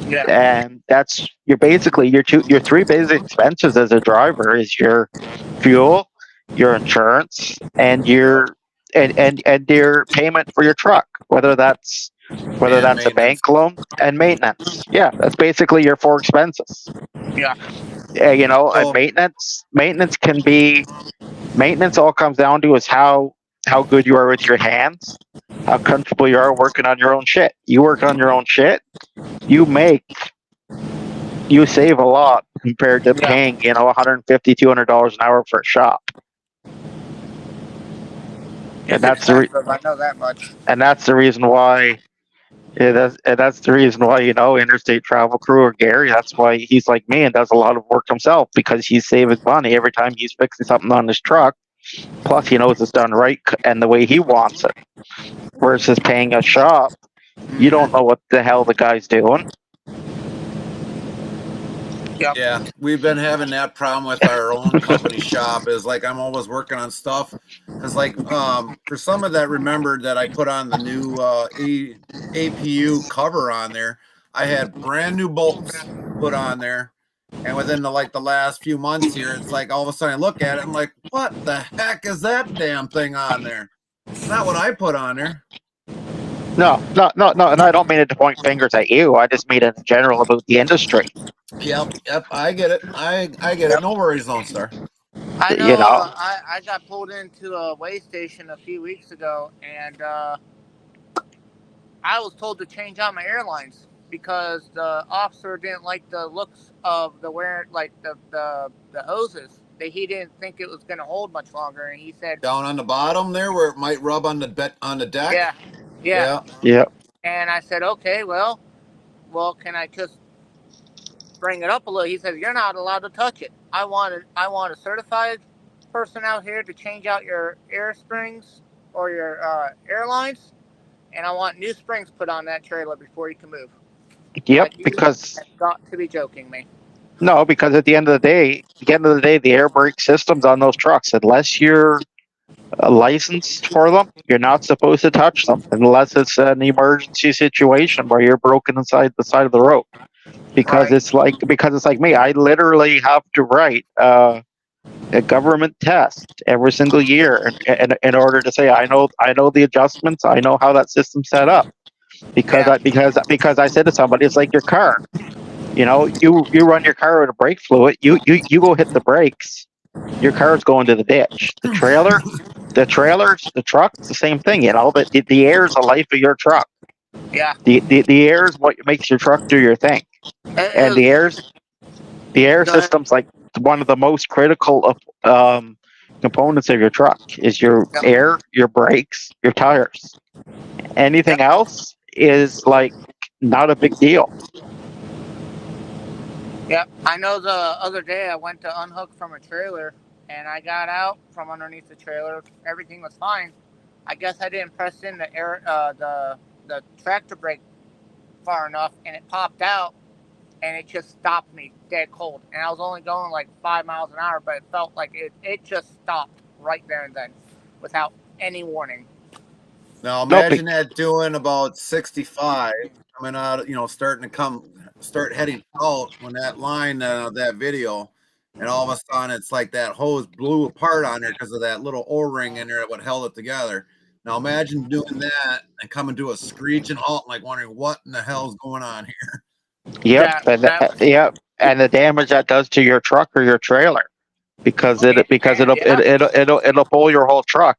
Yeah. And that's your three basic expenses as a driver is your fuel, your insurance, and your your payment for your truck, whether that's a bank loan and maintenance. Yeah, that's basically your 4 expenses. Yeah. And maintenance all comes down to is how good you are with your hands, how comfortable you are working on your own shit. You work on your own shit, you save a lot compared to paying, $150, $200 an hour for a shop. And that's I know that much. And that's the reason why. That's the reason why Interstate Travel Crew or Gary. That's why he's like me and does a lot of work himself, because he's saving money every time he's fixing something on his truck. Plus, he knows it's done right and the way he wants it. Versus paying a shop, you don't know what the hell the guy's doing. Yep. Yeah, we've been having that problem with our own company shop. Is like I'm always working on stuff because, like, for some of that, remembered that I put on the new APU cover on there. I had brand new bolts put on there, and within the last few months here, it's like all of a sudden I look at it, I'm like, what the heck is that damn thing on there? It's not what I put on there. No, and I don't mean it to point fingers at you. I just mean in general about the industry. Yep, I get it. I get it. No worries, Lone Star. I know. You know, I got pulled into a weigh station a few weeks ago, and I was told to change out my airlines because the officer didn't like the looks of the the hoses. He didn't think it was going to hold much longer, and he said Down on the bottom there where it might rub on the deck. yeah. yeah. And I said, okay, well, can I just bring it up a little? He said, you're not allowed to touch it. I want a certified person out here to change out your air springs or your airlines, and I want new springs put on that trailer before you can move. Yep, Like, you because have got to be joking me. no, because at the end of the day, the air brake systems on those trucks, unless you're licensed for them, you're not supposed to touch them unless it's an emergency situation where you're broken inside the side of the road. Because Right. it's like me, I literally have to write a government test every single year in order to say I know the adjustments, I know how that system's set up. Because Yeah. I said to somebody, it's like your car. You know, you run your car with a brake fluid, you go hit the brakes, your car's going to the ditch. The truck, it's the same thing. You know, the air is the life of your truck. Yeah. The air is what makes your truck do your thing. And the air Go ahead. system's like one of the most critical of components of your truck is your Yep. air, your brakes, your tires. Anything Yep. else is like not a big deal. Yep. I know the other day I went to unhook from a trailer and I got out from underneath the trailer. Everything was fine. I guess I didn't press in the air, the tractor brake far enough, and it popped out, and it just stopped me dead cold. And I was only going like 5 miles an hour, but it felt like it just stopped right there and then, without any warning. Now Nope. imagine that doing about 65, coming out, start heading out when that line, that video, and all of a sudden it's like that hose blew apart on there because of that little O-ring in there that would held it together. Now imagine doing that and coming to a screeching halt, like wondering what in the hell's going on here. Yep. Yep. And the damage that does to your truck or your trailer, because it'll pull your whole truck.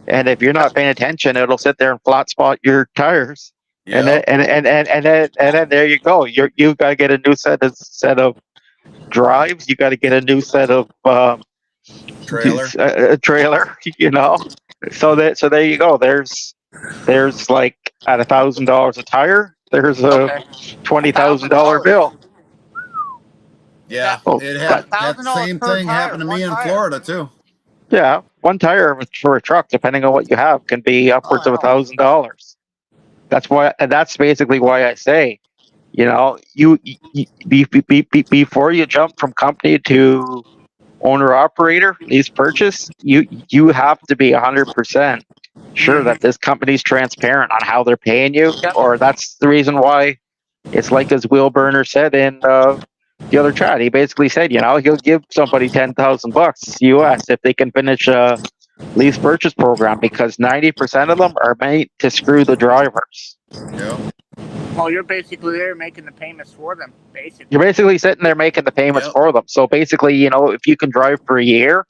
And if you're not paying attention, it'll sit there and flat spot your tires. Yeah. And then there you go. You've got to get a new set of drives. You got to get a new set of Trailer. trailer. You know. So there you go. There's like at $1,000 a tire. There's a $20,000 bill. Yeah, that same thing happened to me in Florida too. Yeah, one tire for a truck, depending on what you have, can be upwards of $1,000. That's basically why I say, you know, you before you jump from company to owner operator lease purchase, you have to be 100% sure that this company's transparent on how they're paying you, or that's the reason why. It's like as Will Burner said in the other chat. He basically said, you know, he'll give somebody $10,000 US if they can finish a lease purchase program, because 90% of them are made to screw the drivers. Yeah. Well, you're basically there making the payments for them. Basically, you're basically sitting there making the payments for them. So basically, you know, if you can drive for a year,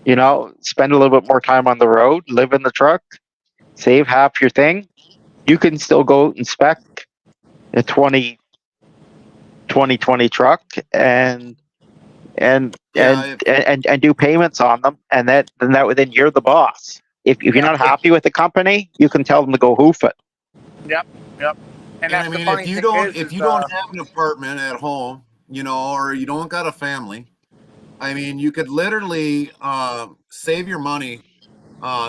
you know, spend a little bit more time on the road, live in the truck, save half your thing, you can still go and spec a 2020 truck and do payments on them, and then you're the boss. If you're not happy with the company, you can tell them to go hoof it. Yep. And I mean, if you don't have an apartment at home, you know, or you don't got a family, I mean, you could literally save your money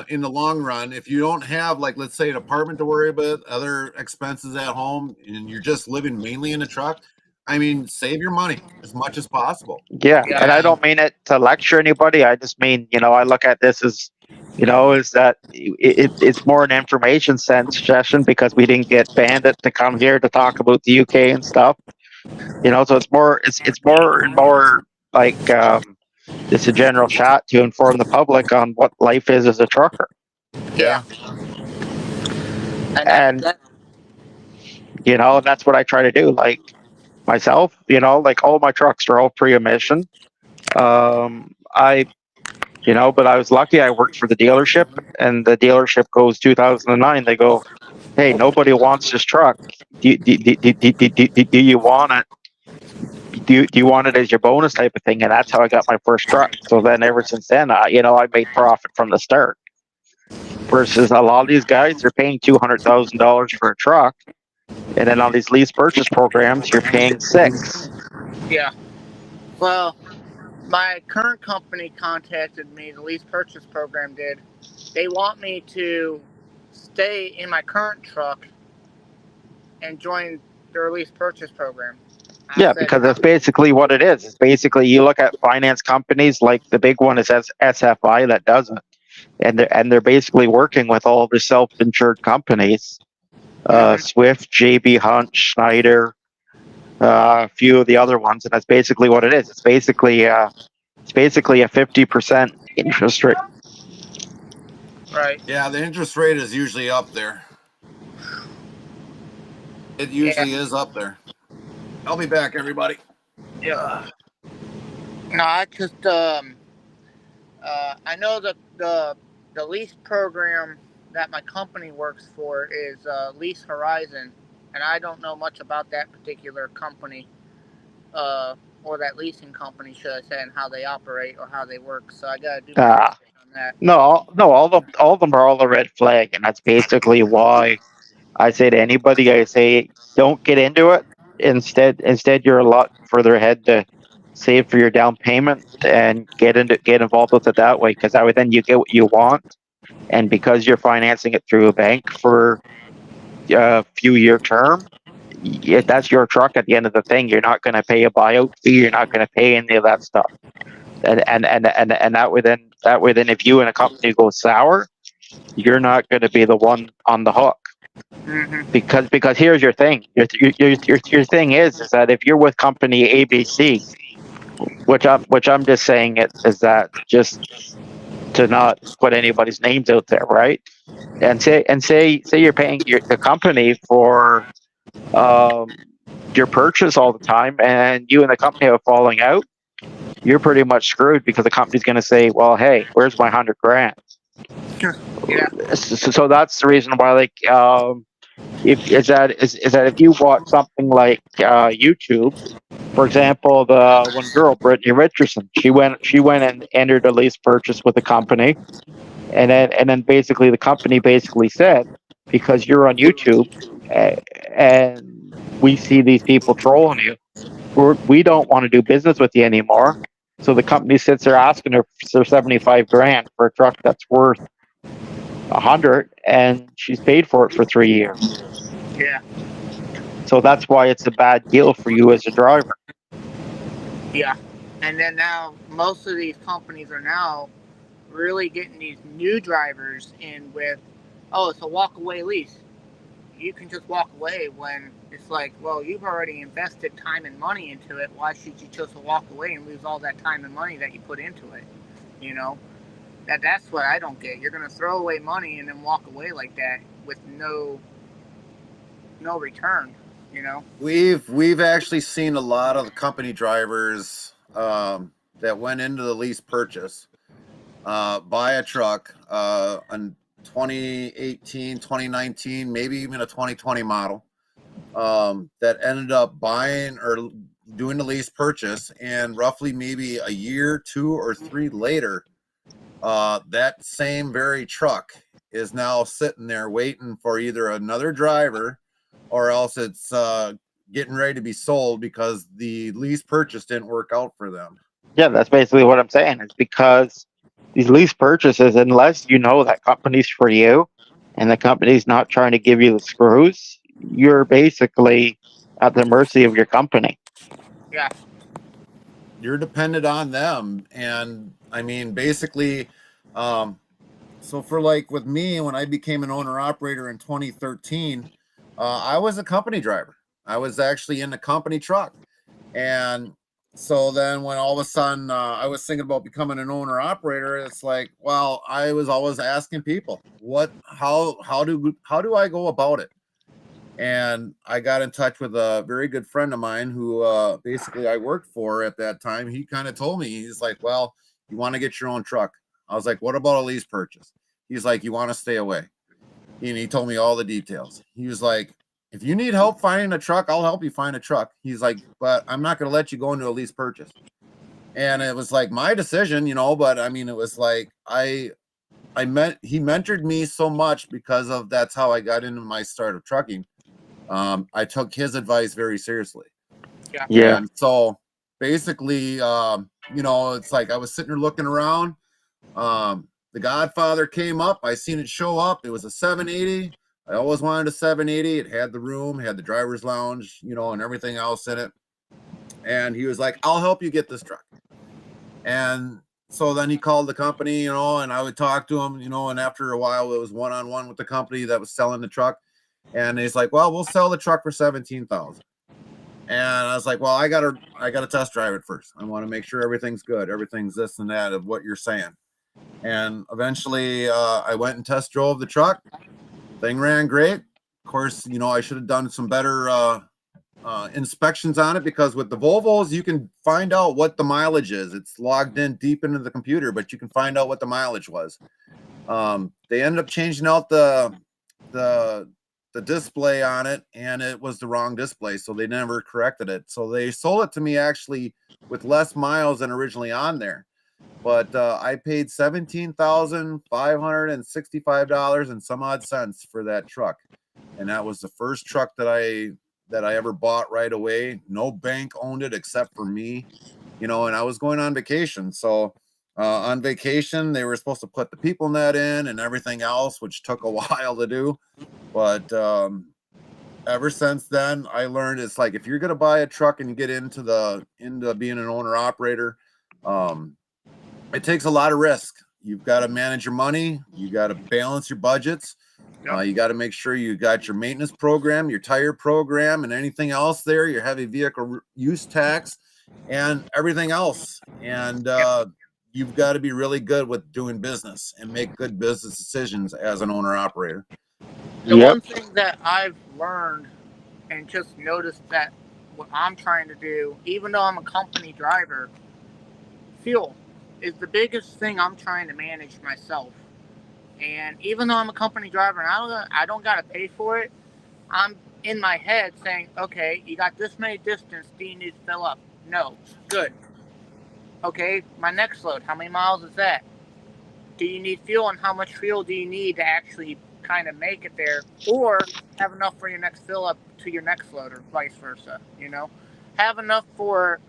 in the long run if you don't have, like, let's say, an apartment to worry about, other expenses at home, and you're just living mainly in a truck. I mean, save your money as much as possible. Yeah, Yeah. and I don't mean it to lecture anybody. I just mean, I look at this as, is that it's more an information session because we didn't get Bandit to come here to talk about the UK and stuff. So it's more and more like just a general chat to inform the public on what life is as a trucker. Yeah. And that's what I try to do. Like myself, like all my trucks are all pre-emission. I but I was lucky. I worked for the dealership, and the dealership goes 2009. They go, "Hey, nobody wants this truck. Do you want it? Do you want it as your bonus type of thing?" And that's how I got my first truck. So then, ever since then, I made profit from the start. Versus a lot of these guys, they're paying $200,000 for a truck, and then on these lease purchase programs, you're paying $6. Yeah. Well, my current company contacted me, the lease purchase program did. They want me to stay in my current truck and join their lease purchase program. Yeah, because that's basically what it is. It's basically you look at finance companies, like the big one is SFI that does it, and they're basically working with all the self-insured companies, Swift, JB Hunt, Schneider, a few of the other ones, and that's basically what it is. It's basically a 50% interest rate. Right. Yeah, the interest rate is usually up there. It usually is up there. I'll be back, everybody. Yeah. No, I just I know that the lease program that my company works for is Lease Horizon, and I don't know much about that particular company, or that leasing company, should I say, and how they operate or how they work. So I gotta do my research on that. No, all of them are all a red flag, and that's basically why I say to anybody, I say, don't get into it. Instead, you're a lot further ahead to save for your down payment and get involved with it that way. Because that way, then you get what you want, and because you're financing it through a bank for a few-year term, that's your truck at the end of the thing. You're not going to pay a buyout fee. You're not going to pay any of that stuff. And that way, then if you and a company go sour, you're not going to be the one on the hook. Because here's your thing. Your thing is that if you're with company ABC, which I'm just saying it is that just to not put anybody's names out there, right? And say you're paying the company for your purchase all the time, and you and the company have a falling out, you're pretty much screwed because the company's going to say, "Well, hey, where's my $100,000?" Yeah. So that's the reason why, like, if you watch something like YouTube, for example, the one girl, Brittany Richardson, she went and entered a lease purchase with a company, and then basically the company basically said, because you're on YouTube, and we see these people trolling you, we don't want to do business with you anymore. So the company sits there asking her for $75,000 for a truck that's worth 100, and she's paid for it for 3 years. Yeah. So that's why it's a bad deal for you as a driver. Yeah. And then now most of these companies are now really getting these new drivers in with, oh, it's a walk away lease. You can just walk away, when it's like, well, you've already invested time and money into it. Why should you just walk away and lose all that time and money that you put into it? That's what I don't get. You're gonna throw away money and then walk away like that with no return. We've actually seen a lot of company drivers that went into the lease purchase buy a truck in 2018, 2019, maybe even a 2020 model that ended up buying or doing the lease purchase, and roughly maybe a year, 2 or 3 later, that same very truck is now sitting there waiting for either another driver, or else it's getting ready to be sold because the lease purchase didn't work out for them. Yeah, that's basically what I'm saying. It's because these lease purchases, unless you know that company's for you and the company's not trying to give you the screws, you're basically at the mercy of your company. Yeah. You're dependent on them. And I mean, basically, so for like with me, when I became an owner operator in 2013, I was a company driver. I was actually in the company truck. And so then when all of a sudden I was thinking about becoming an owner operator, it's like, well, I was always asking people, how do I go about it? And I got in touch with a very good friend of mine who basically I worked for at that time. He kind of told me, he's like, well, you want to get your own truck. I was like, what about a lease purchase? He's like, you want to stay away. And he told me all the details. He was like, if you need help finding a truck, I'll help you find a truck. He's like, but I'm not going to let you go into a lease purchase. And it was like my decision, but I mean, it was like, he mentored me so much because of that's how I got into my start of trucking. I took his advice very seriously. Yeah. And so basically, it's like I was sitting there looking around. The Godfather came up. I seen it show up. It was a 780. I always wanted a 780. It had the room, had the driver's lounge, and everything else in it. And he was like, I'll help you get this truck. And so then he called the company, and I would talk to him, and after a while it was one-on-one with the company that was selling the truck. And he's like, well, we'll sell the truck for 17,000. And I was like, well, I gotta test drive it first. I want to make sure everything's good. Everything's this and that of what you're saying. And eventually I went and test drove the truck. Thing ran great. Of course, I should have done some better inspections on it, because with the Volvos, you can find out what the mileage is. It's logged in deep into the computer, but you can find out what the mileage was. They ended up changing out the display on it, and it was the wrong display, so they never corrected it. So they sold it to me actually with less miles than originally on there. But I paid $17,565 and some odd cents for that truck, and that was the first truck that I ever bought right away. No bank owned it except for me, and I was going on vacation. So on vacation, they were supposed to put the people net in and everything else, which took a while to do. But ever since then, I learned it's like, if you're going to buy a truck and you get into being an owner operator, it takes a lot of risk. You've got to manage your money. You got to balance your budgets. You got to make sure you got your maintenance program, your tire program, and anything else there, your heavy vehicle use tax and everything else. And you've got to be really good with doing business and make good business decisions as an owner operator. The one thing that I've learned and just noticed that what I'm trying to do, even though I'm a company driver, fuel is the biggest thing I'm trying to manage myself. And even though I'm a company driver and I don't got to pay for it, I'm in my head saying, okay, you got this many distance, do you need to fill up? No. Good. Okay, my next load, how many miles is that? Do you need fuel, and how much fuel do you need to actually kind of make it there, or have enough for your next fill up to your next load, or vice versa? Have enough for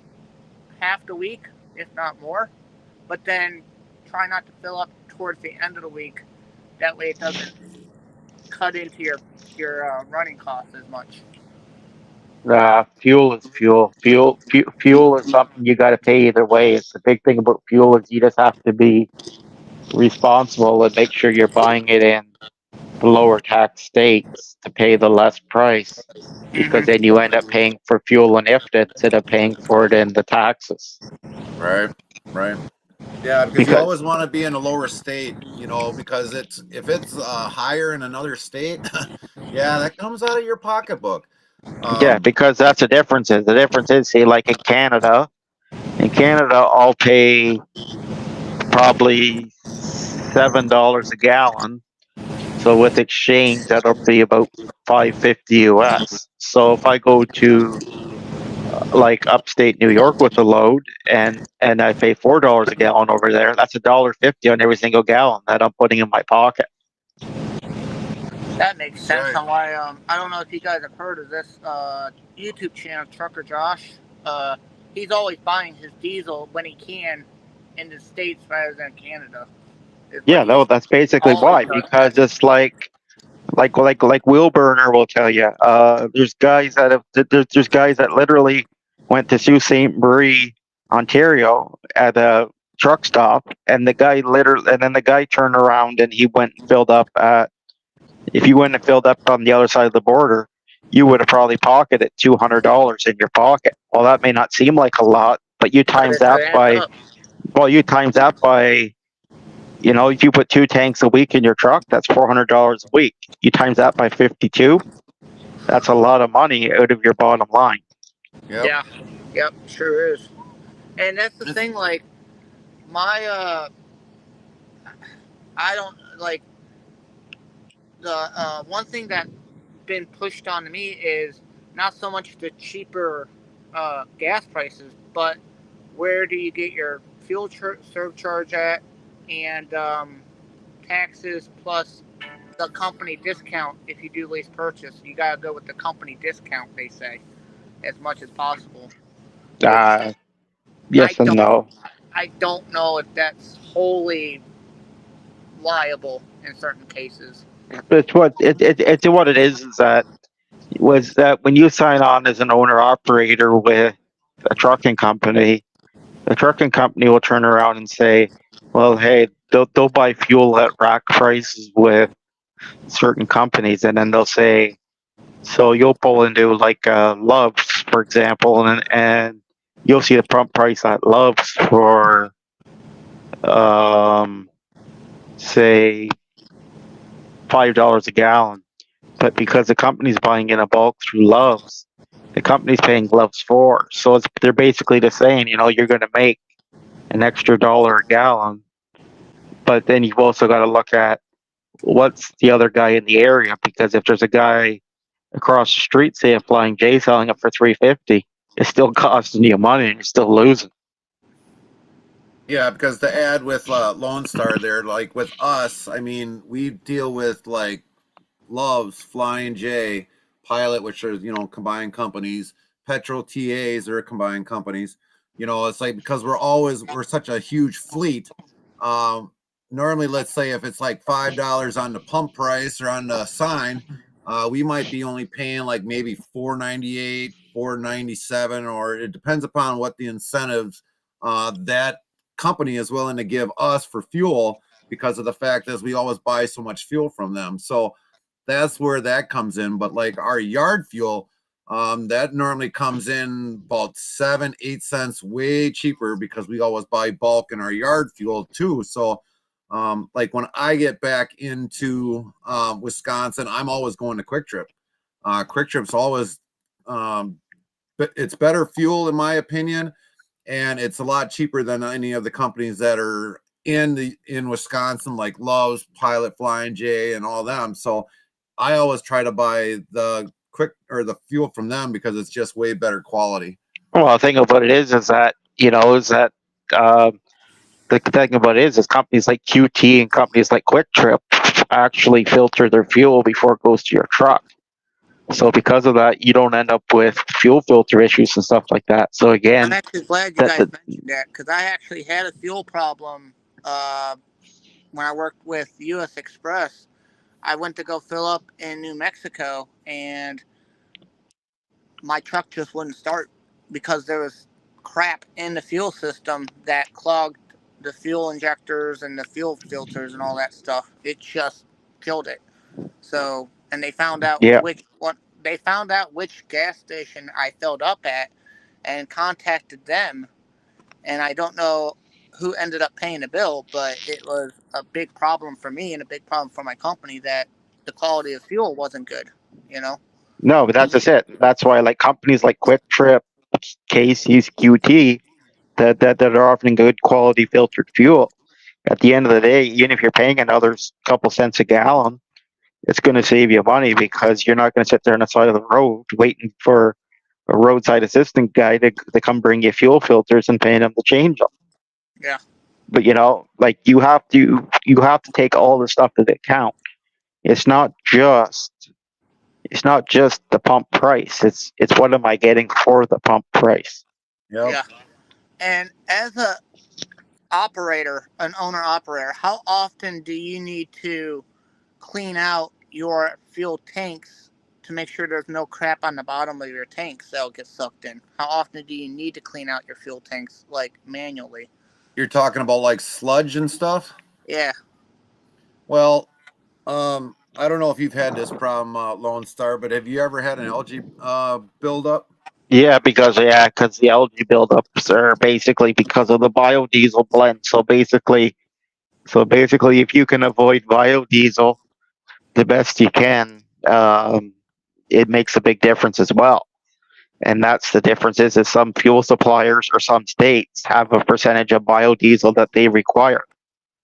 half the week, if not more, but then try not to fill up towards the end of the week. That way it doesn't cut into your running costs as much. Fuel is fuel. Fuel is something you got to pay either way. It's the big thing about fuel is you just have to be responsible and make sure you're buying it in the lower tax states to pay the less price, because then you end up paying for fuel in IFTA instead of paying for it in the taxes. Right. Yeah, because you always want to be in a lower state, because if it's higher in another state, yeah, that comes out of your pocketbook. Yeah, because that's the difference. The difference is, say, like in Canada, I'll pay probably $7 a gallon. So with exchange, that'll be about $5.50 US. So if I go to like upstate New York with the load, and I pay $4 a gallon over there, that's $1.50 on every single gallon that I'm putting in my pocket. That makes sense. On why I don't know if you guys have heard of this YouTube channel, Trucker Josh. He's always buying his diesel when he can in the States rather than Canada. Yeah, no, that's basically why. Because it's like Will Burner will tell you. There's guys that literally went to Sault Ste. Marie, Ontario at a truck stop, and then the guy turned around and he went and filled up at, if you went and filled up on the other side of the border, you would have probably pocketed $200 in your pocket. Well, that may not seem like a lot, but you But times it that adds by, up. if you put 2 tanks a week in your truck, that's $400 a week. You times that by 52, that's a lot of money out of your bottom line. Yep. Yeah. Yep. Sure is. And that's the It's- thing. Like my I don't like the one thing that been pushed on me is not so much the cheaper gas prices, but where do you get your fuel surcharge at, and taxes plus the company discount. If you do lease purchase, you gotta go with the company discount, they say, as much as possible. Which I Yes and don't no. I don't know if that's wholly liable in certain cases. It's what it is that was that when you sign on as an owner operator with a trucking company, the trucking company will turn around and say, well, hey, they'll buy fuel at rack prices with certain companies, and then they'll say, so you'll pull into like Love's, for example, and you'll see the pump price at Love's for say $5 a gallon. But because the company's buying in a bulk through Love's, the company's paying Love's for. So they're basically just saying, you're going to make an extra dollar a gallon. But then you've also got to look at what's the other guy in the area, because if there's a guy across the street, say a Flying J, selling it for $3.50, it's still costing you money and you're still losing. Yeah, because the ad with Lone Star there, like with us, I mean, we deal with like Love's, Flying J, Pilot, which are combined companies. Petrol TAs are combined companies. It's like because we're such a huge fleet. Um, Normally, let's say if it's like $5 on the pump price or on the sign, we might be only paying like maybe $4.98, $4.97, or it depends upon what the incentives that company is willing to give us for fuel, because of the fact that we always buy so much fuel from them. So that's where that comes in. But like our yard fuel, that normally comes in about 7-8 cents way cheaper, because we always buy bulk in our yard fuel too. So like when I get back into Wisconsin, I'm always going to Quick Trip. Quick Trip's always but it's better fuel in my opinion, and it's a lot cheaper than any of the companies that are in Wisconsin, like Love's, Pilot, Flying J, and all them. So I always try to buy the the fuel from them because it's just way better quality. Well, the thing about it is that, the thing about it is companies like QT and companies like Quick Trip actually filter their fuel before it goes to your truck. So because of that, you don't end up with fuel filter issues and stuff like that. So I'm again, actually glad you that guys mentioned that, because I actually had a fuel problem when I worked with U.S. Express. I went to go fill up in New Mexico, and my truck just wouldn't start because there was crap in the fuel system that clogged the fuel injectors and the fuel filters and all that stuff. It just killed it. So, and they found out yeah, which gas station I filled up at, and contacted them. And I don't know who ended up paying the bill, but it was a big problem for me and a big problem for my company that the quality of fuel wasn't good. You know? no, but that's just it. That's why like companies like Quick Trip, Casey's, QT, that are offering good quality filtered fuel. At the end of the day, even if you're paying another couple cents a gallon, it's going to save you money because you're not going to sit there on the side of the road waiting for a roadside assistant guy to come bring you fuel filters and paying him to change them. Yeah. But like you have to take all the stuff into account. It's not just the pump price. It's what am I getting for the pump price? Yep. Yeah. And as an owner operator, how often do you need to clean out your fuel tanks to make sure there's no crap on the bottom of your tanks that'll get sucked in? How often do you need to clean out your fuel tanks, like manually? You're talking about like sludge and stuff? Yeah. Well, I don't know if you've had this problem, Lone Star, but have you ever had an algae buildup? Yeah, because the algae buildups are basically because of the biodiesel blend. So basically, if you can avoid biodiesel the best you can, it makes a big difference as well. And that's the difference is some fuel suppliers or some states have a percentage of biodiesel that they require.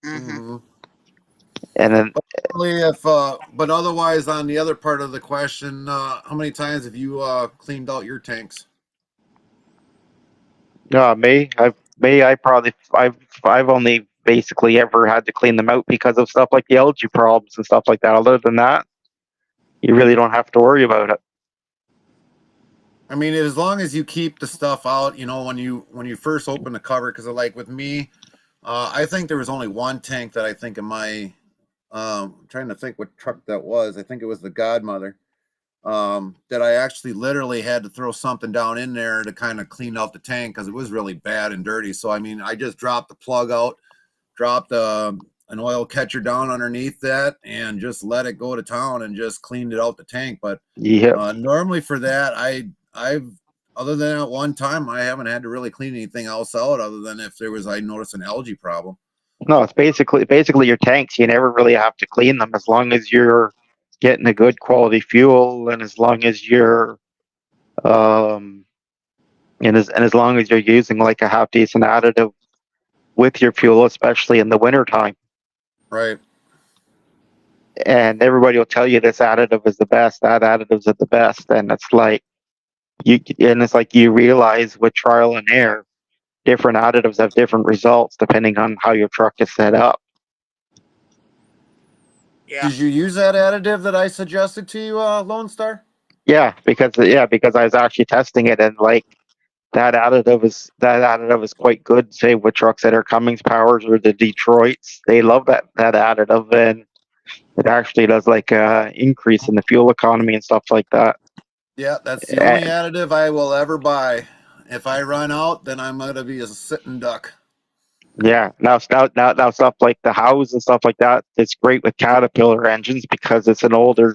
Mm-hmm. Mm-hmm. And then But otherwise, on the other part of the question, how many times have you cleaned out your tanks? I've only basically ever had to clean them out because of stuff like the algae problems and stuff like that. Other than that, you really don't have to worry about it. I mean, as long as you keep the stuff out, when you first open the cover, because like with me, I think there was only one tank that I think in my, I'm trying to think what truck that was. I think it was the Godmother, that I actually literally had to throw something down in there to kind of clean out the tank because it was really bad and dirty. So, I mean, I just dropped the plug out, dropped an oil catcher down underneath that, and just let it go to town and just cleaned it out the tank. But Yeah. normally for that, I've other than that one time, I haven't had to really clean anything else out other than if I noticed an algae problem. No, it's basically your tanks. You never really have to clean them as long as you're getting a good quality fuel, and as long as you're um as long as you're using like a half decent additive with your fuel, especially in the wintertime. Right. And everybody will tell you this additive is the best, that additives are the best, and it's like you realize with trial and error, different additives have different results depending on how your truck is set up. Yeah. Did you use that additive that I suggested to you, Lone Star? Yeah, because I was actually testing it, and like that additive is quite good. Say with trucks that are Cummins powers or the Detroits, they love that additive, and it actually does like increase in the fuel economy and stuff like that. Yeah, that's the only additive I will ever buy. If I run out, then I'm gonna be a sitting duck. Yeah, now stuff like the House and stuff like that, it's great with Caterpillar engines because it's an older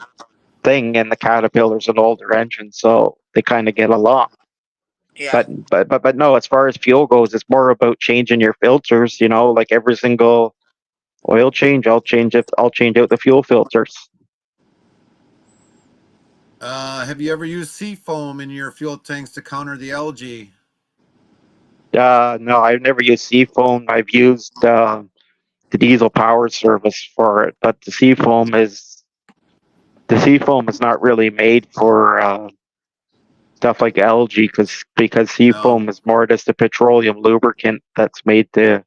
thing, and the Caterpillar's an older engine, so they kind of get along. Yeah. But no, as far as fuel goes, it's more about changing your filters. Like every single oil change, I'll change it. I'll change out the fuel filters. Have you ever used seafoam in your fuel tanks to counter the algae? No, I've never used seafoam. I've used the diesel power service for it, but the seafoam is not really made for stuff like algae because seafoam is more just a petroleum lubricant that's made to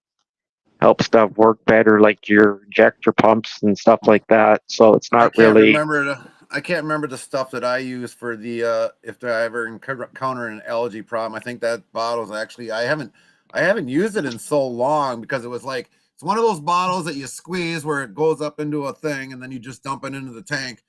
help stuff work better, like your injector pumps and stuff like that. So it's not really. I can't remember the stuff that I use for the if I ever encounter an algae problem. I think that bottle's actually I haven't used it in so long because it was like it's one of those bottles that you squeeze where it goes up into a thing and then you just dump it into the tank.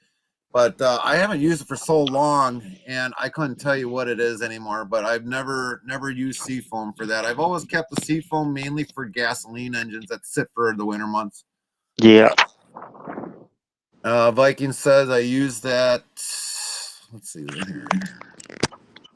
But I haven't used it for so long, and I couldn't tell you what it is anymore. But I've never used seafoam for that. I've always kept the seafoam mainly for gasoline engines that sit for the winter months. Yeah. Viking says I use that. Let's see here.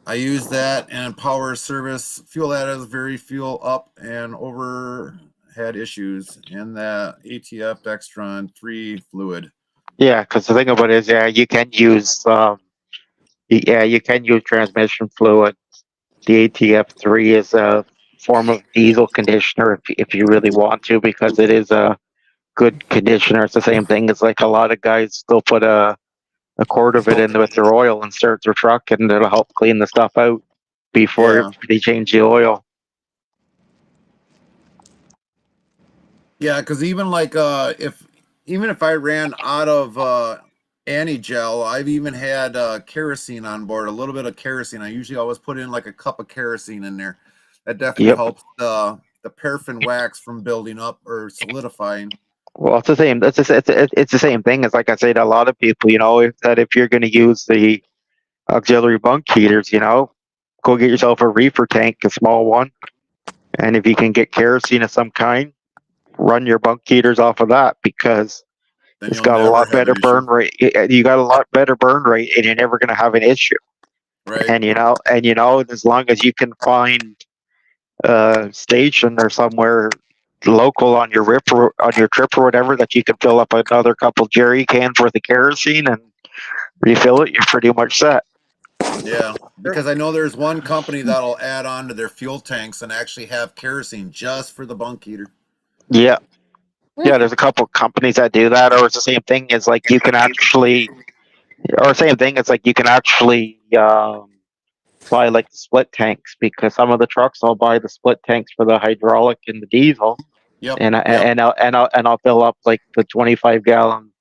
I use that and power service fuel additives very fuel up and over had issues in the ATF Dextron 3 fluid. Yeah, because the thing about it is, you can use transmission fluid. The ATF3 is a form of diesel conditioner if you really want to, because it is a good conditioner. It's the same thing as like a lot of guys still put a quart of it in with their oil and start their truck, and it'll help clean the stuff out before they change the oil. Yeah, because even like if I ran out of anti-gel, I've even had kerosene on board, a little bit of kerosene. I usually always put in like a cup of kerosene in there. That definitely helps the paraffin wax from building up or solidifying. Well, it's the same. It's the same thing as like I say to a lot of people. If you're going to use the auxiliary bunk heaters, go get yourself a reefer tank, a small one, and if you can get kerosene of some kind, run your bunk heaters off of that because Then it's you'll got a never lot have an better issue. burn rate. You got a lot better burn rate, and you're never going to have an issue. Right. And as long as you can find a station or somewhere local on your trip or whatever that you can fill up another couple jerry cans worth of kerosene and refill it, you're pretty much set. Yeah, because I know there's one company that'll add on to their fuel tanks and actually have kerosene just for the bunk heater. Yeah. Yeah, there's a couple companies that do that, or it's the same thing as like you can actually, or same thing as like you can actually buy like the split tanks because some of the trucks I'll buy the split tanks for the hydraulic and the diesel, Yep. and Yep. I'll fill up like the 25-gallon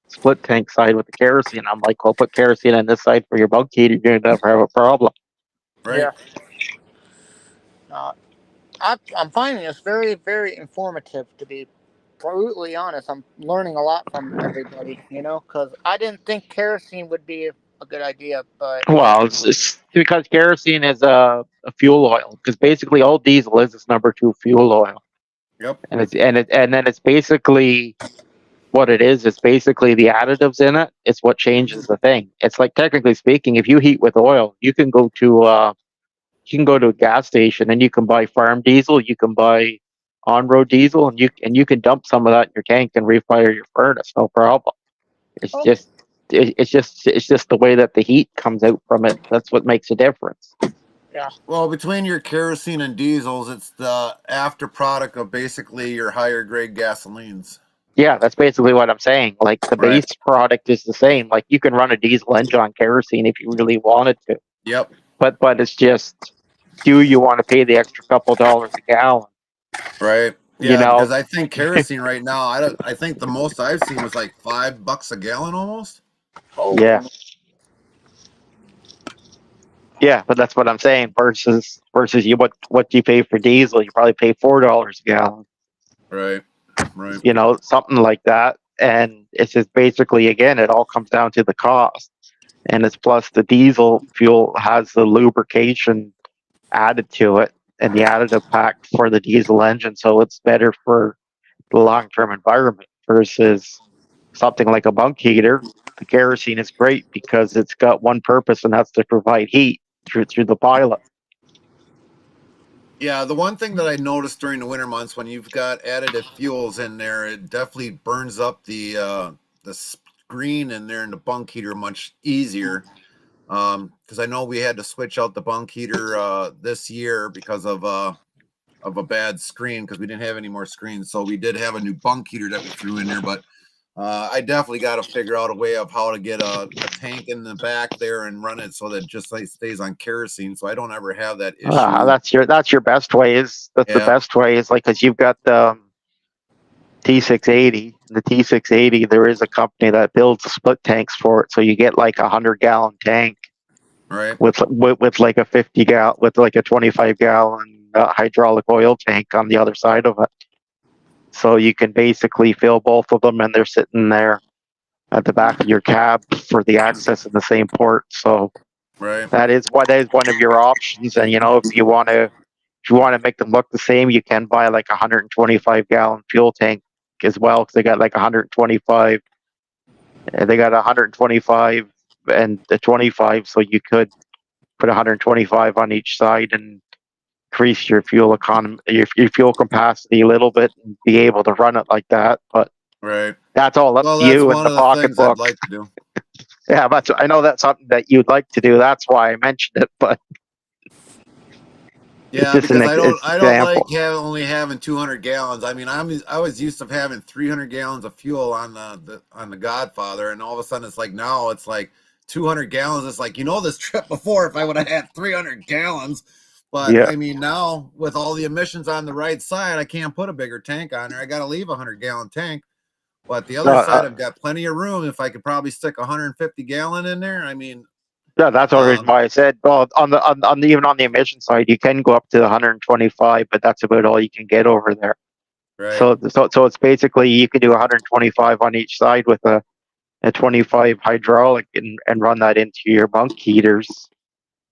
split tank side with the kerosene. I'm like, well, put kerosene on this side for your bunk heater, you're gonna never have a problem. Right. Yeah. I'm finding this very, very informative, to be brutally honest. I'm learning a lot from everybody, because I didn't think kerosene would be a good idea, but Well, it's because kerosene is a fuel oil. Because basically all diesel is number 2 fuel oil, Yep. and then it's basically what it is. It's basically the additives in it. It's what changes the thing. It's like technically speaking, if you heat with oil, you can go to a gas station and you can buy farm diesel. You can buy on-road diesel, and you can dump some of that in your tank and refire your furnace, no problem. It's oh, just it's just the way that the heat comes out from it. That's what makes a difference. yeah, Well, between your kerosene and diesels, it's the after product of basically your higher grade gasolines. Yeah, that's basically what I'm saying. Like the Right. base product is the same. Like you can run a diesel engine on kerosene if you really wanted to, Yep. but it's just, do you want to pay the extra couple dollars a gallon? Right. You Yeah, because know? I think kerosene right now, I think the most I've seen was like $5 a gallon almost. Yeah. Yeah, but that's what I'm saying. Versus you, what you pay for diesel, you probably pay $4 a gallon. Right. Right. Something like that. And it's just basically, again, it all comes down to the cost. And it's plus the diesel fuel has the lubrication added to it and the additive pack for the diesel engine, so it's better for the long-term environment versus something like a bunk heater. The kerosene is great because it's got one purpose, and that's to provide heat through the pilot. Yeah, the one thing that I noticed during the winter months when you've got additive fuels in there, it definitely burns up the screen in there in the bunk heater much easier. Because I know we had to switch out the bunk heater this year because of a bad screen because we didn't have any more screens. So we did have a new bunk heater that we threw in there, but I definitely got to figure out a way of how to get a tank in the back there and run it so that it just like stays on kerosene, so I don't ever have that issue. That's your best way. The best way is like, because you've got the T680. The T680, there is a company that builds the split tanks for it, so you get like 100-gallon tank Right. with like a 50-gallon, with like a 25-gallon hydraulic oil tank on the other side of it. So you can basically fill both of them, and they're sitting there at the back of your cab for the access in the same port. So Right. that is one of your options. And if you want to make them look the same, you can buy like a 125-gallon fuel tank as well, because they got like 125. They got 125 and the 25, so you could put 125 on each side and increase your fuel economy, your fuel capacity a little bit, and be able to run it like that. But Right. that's all up Well, to that's you and one the of the things I'd pocketbook. like to do. Yeah, but I know that's something that you'd like to do. That's why I mentioned it. But it's Yeah, just because it's I an don't like example. only having 200 gallons. I mean, I was used to having 300 gallons of fuel on the Godfather, and all of a sudden it's like now it's like 200 gallons. It's like, this trip before if I would have had 300 gallons, but Yeah. I mean now with all the emissions on the right side, I can't put a bigger tank on there. I got to leave a 100-gallon tank. But the other side, I've got plenty of room. If I could probably stick 150-gallon in there, I mean, Yeah, that's the reason why I said. Well, even on the emission side, you can go up to 125, but that's about all you can get over there. Right. So it's basically you can do 125 on each side with a 25 hydraulic and run that into your bunk heaters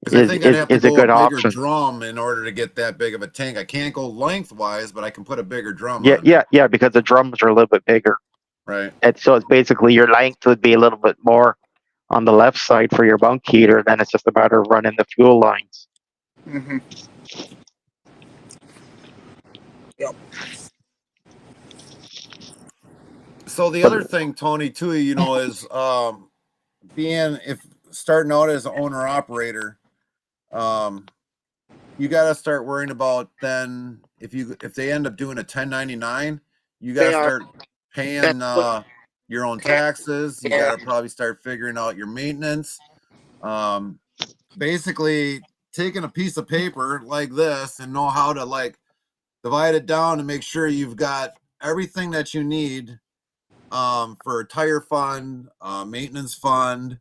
Because I think I'd have to is a go a good bigger option. drum in order to get that big of a tank. I can't go lengthwise, but I can put a bigger drum Yeah, on there. yeah, because the drums are a little bit bigger. Right. And so it's basically your length would be a little bit more on the left side for your bunk heater. Then it's just a matter of running the fuel lines. Mm-hmm. Yep. So the But other thing, Tony, too, is being starting out as an owner operator, you got to start worrying about then if they end up doing a 1099, you got They to are. start paying That's what. your own taxes. You Yeah. got to probably start figuring out your maintenance. Basically taking a piece of paper like this and know how to like divide it down and make sure you've got everything that you need for a tire fund, maintenance fund,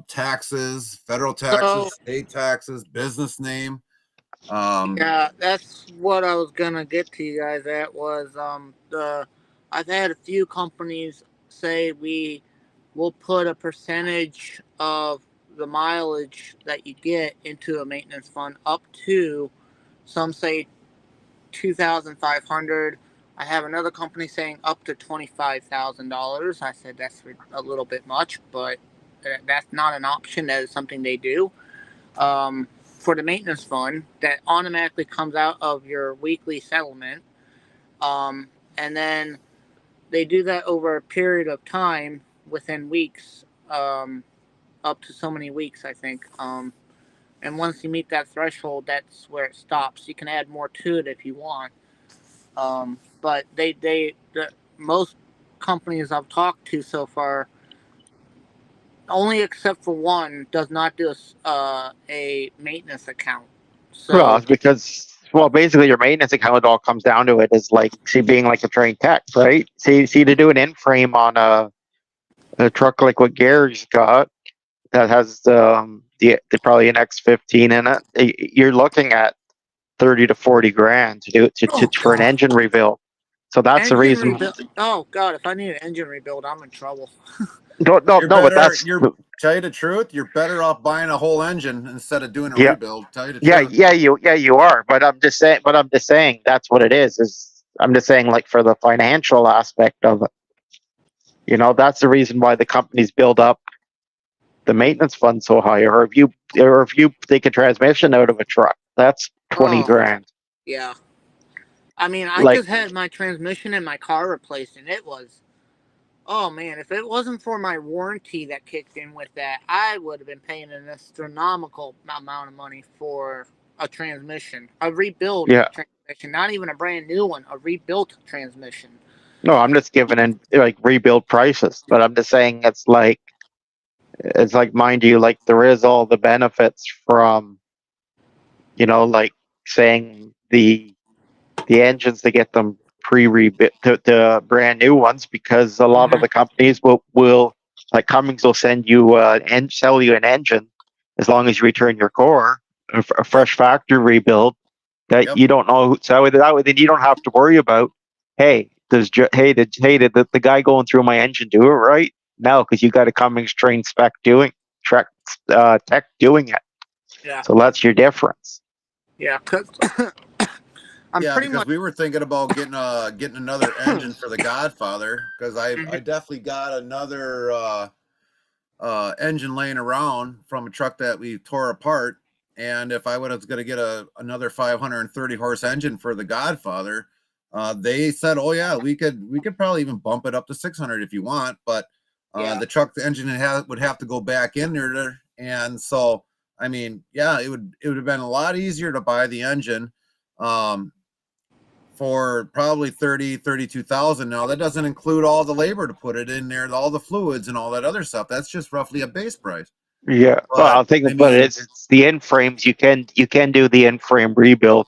taxes, federal So taxes, state taxes, business name. yeah, that's what I was gonna get to you guys at was I've had a few companies say we will put a percentage of the mileage that you get into a maintenance fund up to some say 2,500. I have another company saying up to $25,000. I said that's a little bit much, but that's not an option. That is something they do. For the maintenance fund that automatically comes out of your weekly settlement. And then they do that over a period of time within weeks, up to so many weeks, I think. And once you meet that threshold, that's where it stops. You can add more to it if you want. But most companies I've talked to so far, only except for one, does not do a maintenance account. well, So it's because basically your maintenance account all comes down to it is like being like a trained tech, right? See to do an in frame on a truck like what Gary's got that has the probably an X15 in it. You're looking at 30 to 40 grand to do oh for an god, engine rebuild. So that's the engine reason. rebuild. Oh god, if I need an engine rebuild, I'm in trouble. No, but that's Tell you the truth, you're better off buying a whole engine instead of doing a yeah, rebuild. Tell you the truth. you are. But I'm just saying that's what it is. I'm just saying like for the financial aspect of it, that's the reason why the companies build up the maintenance fund so high. Or if you take a transmission out of a truck, that's 20 Oh grand. yeah, I mean, I Like just had my transmission in my car replaced, and it was. Oh man, if it wasn't for my warranty that kicked in with that, I would have been paying an astronomical amount of money for a transmission, a rebuilt yeah, transmission, not even a brand new one, a rebuilt transmission. no, I'm just giving in like rebuild prices. But I'm just saying it's like mind you, like there is all the benefits from like saying the engines to get them pre-rebuilt to brand new ones because a lot of Mm-hmm. the companies will like Cummins will send you and sell you an engine as long as you return your core a fresh factory rebuild that Yep. you don't know so that way then you don't have to worry about hey did the guy going through my engine do it right no because you got a Cummins trained tech doing it Yeah, so that's your difference. yeah, because I'm Yeah, pretty because much. we were thinking about getting another engine for the Godfather because I definitely got another engine laying around from a truck that we tore apart. And if I was going to get another 530 horse engine for the Godfather, they said, "Oh yeah, we could probably even bump it up to 600 if you want." But Yeah, the engine would have to go back in there, and so I mean, yeah, it would have been a lot easier to buy the engine. For probably 32,000. Now that doesn't include all the labor to put it in there, all the fluids and all that other stuff. That's just roughly a base price. Yeah, well, But I think I about mean, it's the end frames. You can do the end frame rebuild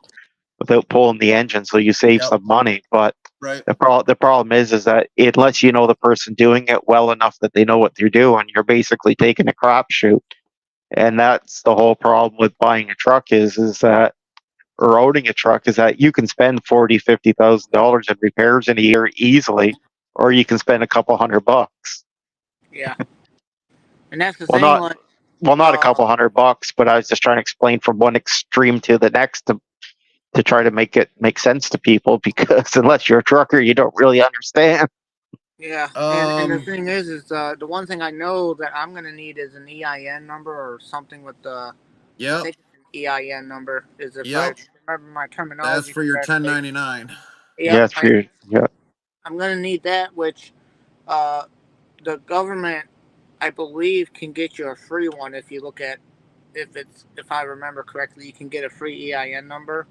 without pulling the engine, so you save yep, some money. But right. the problem is that unless you know the person doing it well enough that they know what they're doing, you're basically taking a crapshoot, and that's the whole problem with buying a truck is that or owning a truck is that you can spend $40,000-$50,000 in repairs in a year easily, or you can spend a couple $100. Yeah, and that's the Well, thing. not Like, not a couple $100, but I was just trying to explain from one extreme to the next to try to make it make sense to people, because unless you're a trucker, you don't really understand. yeah, and the thing is the one thing I know that I'm gonna need is an EIN number or something with the. I Yep. think it's an EIN number is if Yep. I remember my That's terminology for your correctly. 1099. Yep, Yes, for your, yeah. I'm gonna need that, which uh, the government, I believe, can get you a free one if you look at if I remember correctly, you can get a free EIN number.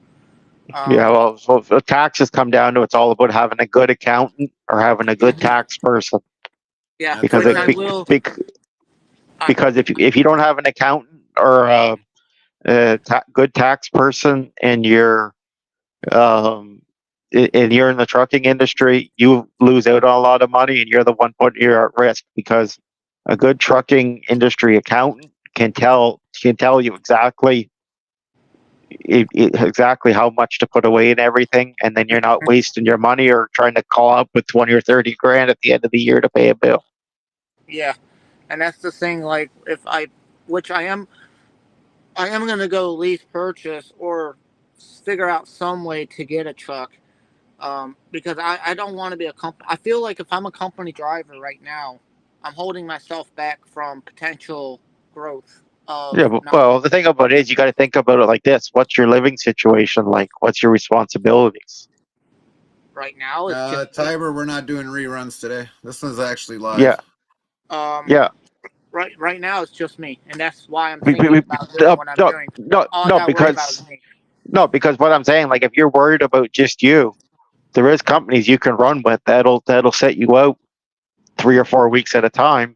Yeah, well, so the taxes come down to it's all about having a good accountant or having a good tax person. Yeah, That's Because which if I right. will. because if you don't have an accountant or a good tax person and you're in the trucking industry, you lose out on a lot of money, and you're the one putting you at risk, because a good trucking industry accountant can tell you exactly how much to put away and everything, and then you're not wasting your money or trying to call up with 20 or 30 grand at the end of the year to pay a bill. Yeah, and that's the thing. Like, which I am gonna go lease purchase or figure out some way to get a truck. Because I don't want to be a company. I feel like if I'm a company driver right now, I'm holding myself back from potential growth of Yeah, but, not well, the thing about it is you got to think about it like this: what's your living situation like? What's your responsibilities? right now. It's just Tiber, we're not doing reruns today. This one's actually Yeah, live. yeah. right now it's just me, and that's why I'm We, we, thinking we, about doing no, what I'm no, doing. no, All I no, got to worry about is because me. no, because what I'm saying, like, if you're worried about just you, there is companies you can run with that'll set you out 3 or 4 weeks at a time,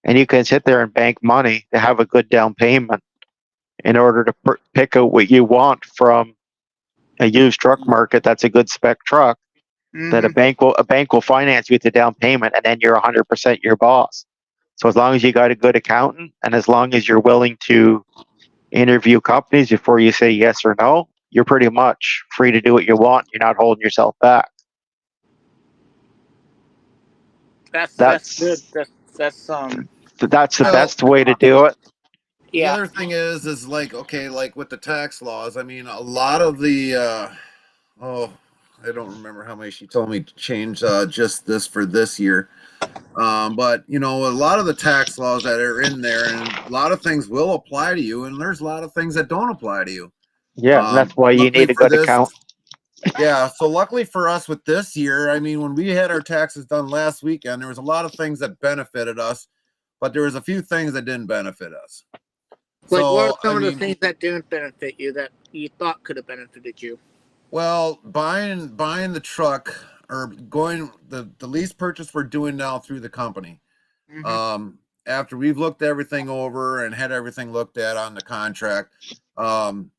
and you can sit there and bank money to have a good down payment in order to pick out what you want from a used truck market that's a good spec truck, that Hmm. a bank will finance you with the down payment, and then you're 100% your boss. So as long as you got a good accountant, and as long as you're willing to interview companies before you say yes or no, you're pretty much free to do what you want. You're not holding yourself back. That's good. That's That's that's the I like best that way to thought. do it. The Yeah. other thing is like, okay, like with the tax laws, I mean, a lot of the oh, I don't remember how many she told me to change just this for this year. But you know, a lot of the tax laws that are in there, and a lot of things will apply to you, and there's a lot of things that don't apply to you. Yeah, and that's why you Luckily need a for good this, account. yeah. So luckily for us with this year, I mean, when we had our taxes done last weekend, there was a lot of things that benefited us, but there was a few things that didn't benefit us. Like, what So are I some of the mean, things that didn't benefit you that you thought could have benefited you? well, buying the truck or going the lease purchase we're doing now through the company. Hmm. Um, After we've looked everything over and had everything looked at on the contract, um,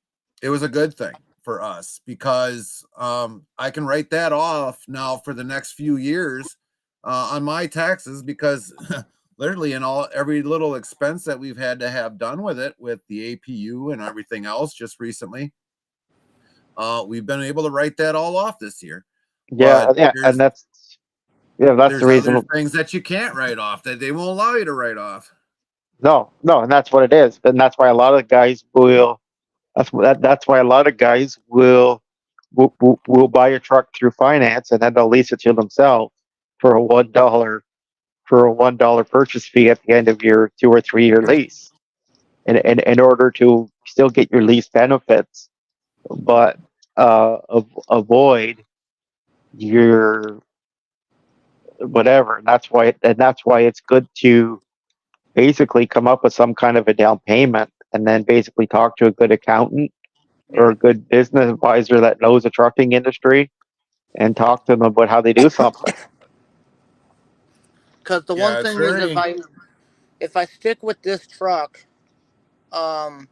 it was a good thing for us because I can write that off now for the next few years on my taxes because literally in all every little expense that we've had to have done with it with the APU and everything else just recently, we've been able to write that all off this year. Yeah, But yeah, and that's the there's other reason. things that you can't write off that they won't allow you to write off. No, no, and that's what it is, and that's why a lot of guys will. That's why a lot of guys will buy a truck through finance, and then they'll lease it to themselves for a $1 purchase fee at the end of your 2 or 3 year lease, and in order to still get your lease benefits, but avoid your whatever. And that's why it's good to basically come up with some kind of a down payment, and then basically talk to a good accountant or Yeah. a good business advisor that knows the trucking industry, and talk to them about how they do something. Because the one Yeah, it's thing is, very. if I stick with this truck, um,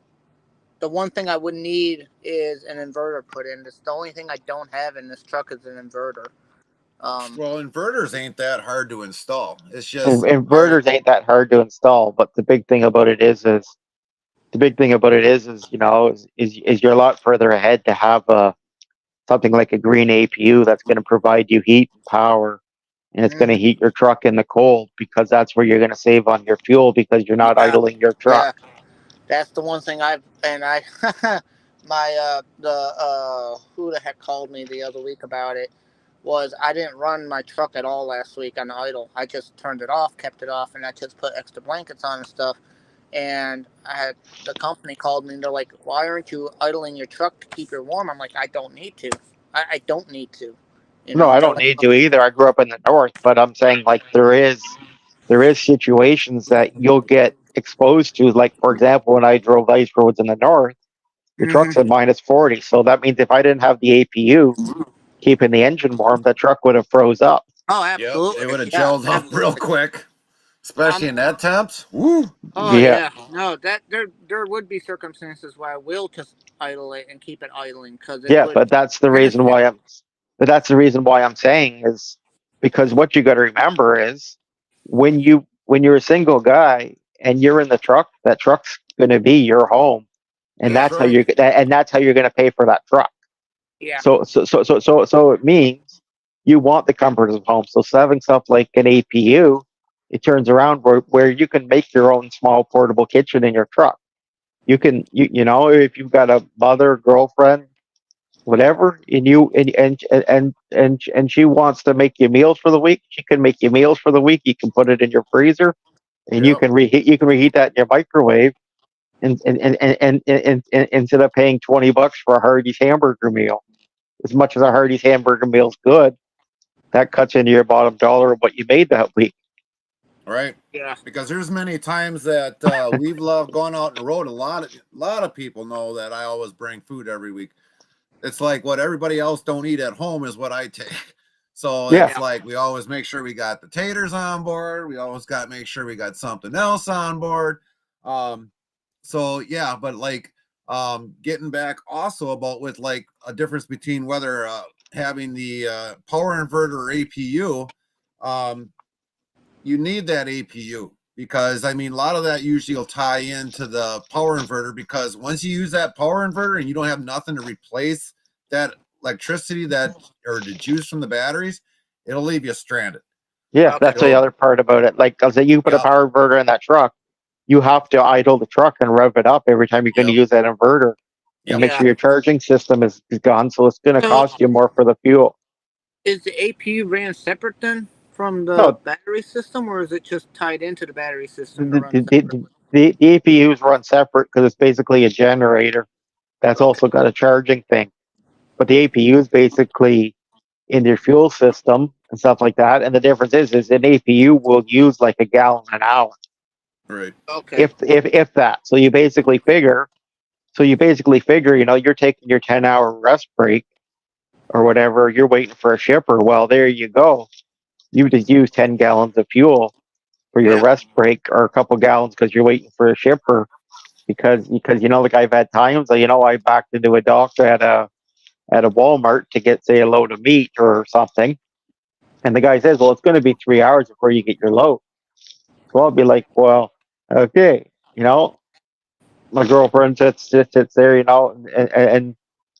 the one thing I would need is an inverter put in. That's the only thing I don't have in this truck is an inverter. Um, Well, inverters ain't that hard to install. It's And just part of. inverters ain't that hard to install, but the big thing about it is the big thing about it is you're a lot further ahead to have something like a green APU that's going to provide you heat and power, and it's going to Mhm. heat your truck in the cold, because that's where you're going to save on your fuel, because you're not Yeah, idling your truck. yeah. That's the one thing my who the heck called me the other week about it was I didn't run my truck at all last week on idle. I just turned it off, kept it off, and I just put extra blankets on and stuff. And the company called me and they're like, "Why aren't you idling your truck to keep it warm?" I'm like, "I don't need to. I don't need to." No, I They're don't like, need to either. I grew up in the north, but I'm saying, like, there is situations that you'll get exposed to. Like, for example, when I drove ice roads in the north, the truck's at mm-hmm. -40. So that means if I didn't have the APU keeping the engine warm, the truck would have froze up. "Oh, Yep, it absolutely, would have yeah, gelled up real absolutely." quick, especially in that temps. Woo! Oh Yeah. yeah, no, that there would be circumstances where I will just idle it and keep it idling because it Yeah, would but that's the reason benefit. why I'm saying is because what you got to remember is when you're a single guy and you're in the truck, that truck's going to be your home, and That's Yeah, right. that's how you're going to pay for that truck. yeah, So it means you want the comfort of home. So having stuff like an APU, it turns around where you can make your own small portable kitchen in your truck. If you've got a mother, girlfriend, whatever, and she wants to make you meals for the week, she can make you meals for the week. You can put it in your freezer, and you Yep. can reheat that in your microwave, and instead of paying $20 for a Hardee's hamburger meal. As much as a Hardee's hamburger meal's good, that cuts into your bottom dollar of what you made that week. Right. yeah, Because there's many times that we've loved going out on the road. A lot of people know that I always bring food every week. It's like what everybody else don't eat at home is what I take. So Yeah, it's yeah, like we always make sure we got the taters on board. We always got to make sure we got something else on board. Um, so yeah, but like getting back also about with like a difference between whether having the power inverter or APU, um, you need that APU because I mean a lot of that usually will tie into the power inverter because once you use that power inverter and you don't have nothing to replace that electricity that or the juice from the batteries, it'll leave you stranded. yeah, okay, that's the It'll other part about it. Like, I say, you put a yep, power inverter in that truck, you have to idle the truck and rev it up every time you're going to yep, use that inverter, and yep. make yeah. sure your charging system is gone. So it's going to So cost you more for the fuel. is the APU ran separate then from the No, battery system, or is it just tied into the battery system to the run the, separate? the, the APUs run separate because it's basically a generator that's Okay, also got a charging thing. But the APU is basically in your fuel system and stuff like that. And the difference is an APU will use like a gallon an hour, Right. okay, if that. So you basically figure, you're taking your 10-hour rest break or whatever. You're waiting for a shipper. Well, there you go. You just used 10 gallons of fuel for your yeah, rest break, or a couple gallons because you're waiting for a shipper. Because like I've had times, I backed into a doctor at a Walmart to get, say, a load of meat or something. And the guy says, well, it's going to be 3 hours before you get your load. So I'll be like, well, okay. My girlfriend sits there,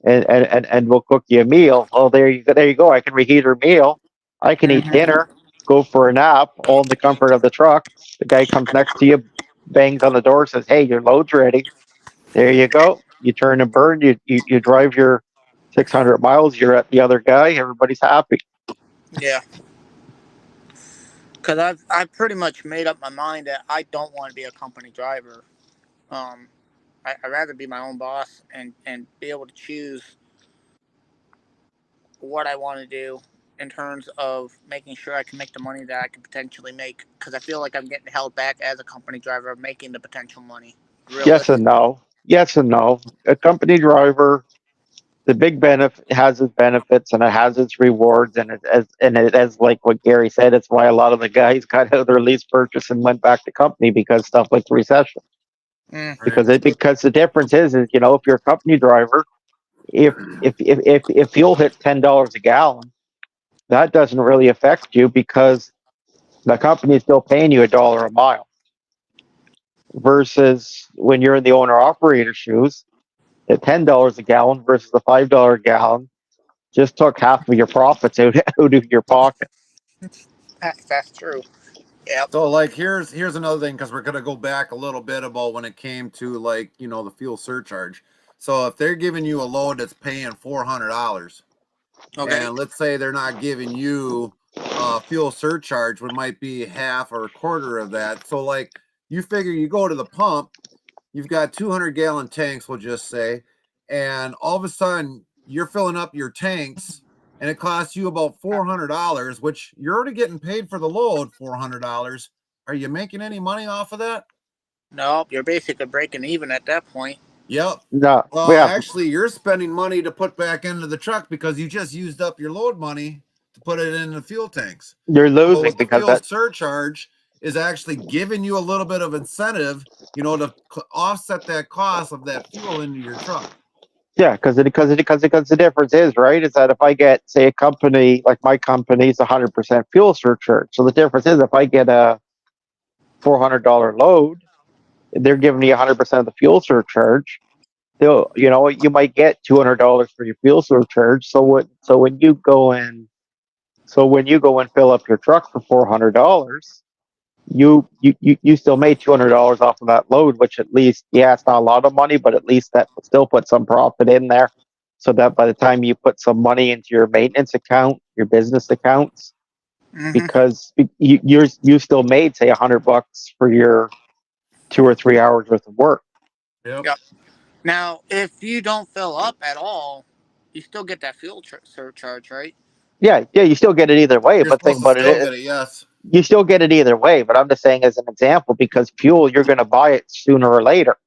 and we'll cook you a meal. Oh, there you go. I can reheat her meal. I can eat hmm, dinner, go for a nap, all in the comfort of the truck. The guy comes next to you, bangs on the door, says, hey, your load's ready. There you go. You turn and burn. You drive your 600 miles. You're at the other guy. Everybody's happy. yeah. Because I've pretty much made up my mind that I don't want to be a company driver. Um, I'd rather be my own boss and be able to choose what I want to do in terms of making sure I can make the money that I could potentially make. Because I feel like I'm getting held back as a company driver of making the potential money. Yes and Realistic. no. Yes and no. A company driver, the big benefit has its benefits and it has its rewards, and it as like what Gary said, it's why a lot of the guys got out of their lease purchase and went back to company, because stuff like the recession. Mm, Right. Because the difference is if you're a company driver, if fuel hits $10 a gallon, that doesn't really affect you because the company is still paying you $1 a mile. versus when you're in the owner operator shoes, at $10 a gallon versus the $5 a gallon just took half of your profits out of your pocket. That's true. Yep. So like here's another thing, because we're gonna go back a little bit about when it came to, like, the fuel surcharge. So if they're giving you a load that's paying $400, Okay. and let's say they're not giving you fuel surcharge, what might be half or a quarter of that. So like you figure you go to the pump, you've got 200-gallon tanks, we'll just say, and all of a sudden you're filling up your tanks and it costs you about $400, which you're already getting paid for the load, $400. Are you making any money off of that? Nope, you're basically breaking even at that point. Yep. No, Well, yeah, actually, you're spending money to put back into the truck because you just used up your load money to put it in the fuel tanks. you're So losing with the because fuel that. surcharge is actually giving you a little bit of incentive, to offset that cost of that fuel into your truck. Yeah, because the difference is, right, is that if I get, say, a company like my company's 100% fuel surcharge. So the difference is if I get a $400 load, they're giving me 100% of the fuel surcharge. They'll, you might get $200 for your fuel surcharge. So when you go and fill up your truck for $400, you still made $200 off of that load, which at least, yeah, it's not a lot of money, but at least that still put some profit in there, so that by the time you put some money into your maintenance account, your business accounts, Mm-hmm. because you still made, say, $100 for your 2 or 3 hours worth of work. Yep. Yep. Now, if you don't fill up at all, you still get that fuel surcharge, right? Yeah, you still get it either way, You're but think supposed to about still it. get it, yes. You still get it either way, but I'm just saying as an example, because fuel, you're going to buy it sooner or later.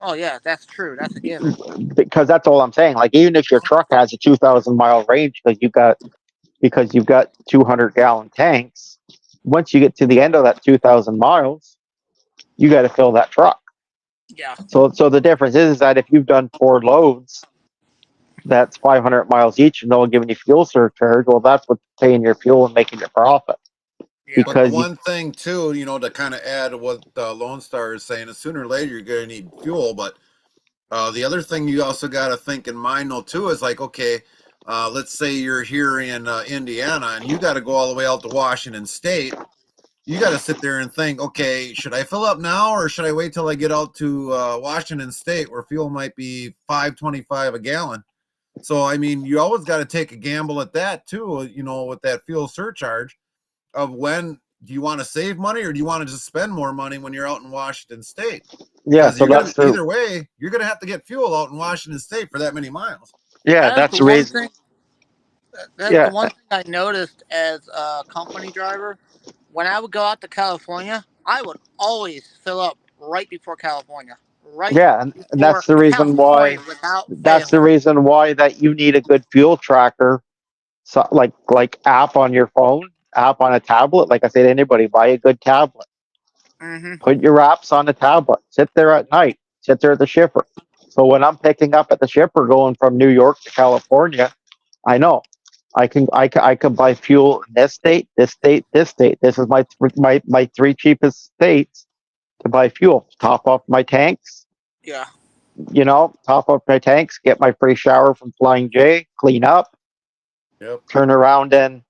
Oh yeah, that's true. That's a given. Because that's all I'm saying. Like, even if your truck has a 2,000-mile range because you've got 200-gallon tanks, once you get to the end of that 2,000 miles, you got to fill that truck. Yeah. So the difference is that if you've done 4 loads, that's 500 miles each, and they'll give you fuel surcharge. Well, that's what's paying your fuel and making your profit. Yeah. But the Because one thing too, to kind of add to what Lone Star is saying, is sooner or later you're going to need fuel. But the other thing you also got to think in mind, though, too, is like, okay, let's say you're here in Indiana and you got to go all the way out to Washington State. You got to sit there and think, okay, should I fill up now or should I wait till I get out to Washington State, where fuel might be $5.25 a gallon? So I mean, you always got to take a gamble at that too, with that fuel surcharge, of when do you want to save money or do you want to just spend more money when you're out in Washington State? yeah, Because so you're gonna, that's the either way, you're gonna have to get fuel out in Washington State for that many miles. yeah, That is that's the the one reason. thing. That's the Yeah, one thing I noticed as a company driver. When I would go out to California, I would always fill up right before California. Right yeah, and before that's the reason California why. without That's the fail. reason why that you need a good fuel tracker, so like app on your phone, app on a tablet. Like I said, anybody buy a good tablet. Mm-hmm. Put your apps on the tablet. Sit there at night. Sit there at the shipper. So when I'm picking up at the shipper going from New York to California, I know I can buy fuel in this state, this state, this state. This is my 3 cheapest states to buy fuel. Top off my tanks. Yeah. Top up my tanks. Get my free shower from Flying J. Clean up. Yep. Turn around and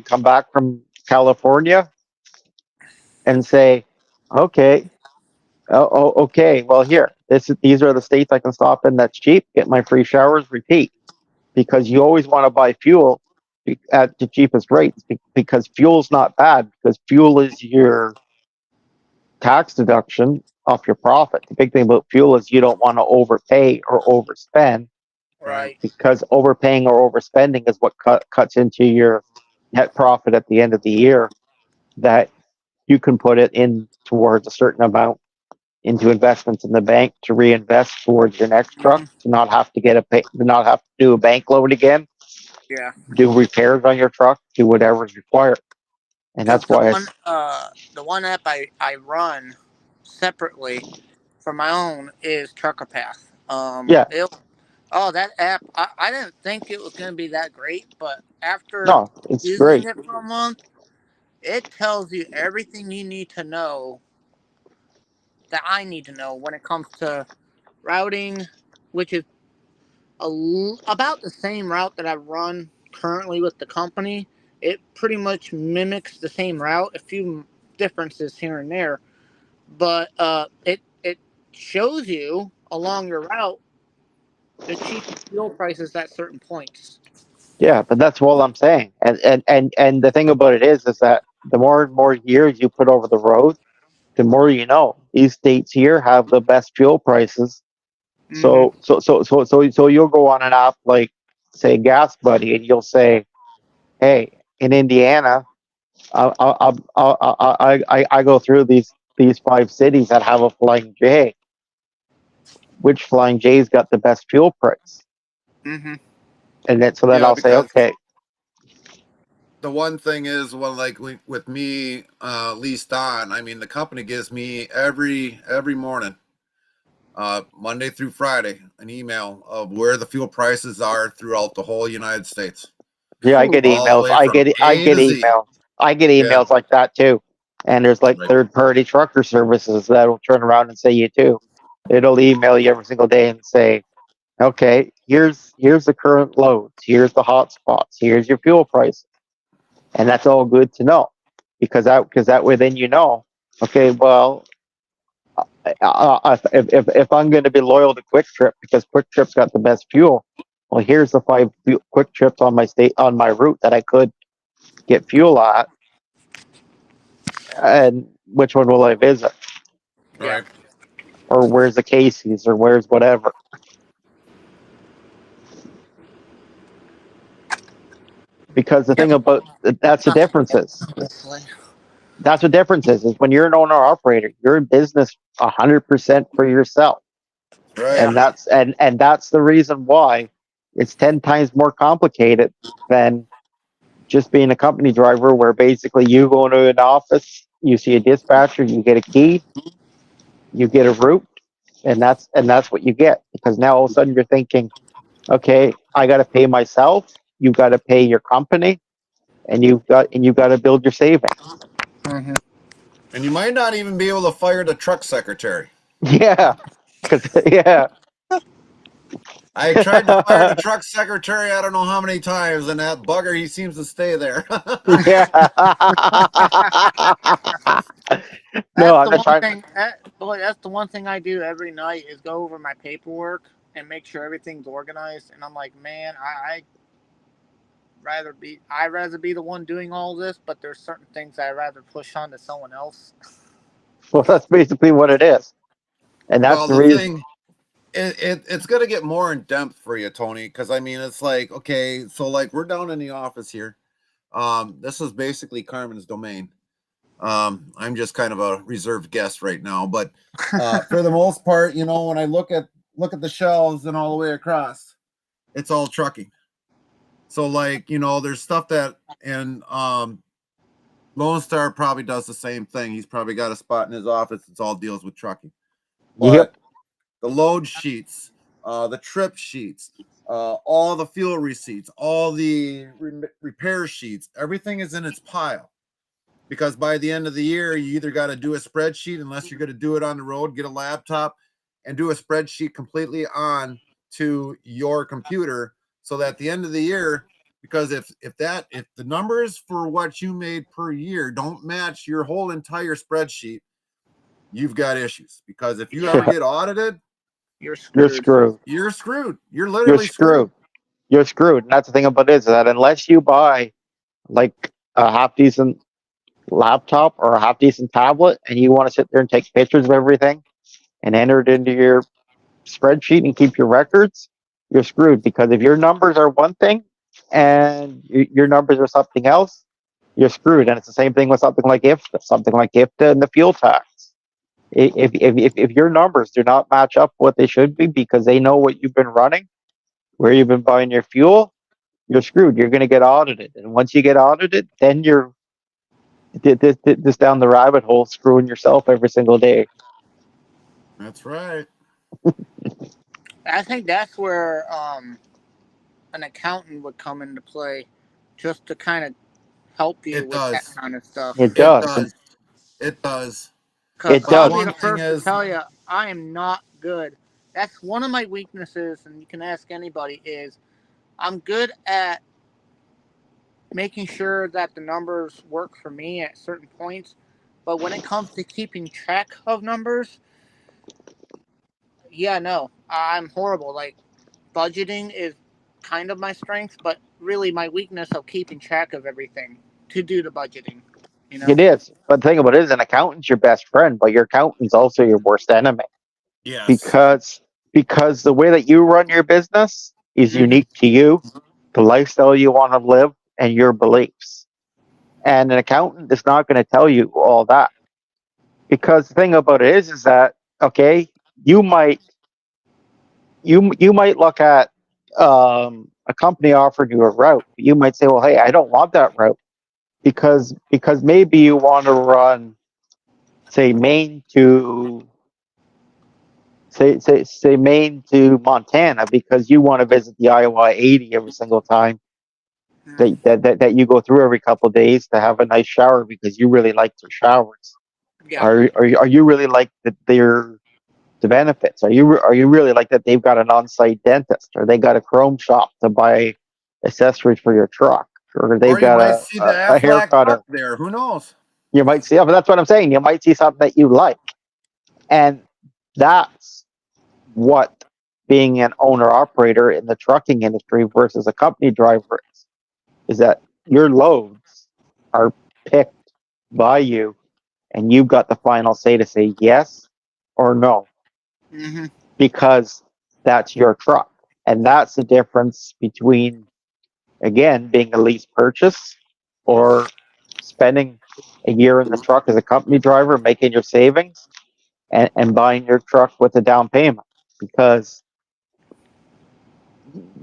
come back from California and say, okay, okay. Well, here, these are the states I can stop in that's cheap. Get my free showers. Repeat, because you always want to buy fuel at the cheapest rates, because fuel's not bad, because fuel is your tax deduction off your profit. The big thing about fuel is you don't want to overpay or overspend, Right. because overpaying or overspending is what cuts into your net profit at the end of the year, that you can put it in towards a certain amount into investments in the bank to reinvest towards your next truck, Mm-hmm. to not have to to not have to do a bank loan again, Yeah. do repairs on your truck, do whatever's required. And Because that's why it's the one app I run separately for my own is Trucker Path. yeah, That app, I didn't think it was going to be that great, but after no, it's using great. it for a month, it tells you everything you need to know that I need to know when it comes to routing, which is about the same route that I run currently with the company. It pretty much mimics the same route, a few differences here and there, but it shows you along your route the cheapest fuel prices at certain points. Yeah, but that's all I'm saying. And the thing about it is that the more and more years you put over the road, the more you know. These states here have the best fuel prices. Mm-hmm. So you'll go on an app like, say, Gas Buddy, and you'll say, "Hey, in Indiana, I go through these 5 cities that have a Flying J. Which Flying J's got the best fuel price?" Mm-hmm. And then Yeah, I'll say, because "Okay, the one thing is, well, like with me leased on, I mean, the company gives me every morning, Monday through Friday, an email of where the fuel prices are throughout the whole United States, yeah, I get all the emails. way from I A get to Z. emails. I get Yeah, emails like that too." And there's like right, third-party trucker services that'll turn around and say you too. It'll email you every single day and say, "Okay, here's the current loads. Here's the hot spots. Here's your fuel price." And that's all good to know, because that way then you know. Okay, well, if I'm going to be loyal to Quick Trip because Quick Trip's got the best fuel, well, here's the 5 Quick Trips on my route that I could get fuel at, and which one will I visit? Yeah. right. Or where's the Casey's, or where's whatever? Because the Yep. thing about that's the differences. Honestly. That's what difference is when you're an owner operator, you're in business 100% for yourself. Right. Yeah. And that's the reason why it's 10 times more complicated than just being a company driver, where basically you go into an office, you see a dispatcher, you get a key, you get a route, and that's what you get. Because now all of a sudden you're thinking, okay, I got to pay myself, you got to pay your company, and you got to build your savings. Mm-hmm. And you might not even be able to fire the truck secretary. Yeah, because yeah. I tried to fire the truck secretary, I don't know how many times, and that bugger, he seems to stay there. Yeah. No, That's I'm the not one trying. thing. Boy, that's the one thing I do every night is go over my paperwork and make sure everything's organized. And I'm like, man, I'd rather be the one doing all this, but there's certain things I'd rather push on to someone else. Well, that's basically what it is, and that's Well, the the reason. thing, it's going to get more in depth for you, Tony, because I mean, it's like, okay, so like we're down in the office here. This is basically Carmen's domain. I'm just kind of a reserved guest right now, but for the most part, you know, when I look at the shelves and all the way across, it's all trucking. So like, you know, there's stuff that, and Lone Star probably does the same thing. He's probably got a spot in his office. It's all deals with trucking. Yep. But the load sheets, the trip sheets, all the fuel receipts, all the repair sheets, everything is in its pile. Because by the end of the year, you either got to do a spreadsheet, unless you're going to do it on the road, get a laptop and do a spreadsheet completely on to your computer. So that at the end of the year, because if the numbers for what you made per year don't match your whole entire spreadsheet, you've got issues. Because if you ever Yeah, get audited, you're You're screwed. screwed. you're screwed. You're You're literally screwed. screwed. You're screwed. And that's the thing about it, is that unless you buy like a half decent laptop or a half decent tablet, and you want to sit there and take pictures of everything and enter it into your spreadsheet and keep your records, you're screwed. Because if your numbers are one thing and your numbers are something else, you're screwed. And it's the same thing with something like IFTA and the fuel tax. If your numbers do not match up what they should be, because they know what you've been running, where you've been buying your fuel, you're screwed. You're going to get audited. And once you get audited, then you're this down the rabbit hole, screwing yourself every single day. That's right. I think that's where an accountant would come into play, just to kind of help you It with that does. kind of stuff. It It does. does. It does. Because It I'll does. be the One thing first to is, tell you, I am not good. That's one of my weaknesses, and you can ask anybody, is I'm good at making sure that the numbers work for me at certain points. But when it comes to keeping track of numbers, yeah, no, I'm horrible. Like, budgeting is kind of my strength, but really my weakness of keeping track of everything to do the budgeting, you know? It is. But the thing about it is, an accountant's your best friend, but your accountant's also your worst enemy yes. because the way that you run your business is Mm-hmm. unique to you, the lifestyle you want to live, and your beliefs. And an accountant is not going to tell you all that because the thing about it is that okay, you might you might look at a company offering you a route. You might say, well, hey, I don't want that route because maybe you want to run say Maine to say Maine to Montana because you want to visit the Iowa 80 every single time that you go through every couple of days to have a nice shower because you really like their showers. Yeah. Are you really like that they're the benefits? Are you really like that they've got an on-site dentist or they got a chrome shop to buy accessories for your truck or they've Or you got might see the a Aflac haircutter? duck there. Who knows? You might see, but that's what I'm saying. You might see something that you like, and that's what being an owner operator in the trucking industry versus a company driver is that your loads are picked by you and you've got the final say to say yes or no Mm-hmm. because that's your truck. And that's the difference between, again, being a lease purchase or spending a year in the truck as a company driver, making your savings and buying your truck with a down payment because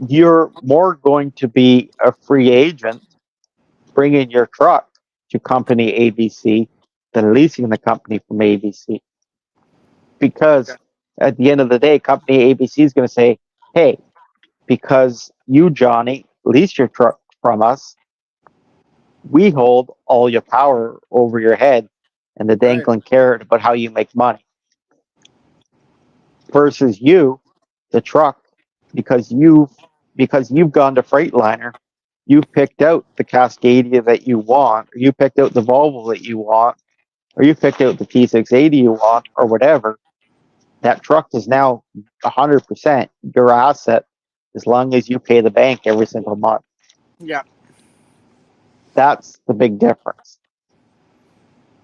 you're more going to be a free agent bringing your truck to company ABC than leasing the company from ABC. Okay. Because at the end of the day, company ABC is going to say, hey, because you, Johnny, lease your truck from us, we hold all your power over your head and the Right. dangling carrot about how you make money. Versus you, the truck, because you've gone to Freightliner, you've picked out the Cascadia that you want, or you picked out the Volvo that you want, or you picked out the T680 you want, or whatever. That truck is now 100% your asset as long as you pay the bank every single month. Yeah. That's the big difference.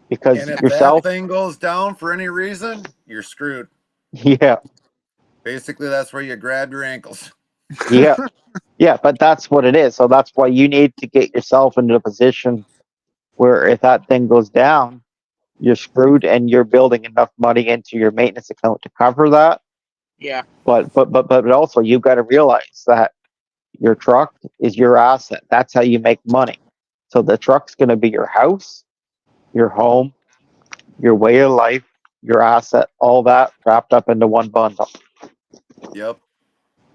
Because And if that yourself, thing goes down for any reason, you're screwed. yeah, Basically, that's where you grab your ankles. yeah, yeah, but that's what it is. So that's why you need to get yourself into a position where if that thing goes down, you're screwed and you're building enough money into your maintenance account to cover that. Yeah. But also you've got to realize that your truck is your asset. That's how you make money. So the truck's going to be your house, your home, your way of life, your asset, all that wrapped up into one bundle. Yep.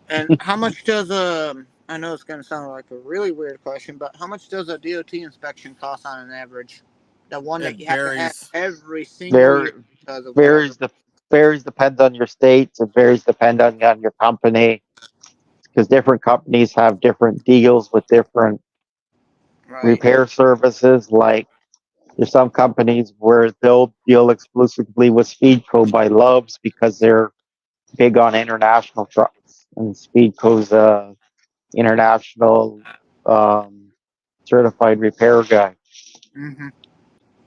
And how much does I know it's gonna sound like a really weird question, but how much does a DOT inspection cost on an average? The one that It you have to have varies. every single year There because of whatever. varies depends on your states. It varies depending on your company because different companies have different deals with different Right. repair services. Like there's some companies where they'll deal exclusively with Speedco by Loves because they're big on international trucks, and Speedco's a international certified repair guy. Mm-hmm.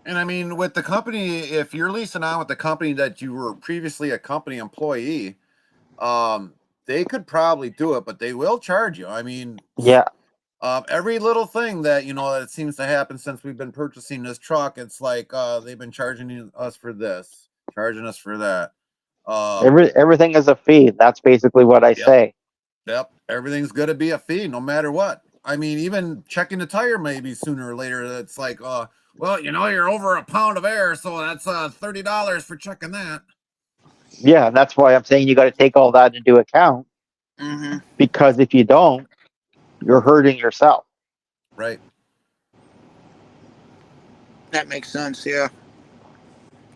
And I mean, with the company, if you're leasing on with the company that you were previously a company employee, they could probably do it, but they will charge you. I mean, Yeah, every little thing that that seems to happen since we've been purchasing this truck, it's like they've been charging us for this, charging us for that. everything is a fee. That's basically what I Yep, say. yep. Everything's gonna be a fee, no matter what. I mean, even checking the tire, maybe sooner or later, it's like, well, you're over a pound of air, so that's $30 for checking that. Yeah, that's why I'm saying you got to take all that into account Mm-hmm. because if you don't, you're hurting yourself. Right. That makes sense. Yeah.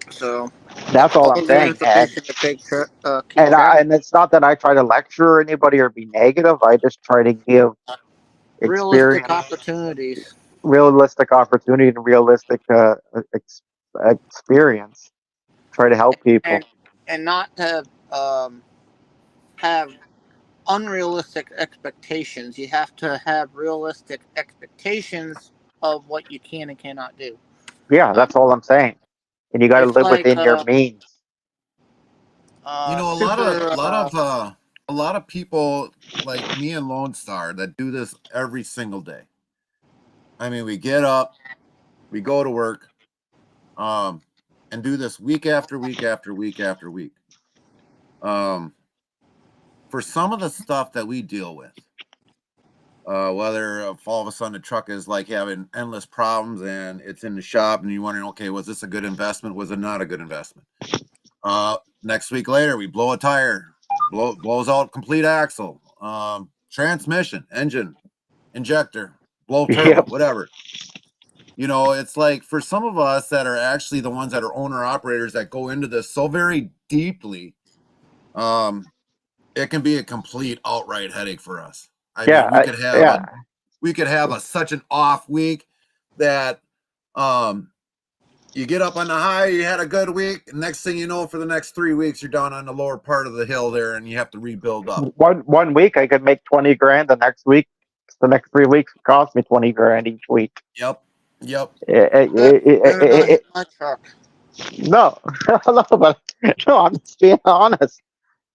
So That's all I'm All the saying. information to keep track. And it's not that I try to lecture anybody or be negative. I just try to give Realistic experience, opportunities. realistic opportunity, and realistic experience. Try to help people. And not to have unrealistic expectations. You have to have realistic expectations of what you can and cannot do. Yeah, that's all I'm saying. And you got to It's live like within your means. You know, super. a lot of people like me and Lone Star that do this every single day. I mean, we get up, we go to work, and do this week after week after week after week. For some of the stuff that we deal with, whether if all of a sudden the truck is like having endless problems and it's in the shop and you're wondering, okay, was this a good investment? Was it not a good investment? Next week later, we blow a tire, blows out complete axle, transmission, engine, injector, blow turbo, Yep. whatever. You know, it's like for some of us that are actually the ones that are owner operators that go into this so very deeply, it can be a complete outright headache for us. I mean, we could have such an off week that you get up on the high, you had a good week, and next thing you know, for the next 3 weeks, you're down on the lower part of the hill there, and you have to rebuild up. One week I could make 20 grand. The next 3 weeks would cost me 20 grand each week. Yep. No, but no, I'm just being honest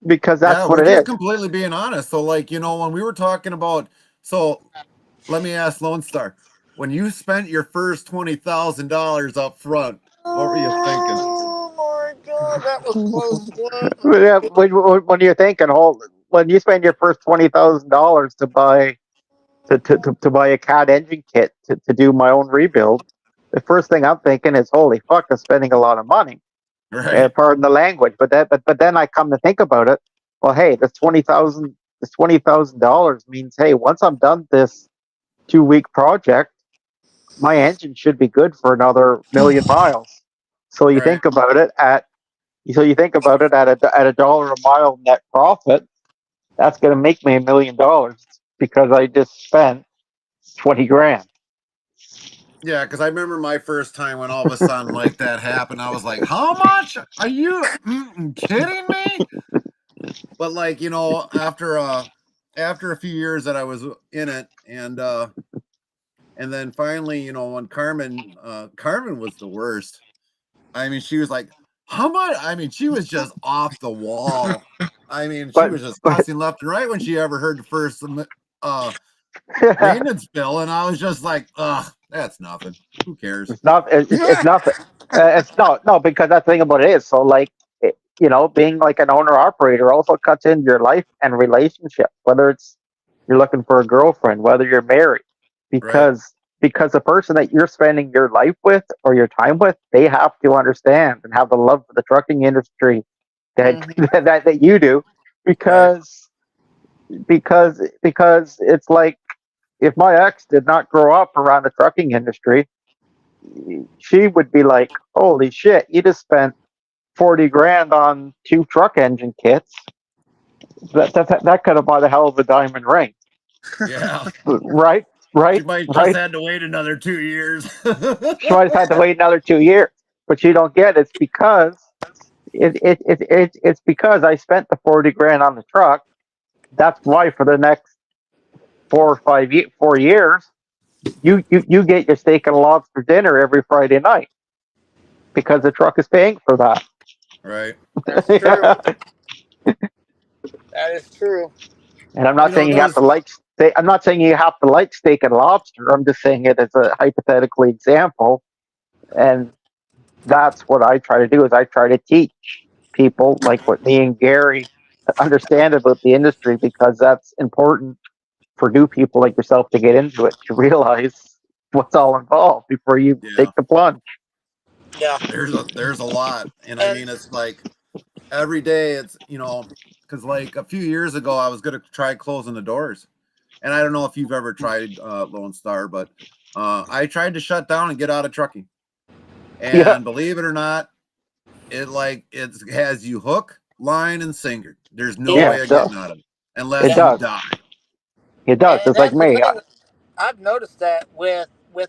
because that's what we're it just is. completely being honest. So, like, you know, when we were talking about, so let me ask Lone Star, when you spent your first $20,000 up front, what were you thinking? Oh my god, that was close. When you're thinking, when you spend your first $20,000 to buy to buy a CAD engine kit to do my own rebuild, the first thing I'm thinking is, holy fuck, I'm spending a lot of money. Right. Pardon the language, but then I come to think about it. Well, hey, this $20,000 means, hey, once I'm done this 2 week project, my engine should be good for another 1,000,000 miles. So you Right. think about it at a dollar a mile net profit. That's going to make me $1 million because I just spent 20 grand. Yeah, because I remember my first time when all of a sudden like that happened. I was like, how much? Are you kidding me? But like, you know, after a few years that I was in it, and then finally, you know, when Carmen was the worst. I mean, she was like, how much? I mean, she was just off the wall. I mean, she was just cussing left and right when she ever heard the first maintenance bill, and I was just like, ugh, that's nothing. Who cares? It's nothing. No, because that thing about it is, so like, being like an owner operator also cuts into your life and relationship, whether it's you're looking for a girlfriend, whether you're married, Right. because the person that you're spending your life with or your time with, they have to understand and have the love for the trucking industry that that you do, because because it's like, if my ex did not grow up around the trucking industry, she would be like, holy shit, you just spent 40 grand on 2 truck engine kits. That could have bought a hell of a diamond ring. Yeah. Right? She might just had to wait another 2 years. She might have had to wait another 2 years. But you don't get it. It's because it's because I spent the 40 grand on the truck. That's why for the next 4 years, you get your steak and lobster dinner every Friday night because the truck is paying for that. Right. That's true. That is true. And I'm not saying you have to like steak. I'm not saying you have to like steak and lobster. I'm just saying it as a hypothetical example. And that's what I try to do, is I try to teach people like what me and Gary understand about the industry, because that's important for new people like yourself to get into it, to realize what's all involved before you take the plunge. Yeah. There's a lot. And I mean, it's like every day it's, you know, because like a few years ago I was going to try closing the doors, and I don't know if you've ever tried Lone Star, but I tried to shut down and get out of trucking, and believe it or not, it has you hook, line, and sinker. There's no Yeah, way it of does. getting out of it unless It you does. die. It does. And It's like that's the me. thing. I've noticed that with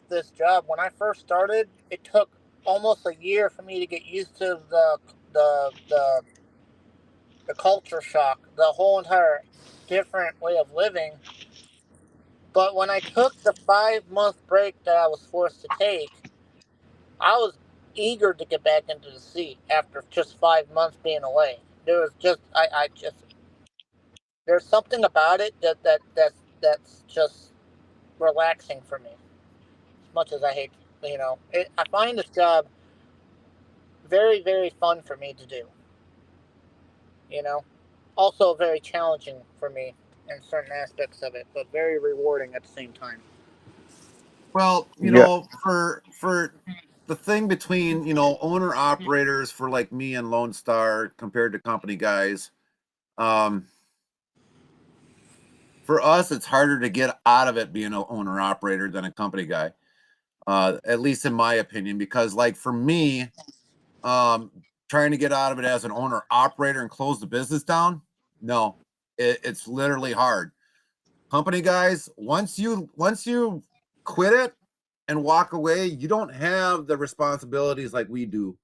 this job. When I first started, it took almost a year for me to get used to the the, the culture shock, the whole entire different way of living. But when I took the 5 month break that I was forced to take, I was eager to get back into the seat after just 5 months being away. There was just I just there's something about it that's just relaxing for me. As much as I hate, I find this job very, very fun for me to do. You know, also very challenging for me in certain aspects of it, but very rewarding at the same time. Well, Yeah. for the thing between owner operators for like me and Lone Star compared to company guys, um, for us it's harder to get out of it being an owner operator than a company guy. At least in my opinion, because like for me, trying to get out of it as an owner operator and close the business down, no, it's literally hard. Company guys, once you quit it and walk away, you don't have the responsibilities like we do,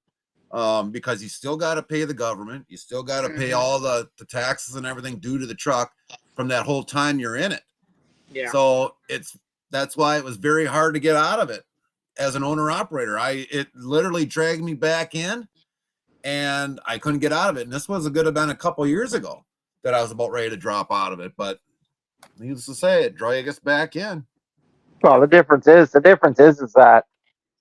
because you still got to pay the government, you still got to pay all the taxes and everything due to the truck from that whole time you're in it. Yeah. So that's why it was very hard to get out of it as an owner operator. It literally dragged me back in, and I couldn't get out of it. And this was have been a couple years ago that I was about ready to drop out of it, but needless to say, it dragged us back in. Well, the difference is that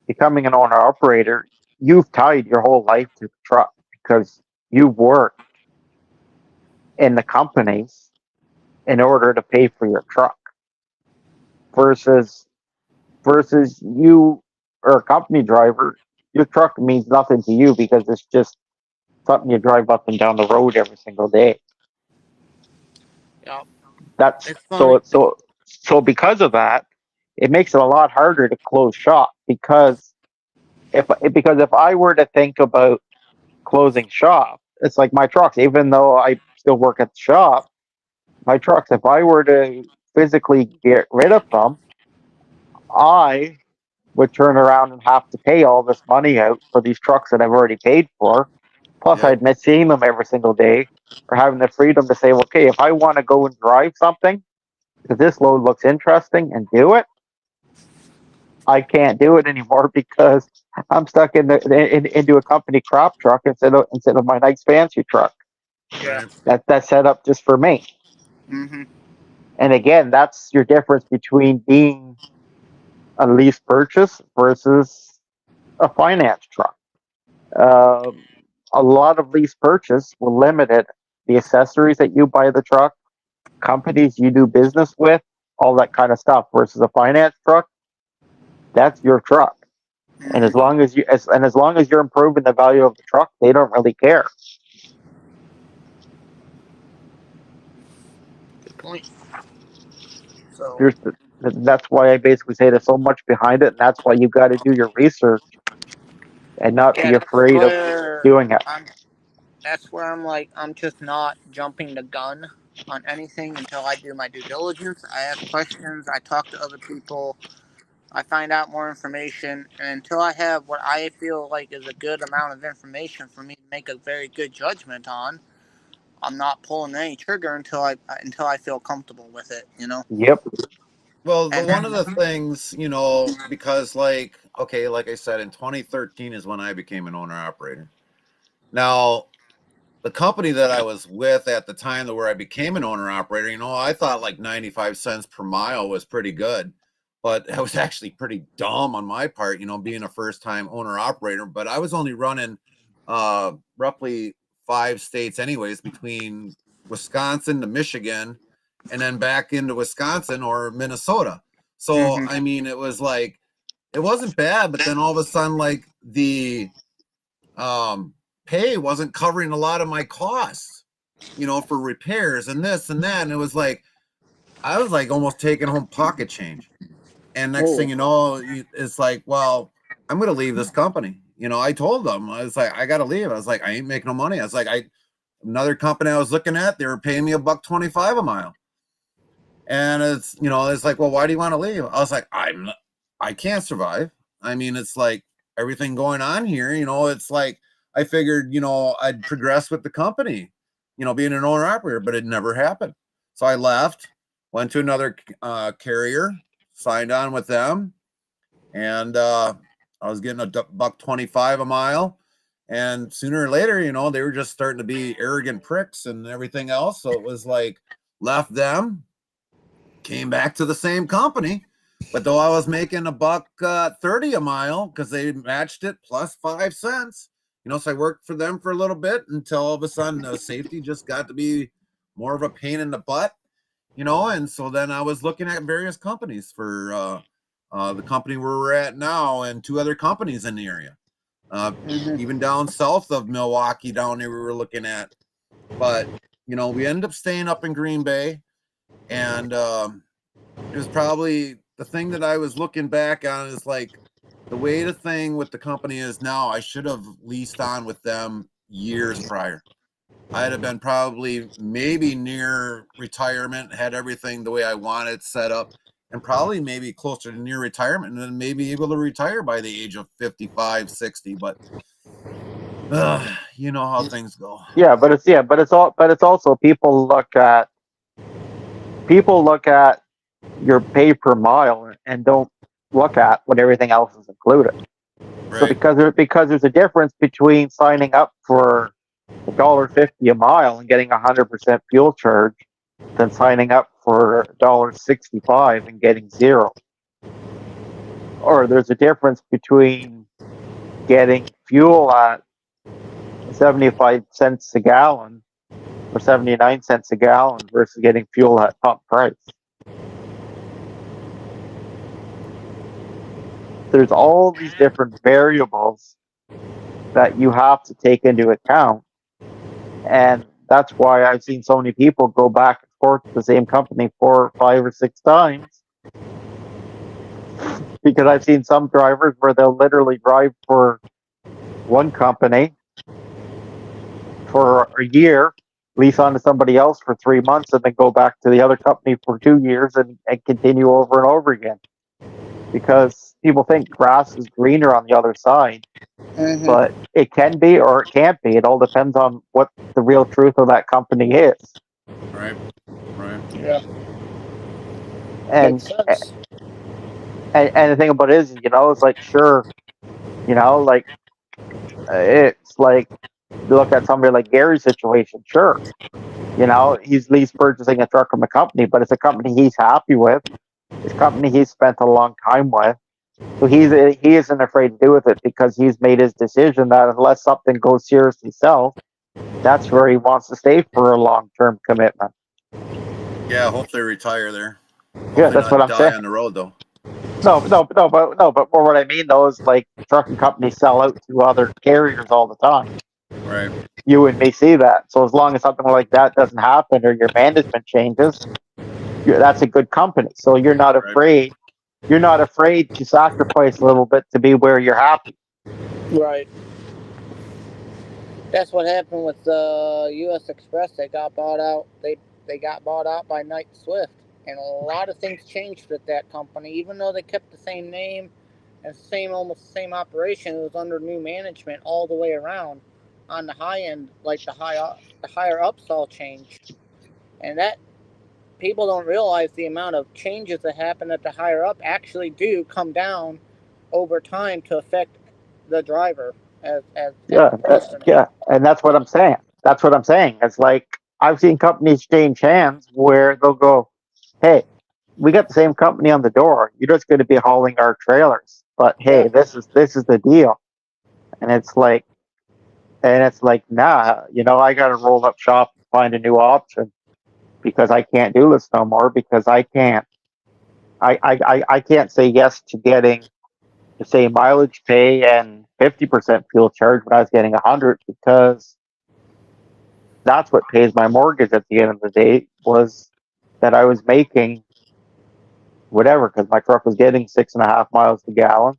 becoming an owner operator, you've tied your whole life to the truck because you've worked in the companies in order to pay for your truck. Versus you are a company driver, your truck means nothing to you because it's just something you drive up and down the road every single day. Yeah. That's It's funny. so because of that, it makes it a lot harder to close shop because if I were to think about closing shop, it's like my trucks, even though I still work at the shop, my trucks, if I were to physically get rid of them, I would turn around and have to pay all this money out for these trucks that I've already paid for. Plus, Yep. I'd miss seeing them every single day, or having the freedom to say, okay, if I want to go and drive something, because this load looks interesting, and do it, I can't do it anymore because I'm stuck into a company crop truck instead of my nice fancy truck. Yeah. Right. That's set up just for me. Mm-hmm. And again, that's your difference between being a lease purchase versus a finance truck. Um, a lot of lease purchase will limit it. The accessories that you buy the truck, companies you do business with, all that kind of stuff. Versus a finance truck, that's your truck. And as Mm-hmm. long as as long as you're improving the value of the truck, they don't really care. Good point. So There's that's why I basically say there's so much behind it, and that's why you got to do your research and not yeah, be afraid of doing it. that's where I'm like, I'm just not jumping the gun on anything until I do my due diligence. I ask questions, I talk to other people, I find out more information, and until I have what I feel like is a good amount of information for me to make a very good judgment on, I'm not pulling any trigger until I feel comfortable with it. Yep. Well, the And one of the things, because like I said, in 2013 is when I became an owner operator. Now, the company that I was with at the time where I became an owner operator, I thought like 95 cents per mile was pretty good, but that was actually pretty dumb on my part, being a first time owner operator. But I was only running roughly 5 states anyways, between Wisconsin to Michigan and then back into Wisconsin or Minnesota. So, I mean, it was like, it wasn't bad, but then all of a sudden, like the pay wasn't covering a lot of my costs, for repairs and this and that. And it was like, I was like almost taking home pocket change. And next thing you know, it's like, well, I'm going to leave this company. I told them, I was like, I gotta leave. I was like, I ain't making no money. I was like, another company I was looking at, they were paying me $1.25 a mile. And it's like, well, why do you want to leave? I was like, I can't survive. I mean, it's like everything going on here, it's like I figured, I'd progress with the company, being an owner operator, but it never happened. So I left, went to another carrier, signed on with them, and I was getting $1.25 a mile. And sooner or later, they were just starting to be arrogant pricks and everything else. So it was like, left them, came back to the same company, but though I was making $1.30 a mile because they matched it plus 5 cents, so I worked for them for a little bit until all of a sudden safety just got to be more of a pain in the butt, and so then I was looking at various companies for the company where we're at now and 2 other companies in the area, even down south of Milwaukee down there we were looking at, but we ended up staying up in Green Bay. And it was probably the thing that I was looking back on is like the way the thing with the company is now, I should have leased on with them years prior. I'd have been probably maybe near retirement, had everything the way I wanted set up, and probably maybe closer to near retirement and then maybe able to retire by the age of 55, 60. But you know how things go. But it's also people look at your pay per mile and don't look at what everything else is included. Right. So because there's a difference between signing up for $1.50 a mile and getting 100% fuel charge than signing up for $1.65 and getting 0. Or there's a difference between getting fuel at 75 cents a gallon or 79 cents a gallon versus getting fuel at pump price. There's all these different variables that you have to take into account. And that's why I've seen so many people go back and forth to the same company 4, 5, or 6 times. Because I've seen some drivers where they'll literally drive for one company for a year, lease on to somebody else for 3 months, and then go back to the other company for 2 years and continue over and over again. Because people think grass is greener on the other side. But it can be or it can't be. It all depends on what the real truth of that company is. Right. Yeah. And Makes sense. and the thing about it is, it's like, sure, like it's like look at somebody like Gary's situation. Sure, he's lease purchasing a truck from a company, but it's a company he's happy with. It's a company he's spent a long time with. So he isn't afraid to do with it because he's made his decision that unless something goes seriously south, that's where he wants to stay for a long-term commitment. Yeah, hopefully retire there. Yeah, that's what I'm saying. On the road though. But more what I mean though is like trucking companies sell out to other carriers all the time. Right. You and me see that. So as long as something like that doesn't happen or your management changes, that's a good company. So you're not afraid. You're not afraid to sacrifice a little bit to be where you're happy. Right. That's what happened with U.S. Express. They got bought out. They got bought out by Knight Swift, and a lot of things changed at that company. Even though they kept the same name and almost the same operation, it was under new management all the way around. On the high end, like the higher ups all changed, and that people don't realize the amount of changes that happen at the higher up actually do come down over time to affect the driver as and that's what I'm saying. It's like I've seen companies change hands where they'll go, "Hey, we got the same company on the door. You're just going to be hauling our trailers, but hey, this is the deal." And it's like, nah, I got to roll up shop and find a new option because I can't do this no more because I can't say yes to getting the same mileage pay and 50% fuel charge when I was getting 100 because that's what pays my mortgage at the end of the day was that I was making whatever because my truck was getting 6.5 miles a gallon.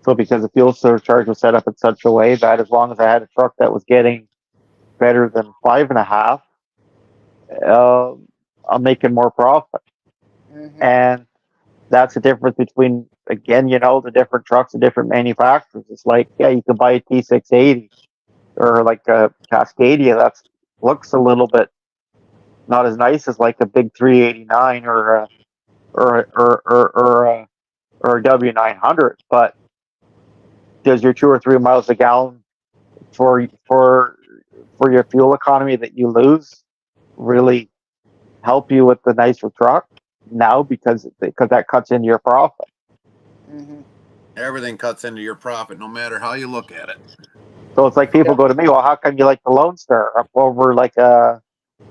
So because the fuel surcharge was set up in such a way that as long as I had a truck that was getting better than 5.5, I'm making more profit. Mm-hmm. And that's the difference between, again, the different trucks and different manufacturers. It's like, yeah, you can buy a T680 or like a Cascadia that looks a little bit not as nice as like a big 389 or a W900, but does your 2 or 3 miles a gallon for your fuel economy that you lose really help you with the nicer truck? No, because that cuts into your profit. Mm-hmm. Everything cuts into your profit, no matter how you look at it. So it's like people go to me, well, how come you like the Lone Star up over like a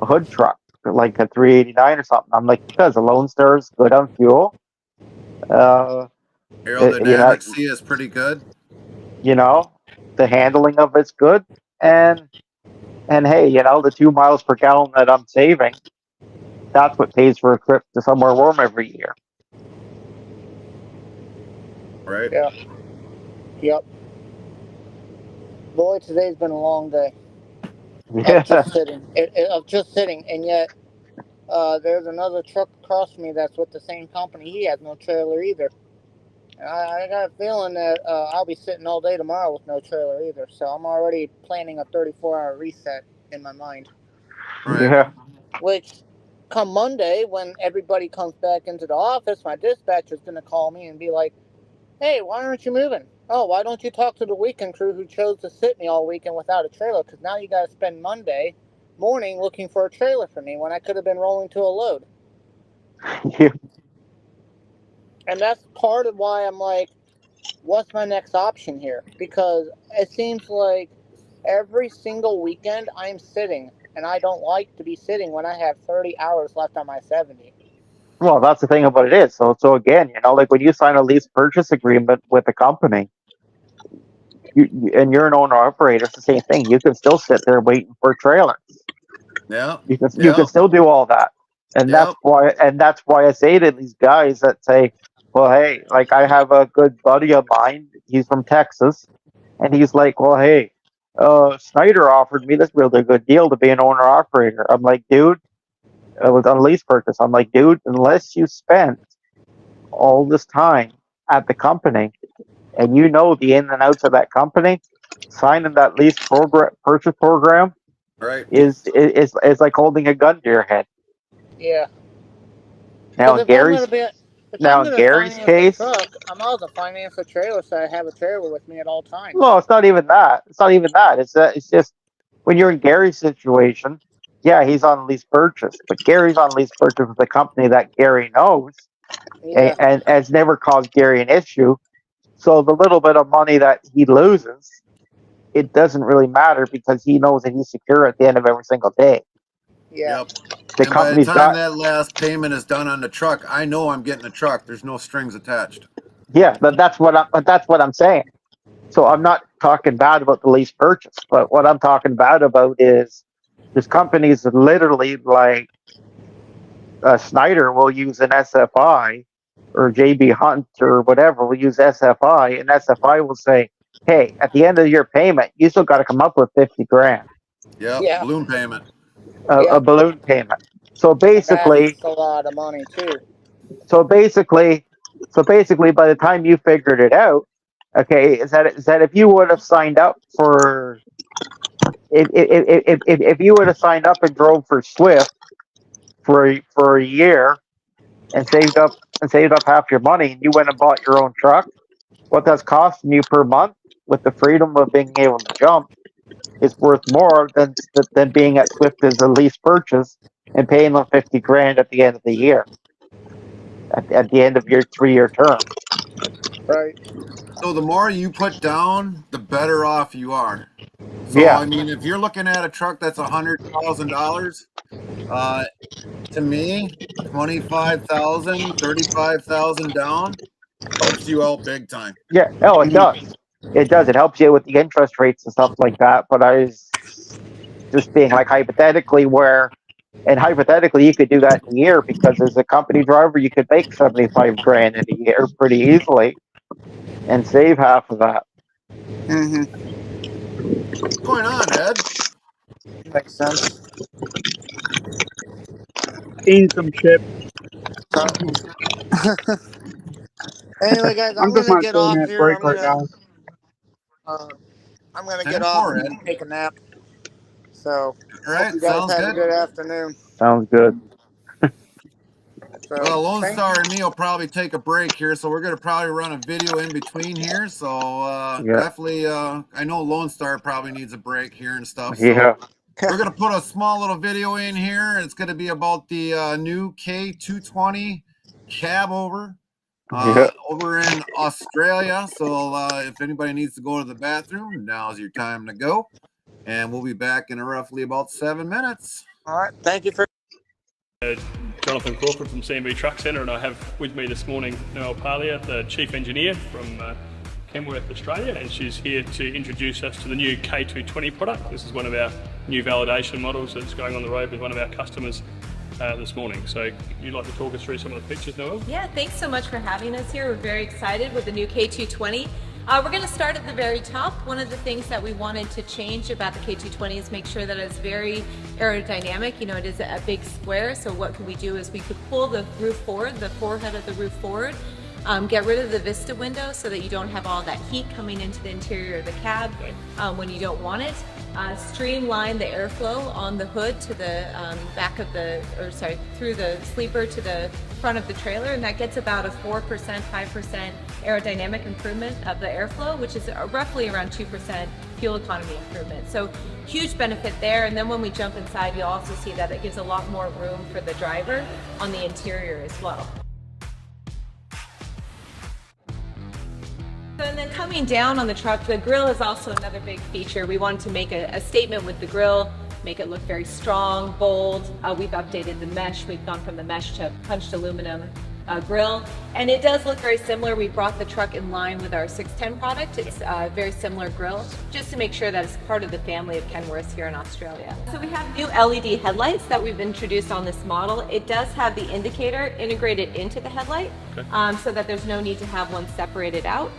hood truck, like a 389 or something? I'm like, because the Lone Star is good on fuel. Aerodynamics is pretty good. The handling of it's good, and hey, the 2 miles per gallon that I'm saving, that's what pays for a trip to somewhere warm every year. Right. Yeah. Yep. Boy, today's been a long day. Yeah. Of just sitting, and yet there's another truck across from me that's with the same company. He has no trailer either. And I got a feeling that I'll be sitting all day tomorrow with no trailer either. So I'm already planning a 34-hour reset in my mind. Right. Yeah. Which, come Monday, when everybody comes back into the office, my dispatcher's going to call me and be like, hey, why aren't you moving? Oh, why don't you talk to the weekend crew who chose to sit me all weekend without a trailer? Because now you got to spend Monday morning looking for a trailer for me when I could have been rolling to a load. Yeah. And that's part of why I'm like, what's my next option here? Because it seems like every single weekend I'm sitting, and I don't like to be sitting when I have 30 hours left on my 70. Well, that's the thing about it is. So again, like when you sign a lease purchase agreement with a company, and you're an owner operator, it's the same thing. You can still sit there waiting for trailers. Yeah. You can still do all that, and that's why I say to these guys that say, well, hey, like I have a good buddy of mine. He's from Texas, and he's like, well, hey, Snyder offered me this really good deal to be an owner operator. I'm like, dude, it was on a lease purchase. I'm like, dude, unless you spent all this time at the company and you know the in and outs of that company, signing that lease purchase program Right. is like holding a gun to your head. Yeah. Now in Gary's case, truck, I might as well finance a trailer so I have a trailer with me at all times. well, it's not even that. It's just when you're in Gary's situation, yeah, he's on lease purchase, but Gary's on lease purchase with a company that Gary knows, and has never caused Gary an issue. So the little bit of money that he loses, it doesn't really matter because he knows that he's secure at the end of every single day. Yeah. Yep. The And by the company's time that last payment is done on the truck, I know I'm getting a truck. There's no strings attached. Yeah, but that's what I'm saying. So I'm not talking bad about the lease purchase, but what I'm talking bad about is there's companies that literally like Snyder will use an SFI, or JB Hunt or whatever will use SFI, and SFI will say, hey, at the end of your payment, you still got to come up with 50 grand. Yep. Yeah. Balloon payment. A balloon payment. So basically, that's a lot of money too. So basically, by the time you figured it out, okay, is that if you would have signed up for if you would have signed up and drove for Swift for a year and saved up half your money, and you went and bought your own truck, what that's costing you per month with the freedom of being able to jump is worth more than being at Swift as a lease purchase and paying them 50 grand at the end of the year, at the end of your 3-year term. Right. So the more you put down, the better off you are. So Yeah. I mean, if you're looking at a truck that's $100,000, to me, 25,000, 35,000 down helps you out big time. Yeah. Oh, it does. It does. It helps you with the interest rates and stuff like that. But I was just being like hypothetically you could do that in a year because as a company driver, you could make 75 grand in a year pretty easily. and save half of that. What's going on, Ed? Makes sense. Eating some chip. So, anyway, guys, I'm I'm just gonna on a get off 2-minute here. break right now. I'm gonna get 10 off four, and Ed. take a nap. So All hope right, you guys sounds have a good. good afternoon. Sounds good. So Well, Lone thank Star and me will probably take a break here, so we're gonna probably run a video in between here. So Yeah. definitely, I know Lone Star probably needs a break here and stuff. So Yeah. we're gonna put a small little video in here. It's gonna be about the new K220 cab over in Australia. So if anybody needs to go to the bathroom, now's your time to go. And we'll be back in roughly about 7 minutes. All right, thank you for. Jonathan Crawford from C&B Truck Centre, and I have with me this morning Noelle Parlier, the Chief Engineer from Kenworth, Australia, and she's here to introduce us to the new K220 product. This is one of our new validation models that's going on the road with one of our customers this morning. So you'd like to talk us through some of the pictures, Noelle? Yeah, thanks so much for having us here. We're very excited with the new K220. We're going to start at the very top. One of the things that we wanted to change about the K220 is make sure that it's very aerodynamic. You know, it is a big square, so what could we do is we could pull the roof forward, the forehead of the roof forward, get rid of the vista window so that you don't have all that heat coming into the interior of the cab when you don't want it. Streamline the airflow on the hood to the back of the, through the sleeper to the front of the trailer, and that gets about a 4%, 5% aerodynamic improvement of the airflow, which is roughly around 2% fuel economy improvement. So huge benefit there. And then when we jump inside, you'll also see that it gives a lot more room for the driver on the interior as well. And then coming down on the truck, the grille is also another big feature. We wanted to make a statement with the grille, make it look very strong, bold. We've updated the mesh. We've gone from the mesh to punched aluminum grille, and it does look very similar. We brought the truck in line with our 610 product. It's a very similar grille, just to make sure that it's part of the family of Kenworths here in Australia. So we have new LED headlights that we've introduced on this model. It does have the indicator integrated into the headlight, so that there's no need to have one separated out.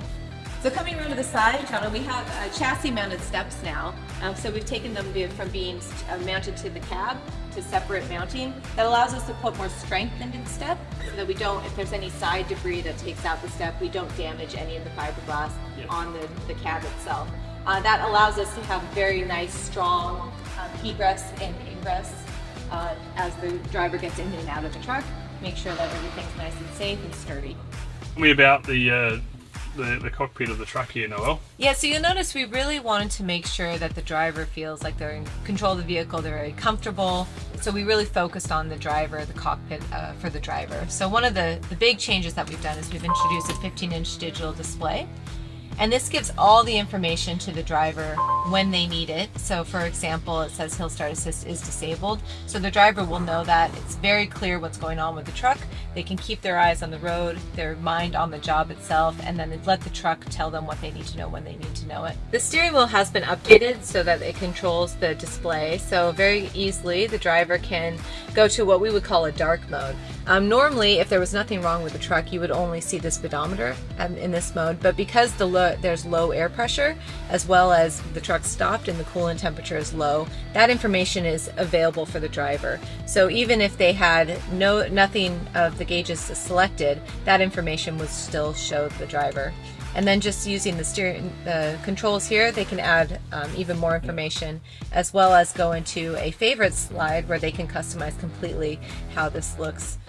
So coming around to the side, John, we have chassis mounted steps now. So we've taken them from being mounted to the cab to separate mounting. That allows us to put more strength into the step so that we don't, if there's any side debris that takes out the step, we don't damage any of the fiberglass on the cab itself. That allows us to have very nice, strong egress and ingress as the driver gets in and out of the truck. Make sure that everything's nice and safe and sturdy. Tell me about the cockpit of the truck here, Noelle. Yeah, so you'll notice we really wanted to make sure that the driver feels like they're in control of the vehicle, they're very comfortable. So we really focused on the driver, the cockpit for the driver. So one of the big changes that we've done is we've introduced a 15-inch digital display. And this gives all the information to the driver when they need it. So for example, it says Hill Start Assist is disabled. So the driver will know that. It's very clear what's going on with the truck. They can keep their eyes on the road, their mind on the job itself, and then let the truck tell them what they need to know when they need to know it. The steering wheel has been updated so that it controls the display. So very easily the driver can go to what we would call a dark mode. Normally, if there was nothing wrong with the truck, you would only see the speedometer in this mode, but because there's low air pressure, as well as the truck's stopped and the coolant temperature is low, that information is available for the driver. So even if they had nothing of the gauges selected, that information would still show the driver. And then just using the controls here, they can add even more information, as well as go into a favorite slide where they can customize completely how this looks.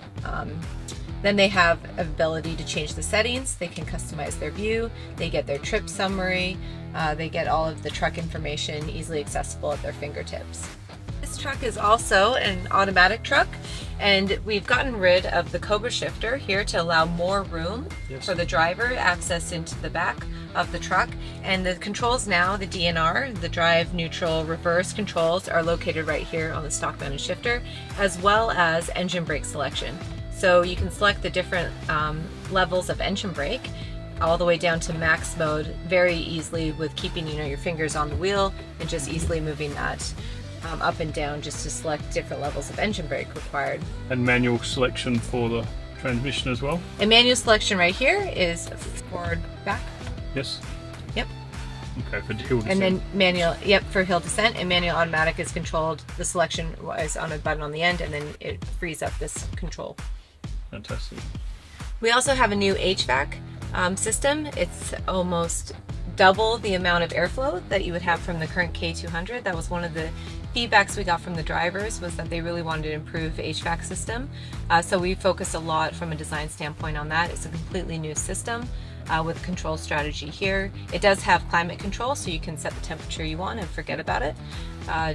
Then they have ability to change the settings. They can customize their view. They get their trip summary. They get all of the truck information easily accessible at their fingertips. This truck is also an automatic truck, and we've gotten rid of the Cobra shifter here to allow more room for the driver access into the back of the truck. And the controls now, the DNR, the drive, neutral, reverse controls, are located right here on the stock mounted shifter, as well as engine brake selection. So you can select the different levels of engine brake all the way down to max mode very easily with keeping your fingers on the wheel and just easily moving that up and down just to select different levels of engine brake required. And manual selection for the transmission as well. And manual selection right here is forward, back. Yes. Yep. Okay, for hill descent. And then manual, for hill descent, and manual automatic is controlled. The selection is on a button on the end, and then it frees up this control. Fantastic. We also have a new HVAC system. It's almost double the amount of airflow that you would have from the current K200. That was one of the feedbacks we got from the drivers, was that they really wanted to improve the HVAC system. So we focused a lot from a design standpoint on that. It's a completely new system with control strategy here. It does have climate control, so you can set the temperature you want and forget about it.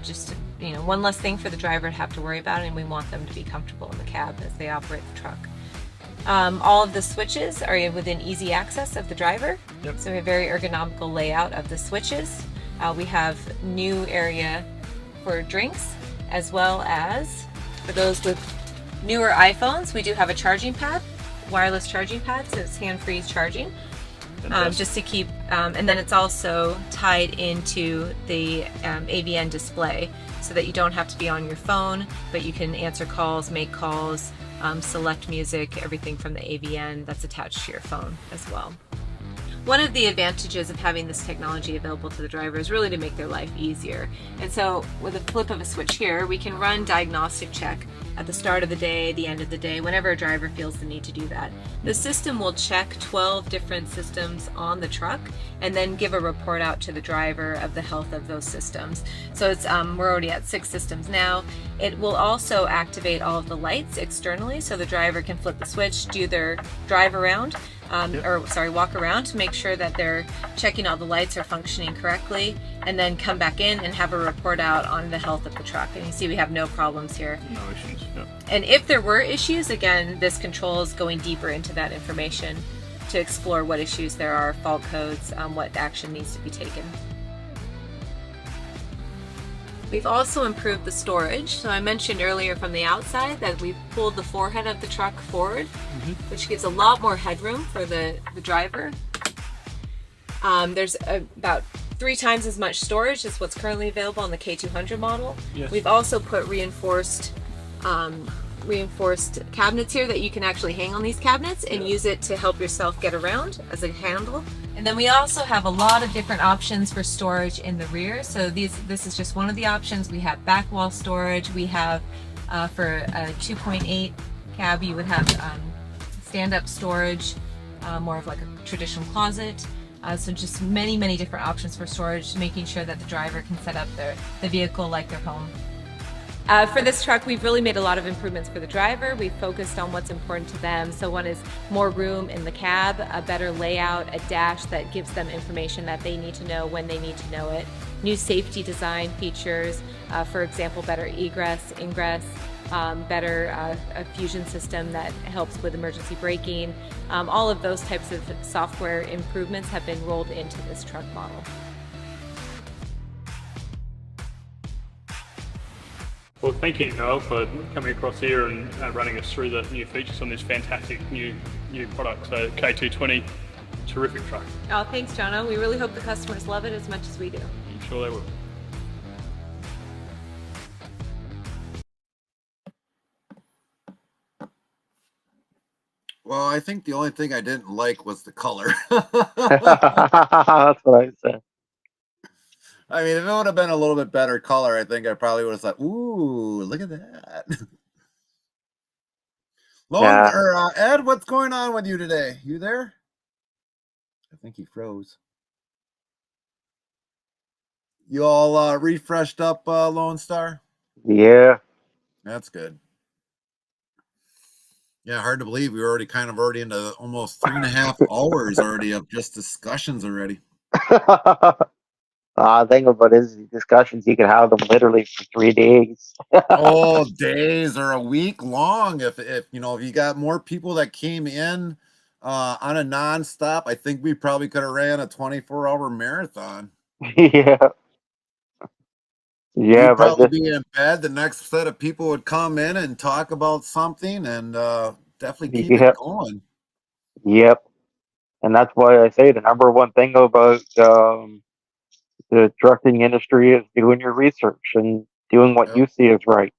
Just one less thing for the driver to have to worry about, and we want them to be comfortable in the cab as they operate the truck. All of the switches are within easy access of the driver. Yep. So we have a very ergonomical layout of the switches. We have new area for drinks, as well as for those with newer iPhones, we do have a charging pad, wireless charging pad, so it's hand-free charging. Just to keep, and then it's also tied into the AVN display, so that you don't have to be on your phone, but you can answer calls, make calls, select music, everything from the AVN that's attached to your phone as well. One of the advantages of having this technology available to the driver is really to make their life easier. And so with a flip of a switch here, we can run diagnostic check at the start of the day, the end of the day, whenever a driver feels the need to do that. The system will check 12 different systems on the truck and then give a report out to the driver of the health of those systems. So it's we're already at 6 systems now. It will also activate all of the lights externally, so the driver can flip the switch, do their drive around, walk around to make sure that they're checking all the lights are functioning correctly, and then come back in and have a report out on the health of the truck. And you see we have no problems here. No issues. Yep. And if there were issues, again, this control is going deeper into that information to explore what issues there are, fault codes, what action needs to be taken. We've also improved the storage. So I mentioned earlier from the outside that we've pulled the forehead of the truck forward, which gives a lot more headroom for the driver. There's about 3 times as much storage as what's currently available on the K200 model. Yes. We've also put reinforced cabinets here that you can actually hang on these cabinets and use it to help yourself get around as a handle. And then we also have a lot of different options for storage in the rear. So this is just one of the options. We have back wall storage. We have for a 2.8 cab, you would have stand-up storage, more of like a traditional closet. So just many different options for storage, making sure that the driver can set up the vehicle like their home. For this truck, we've really made a lot of improvements for the driver. We've focused on what's important to them. So one is more room in the cab, a better layout, a dash that gives them information that they need to know when they need to know it. New safety design features, for example, better egress, ingress, better a fusion system that helps with emergency braking. All of those types of software improvements have been rolled into this truck model. Well, thank you, Noel, for coming across here and running us through the new features on this fantastic new product. So K220, terrific truck. Oh, thanks, Jono. We really hope the customers love it as much as we do. I'm sure they will. Well, I think the only thing I didn't like was the color. That's what I said. I mean, if it would have been a little bit better color, I think I probably would have thought, ooh, look at that. Ed, what's going on with you today? You there? I think he froze. You all refreshed up, Lone Star? Yeah. That's good. Yeah, hard to believe we were already into almost 3.5 hours already of just discussions already. The thing about is discussions, you can have them literally for 3 days. Oh, days or a week long. If you got more people that came in on a nonstop, I think we probably could have ran a 24-hour marathon. Yeah. Yeah, You'd but probably be in bed. The next set of people would come in and talk about something, and definitely keep it going. Yep. And that's why I say the number one thing about the trucking industry is doing your research and doing what you see is right.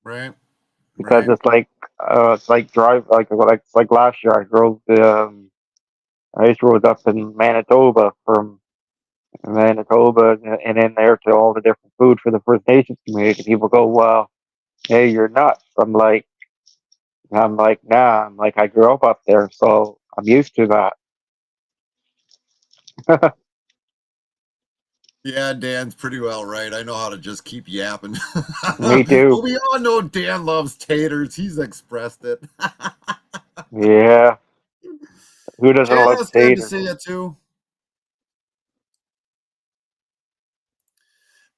Right. Because it's like last year I drove I used to road up in Manitoba, from Manitoba and in there to all the different food for the First Nations community. People go, "Well, hey, you're nuts." I'm like, nah. I'm like, I grew up there, so I'm used to that. Yeah, Dan's pretty well right. I know how to just keep yapping. Me too. Well, we all know Dan loves taters. He's expressed it. Yeah. Who doesn't Jan, love it's good to taters? see you too.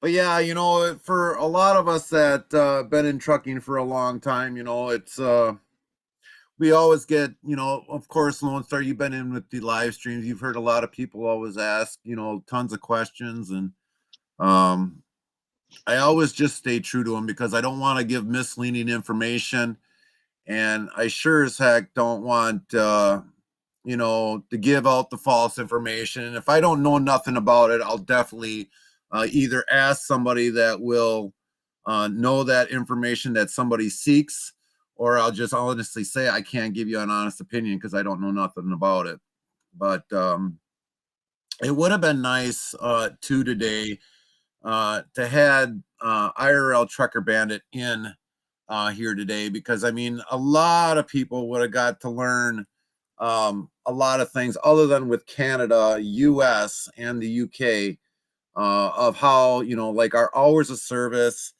But yeah, for a lot of us that been in trucking for a long time, it's we always get, of course, Lone Star, you've been in with the live streams. You've heard a lot of people always ask, tons of questions, and um, I always just stay true to them because I don't want to give misleading information, and I sure as heck don't want to give out the false information. And if I don't know nothing about it, I'll definitely either ask somebody that will know that information that somebody seeks, or I'll just honestly say I can't give you an honest opinion because I don't know nothing about it. But it would have been nice too today to had IRL Trucker Bandit in here today, because I mean a lot of people would have got to learn a lot of things other than with Canada, US, and the UK, of how, like our hours of service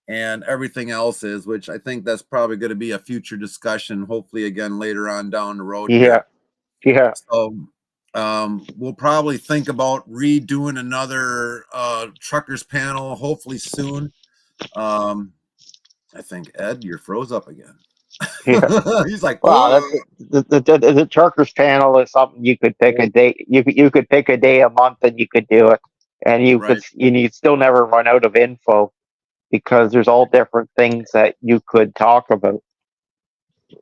and everything else is, which I think that's probably going to be a future discussion, hopefully again later on down the road Yeah. here. Yeah. So we'll probably think about redoing another truckers panel, hopefully soon. I think Ed, you're froze up again. Yeah. He's like, Wow, oh, the truckers panel is something you could pick a day. You could pick a day a month and you could do it, and right. you'd still never run out of info because there's all different things that you could talk about.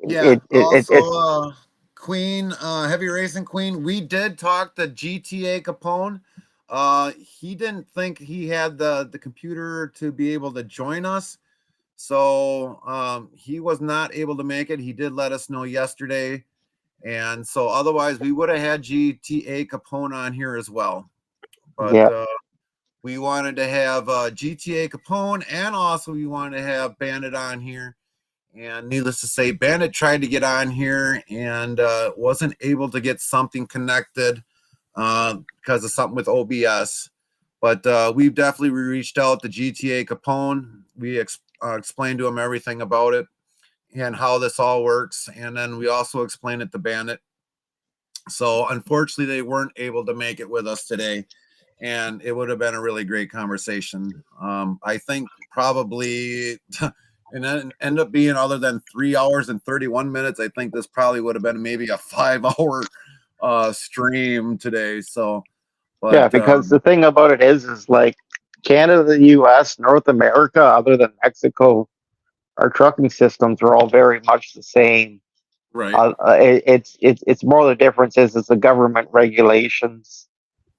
Yeah. It's Also, Queen, Heavy Racing Queen, we did talk to GTA Capone. He didn't think he had the computer to be able to join us. So he was not able to make it. He did let us know yesterday. And so otherwise we would have had GTA Capone on here as well. But yeah, we wanted to have GTA Capone, and also we wanted to have Bandit on here. And needless to say, Bandit tried to get on here and wasn't able to get something connected because of something with OBS. But we've definitely reached out to GTA Capone. We explained to him everything about it and how this all works. And then we also explained it to Bandit. So unfortunately, they weren't able to make it with us today. And it would have been a really great conversation. I think probably, and then end up being other than 3 hours and 31 minutes, I think this probably would have been maybe a 5 hour stream today. So, yeah. but Because the thing about it is like Canada, the U.S., North America, other than Mexico, our trucking systems are all very much the same. right, It's more the difference is the government regulations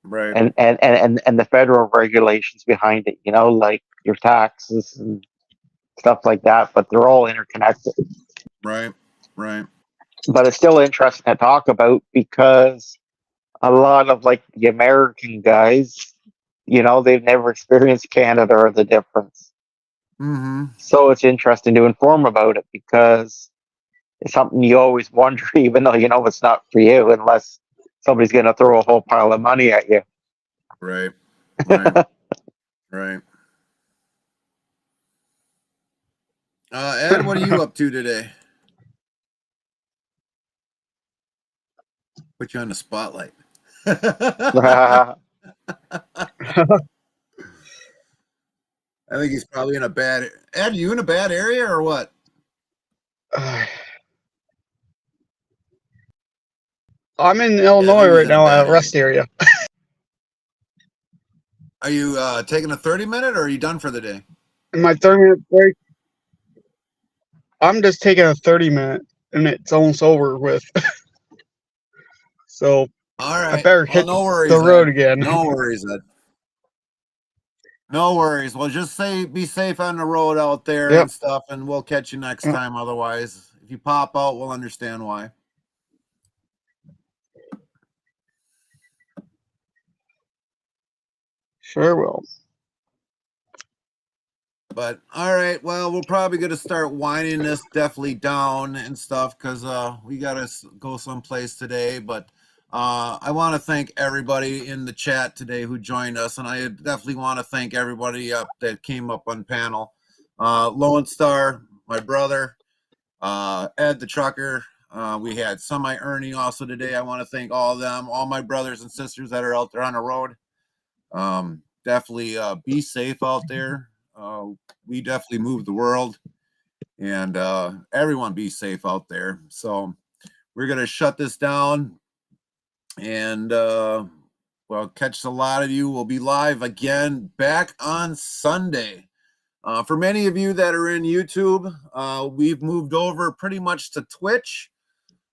right, and the federal regulations behind it. Like your taxes and stuff like that. But they're all interconnected. right, right. But it's still interesting to talk about because a lot of like the American guys, they've never experienced Canada or the difference. Mm-hmm. So it's interesting to inform about it because it's something you always wonder, even though it's not for you unless somebody's going to throw a whole pile of money at you. Right, right, right. Ed, what are you up to today? Put you on the spotlight. I think he's probably in a bad. Ed, you in a bad area or what? I'm in Yeah, I Illinois think he's right in a now bad at a rest area. Are you taking a 30-minute or are you done for the day? In my 30-minute break, I'm just taking a 30-minute and it's almost over with. So All I right. better Well, hit no worries, the road Ed. again. No worries, Ed. No worries. Well, just be safe on the road out there Yep. and stuff, and we'll catch you next Yep. time. Otherwise, if you pop out, we'll understand why. Sure will. But all right, well, we're probably gonna start winding this definitely down and stuff because we gotta go someplace today. But I want to thank everybody in the chat today who joined us, and I definitely want to thank everybody up that came up on panel. Lone Star, my brother, Ed the trucker. We had Semi Ernie also today. I want to thank all of them, all my brothers and sisters that are out there on the road. Definitely be safe out there. We definitely move the world, and everyone be safe out there. So we're gonna shut this down, and well, catch a lot of you. We'll be live again back on Sunday. For many of you that are in YouTube, we've moved over pretty much to Twitch.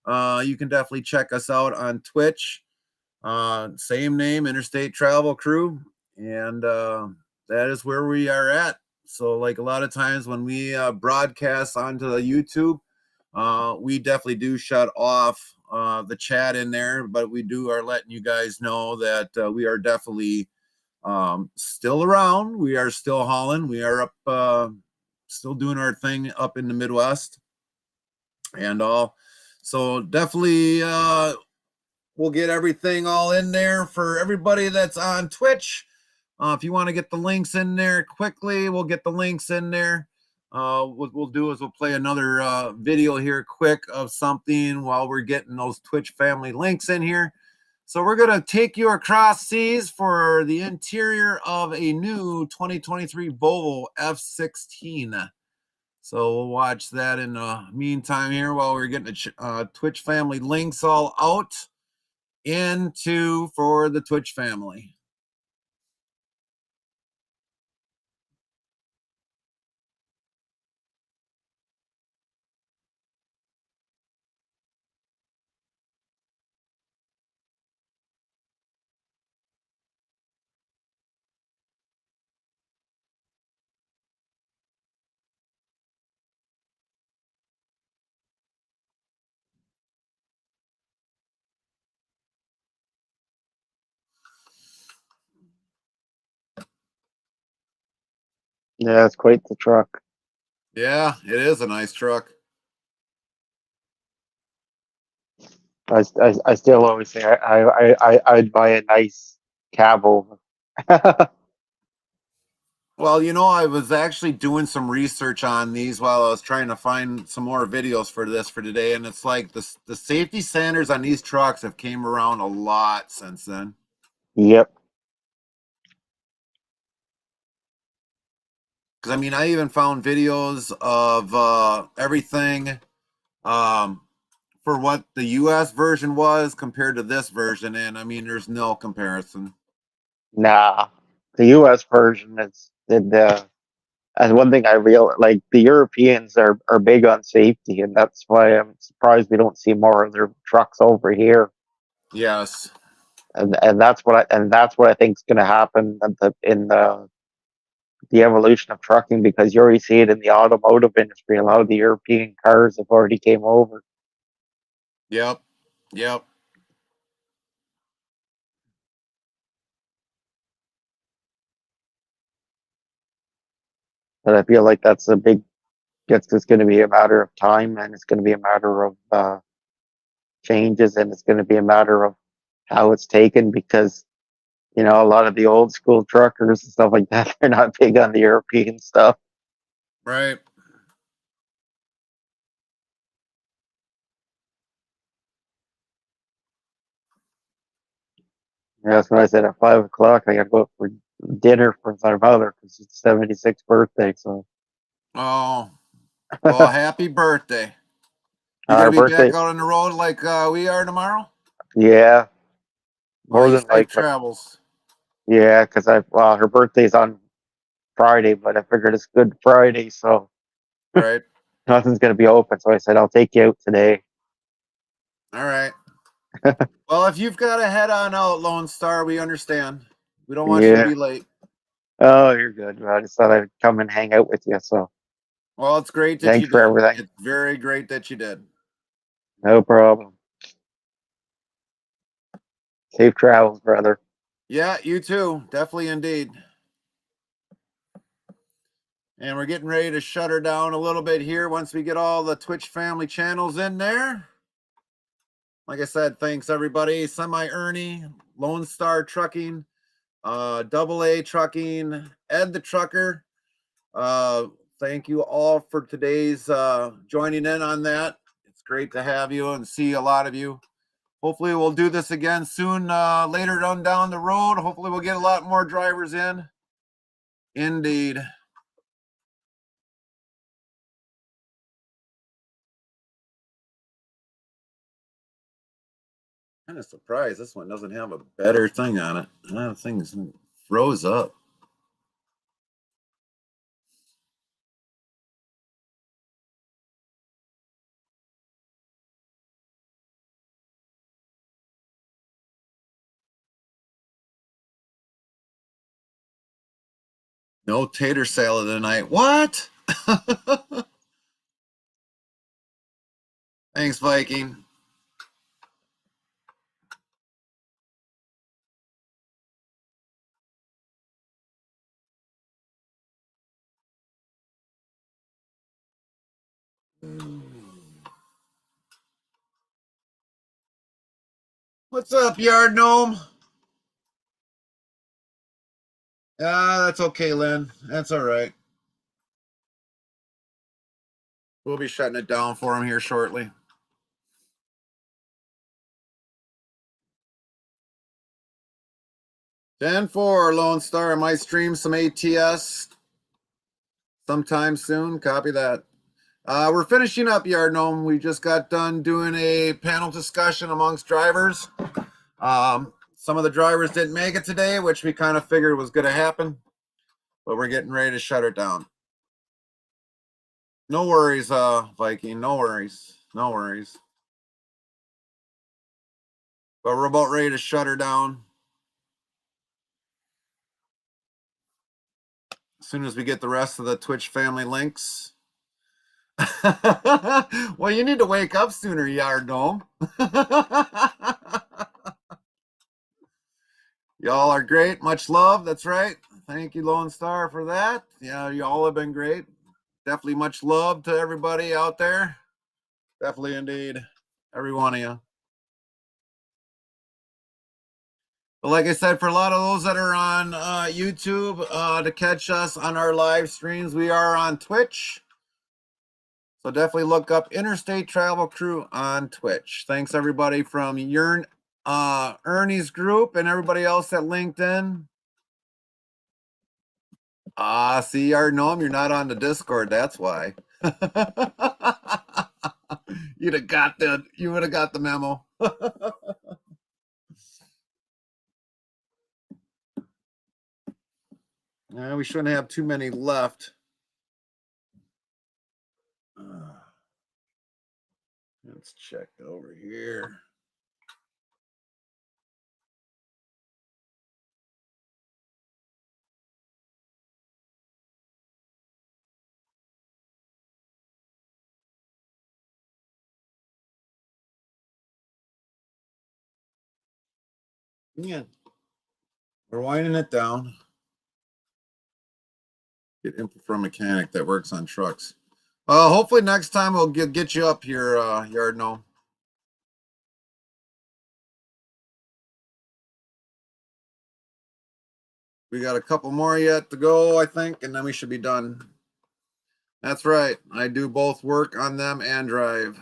You can definitely check us out on Twitch. Same name, Interstate Travel Crew, and that is where we are at. So like a lot of times when we broadcast onto the YouTube, we definitely do shut off the chat in there, but we are letting you guys know that we are definitely still around. We are still hauling. We are up, still doing our thing up in the Midwest and all. So definitely we'll get everything all in there for everybody that's on Twitch. If you want to get the links in there quickly, we'll get the links in there. What we'll do is we'll play another video here quick of something while we're getting those Twitch family links in here. So we're going to take you across seas for the interior of a new 2023 Volvo F16. So we'll watch that in the meantime here while we're getting the Twitch family links all out into for the Twitch family. Yeah, it's quite the truck. Yeah, it is a nice truck. I still always say I'd buy a nice cab over. Well, you know, I was actually doing some research on these while I was trying to find some more videos for this for today, and it's like the safety standards on these trucks have came around a lot since then. Yep. Because I mean, I even found videos of everything for what the U.S. version was compared to this version, and I mean, there's no comparison. Nah. The US version is and one thing I like the Europeans are big on safety, and that's why I'm surprised we don't see more of their trucks over here. Yes. And that's what I think is going to happen in the evolution of trucking, because you already see it in the automotive industry. A lot of the European cars have already came over. Yep. Yep. But I feel like that's it's going to be a matter of time, and it's going to be a matter of changes, and it's going to be a matter of how it's taken, because a lot of the old school truckers and stuff like that, they're not big on the European stuff. Right. Yeah, that's what I said. At 5 o'clock, I got to go out for dinner for my mother because it's 76th birthday. So, Oh, well, happy birthday. You her gonna be birthday, back out on the road like we are tomorrow? yeah, Well, more you than safe likely. travels. Yeah, because her birthday's on Friday, but I figured it's Good Friday, so Right. nothing's gonna be open. So I said I'll take you out today. All right. Well, if you've got to head on out, Lone Star, we understand. We don't want you to Yeah. be late. Oh, you're good. I just thought I'd come and hang out with you. So Well, it's great that thanks you for did. everything. It's very great that you did. No problem. Safe travels, brother. Yeah, you too. Definitely indeed. And we're getting ready to shut her down a little bit here once we get all the Twitch family channels in there. Like I said, thanks everybody. Semi Ernie, Lone Star Trucking, Double A Trucking, Ed the Trucker. Thank you all for today's joining in on that. It's great to have you and see a lot of you. Hopefully we'll do this again soon, later on down the road. Hopefully we'll get a lot more drivers in. Indeed. Kind of surprised this one doesn't have a better thing on it. That thing's froze up. No tater salad tonight. What? Thanks, Viking. What's up, yard gnome? That's okay, Lynn. That's all right. We'll be shutting it down for him here shortly. Ten four, Lone Star. I might stream some ATS sometime soon. Copy that. We're finishing up, Yard Gnome. We just got done doing a panel discussion amongst drivers. Some of the drivers didn't make it today, which we kind of figured was going to happen, but we're getting ready to shut it down. No worries, Viking. No worries. No worries. But we're about ready to shut her down. As soon as we get the rest of the Twitch family links. Well, you need to wake up sooner, Yard Gnome. Y'all are great. Much love. That's right. Thank you, Lone Star, for that. Yeah, you all have been great. Definitely much love to everybody out there. Definitely indeed. Every one of you. But like I said, for a lot of those that are on YouTube, to catch us on our live streams, we are on Twitch. So definitely look up Interstate Travel Crew on Twitch. Thanks everybody from Ernie's group and everybody else that linked in. See, our gnome, you're not on the Discord. That's why. You would have got the memo. We shouldn't have too many left. Let's check over here. Yeah, we're winding it down. Get info from a mechanic that works on trucks. Hopefully next time we'll get you up here, Yard Gnome. We got a couple more yet to go, I think, and then we should be done. That's right. I do both work on them and drive.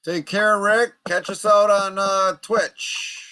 Take care, Rick. Catch us out on Twitch.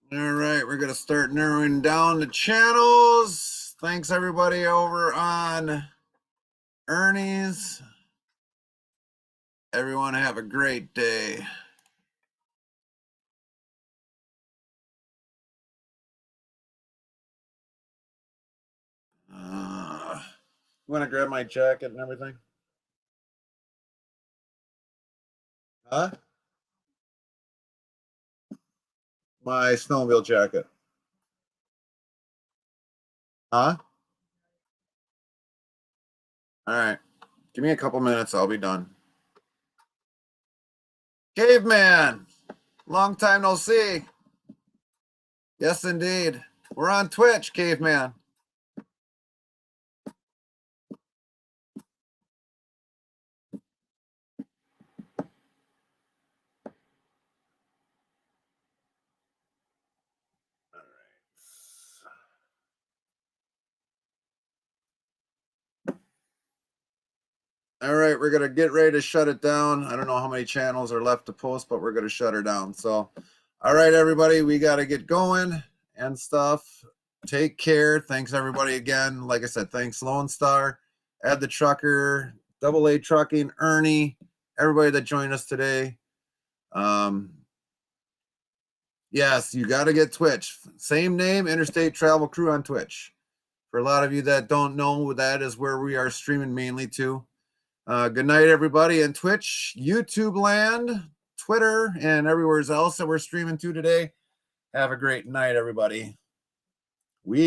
All right, we're going to start narrowing down the channels. Thanks, everybody over on Ernie's. Everyone have a great day. You want to grab my jacket and everything? Huh? My snowmobile jacket. Huh? All right. Give me a couple minutes. I'll be done. Caveman, long time no see. Yes, indeed. We're on Twitch, Caveman. All right, we're going to get ready to shut it down. I don't know how many channels are left to post, but we're going to shut her down. So, all right, everybody, we got to get going and stuff. Take care. Thanks, everybody, again. Like I said, thanks, Lone Star, Ed the Trucker, Double A Trucking, Ernie, everybody that joined us today. Yes, you got to get Twitch. Same name, Interstate Travel Crew on Twitch. For a lot of you that don't know, that is where we are streaming mainly to. Good night, everybody, in Twitch, YouTube land, Twitter, and everywhere else that we're streaming to today. Have a great night, everybody. We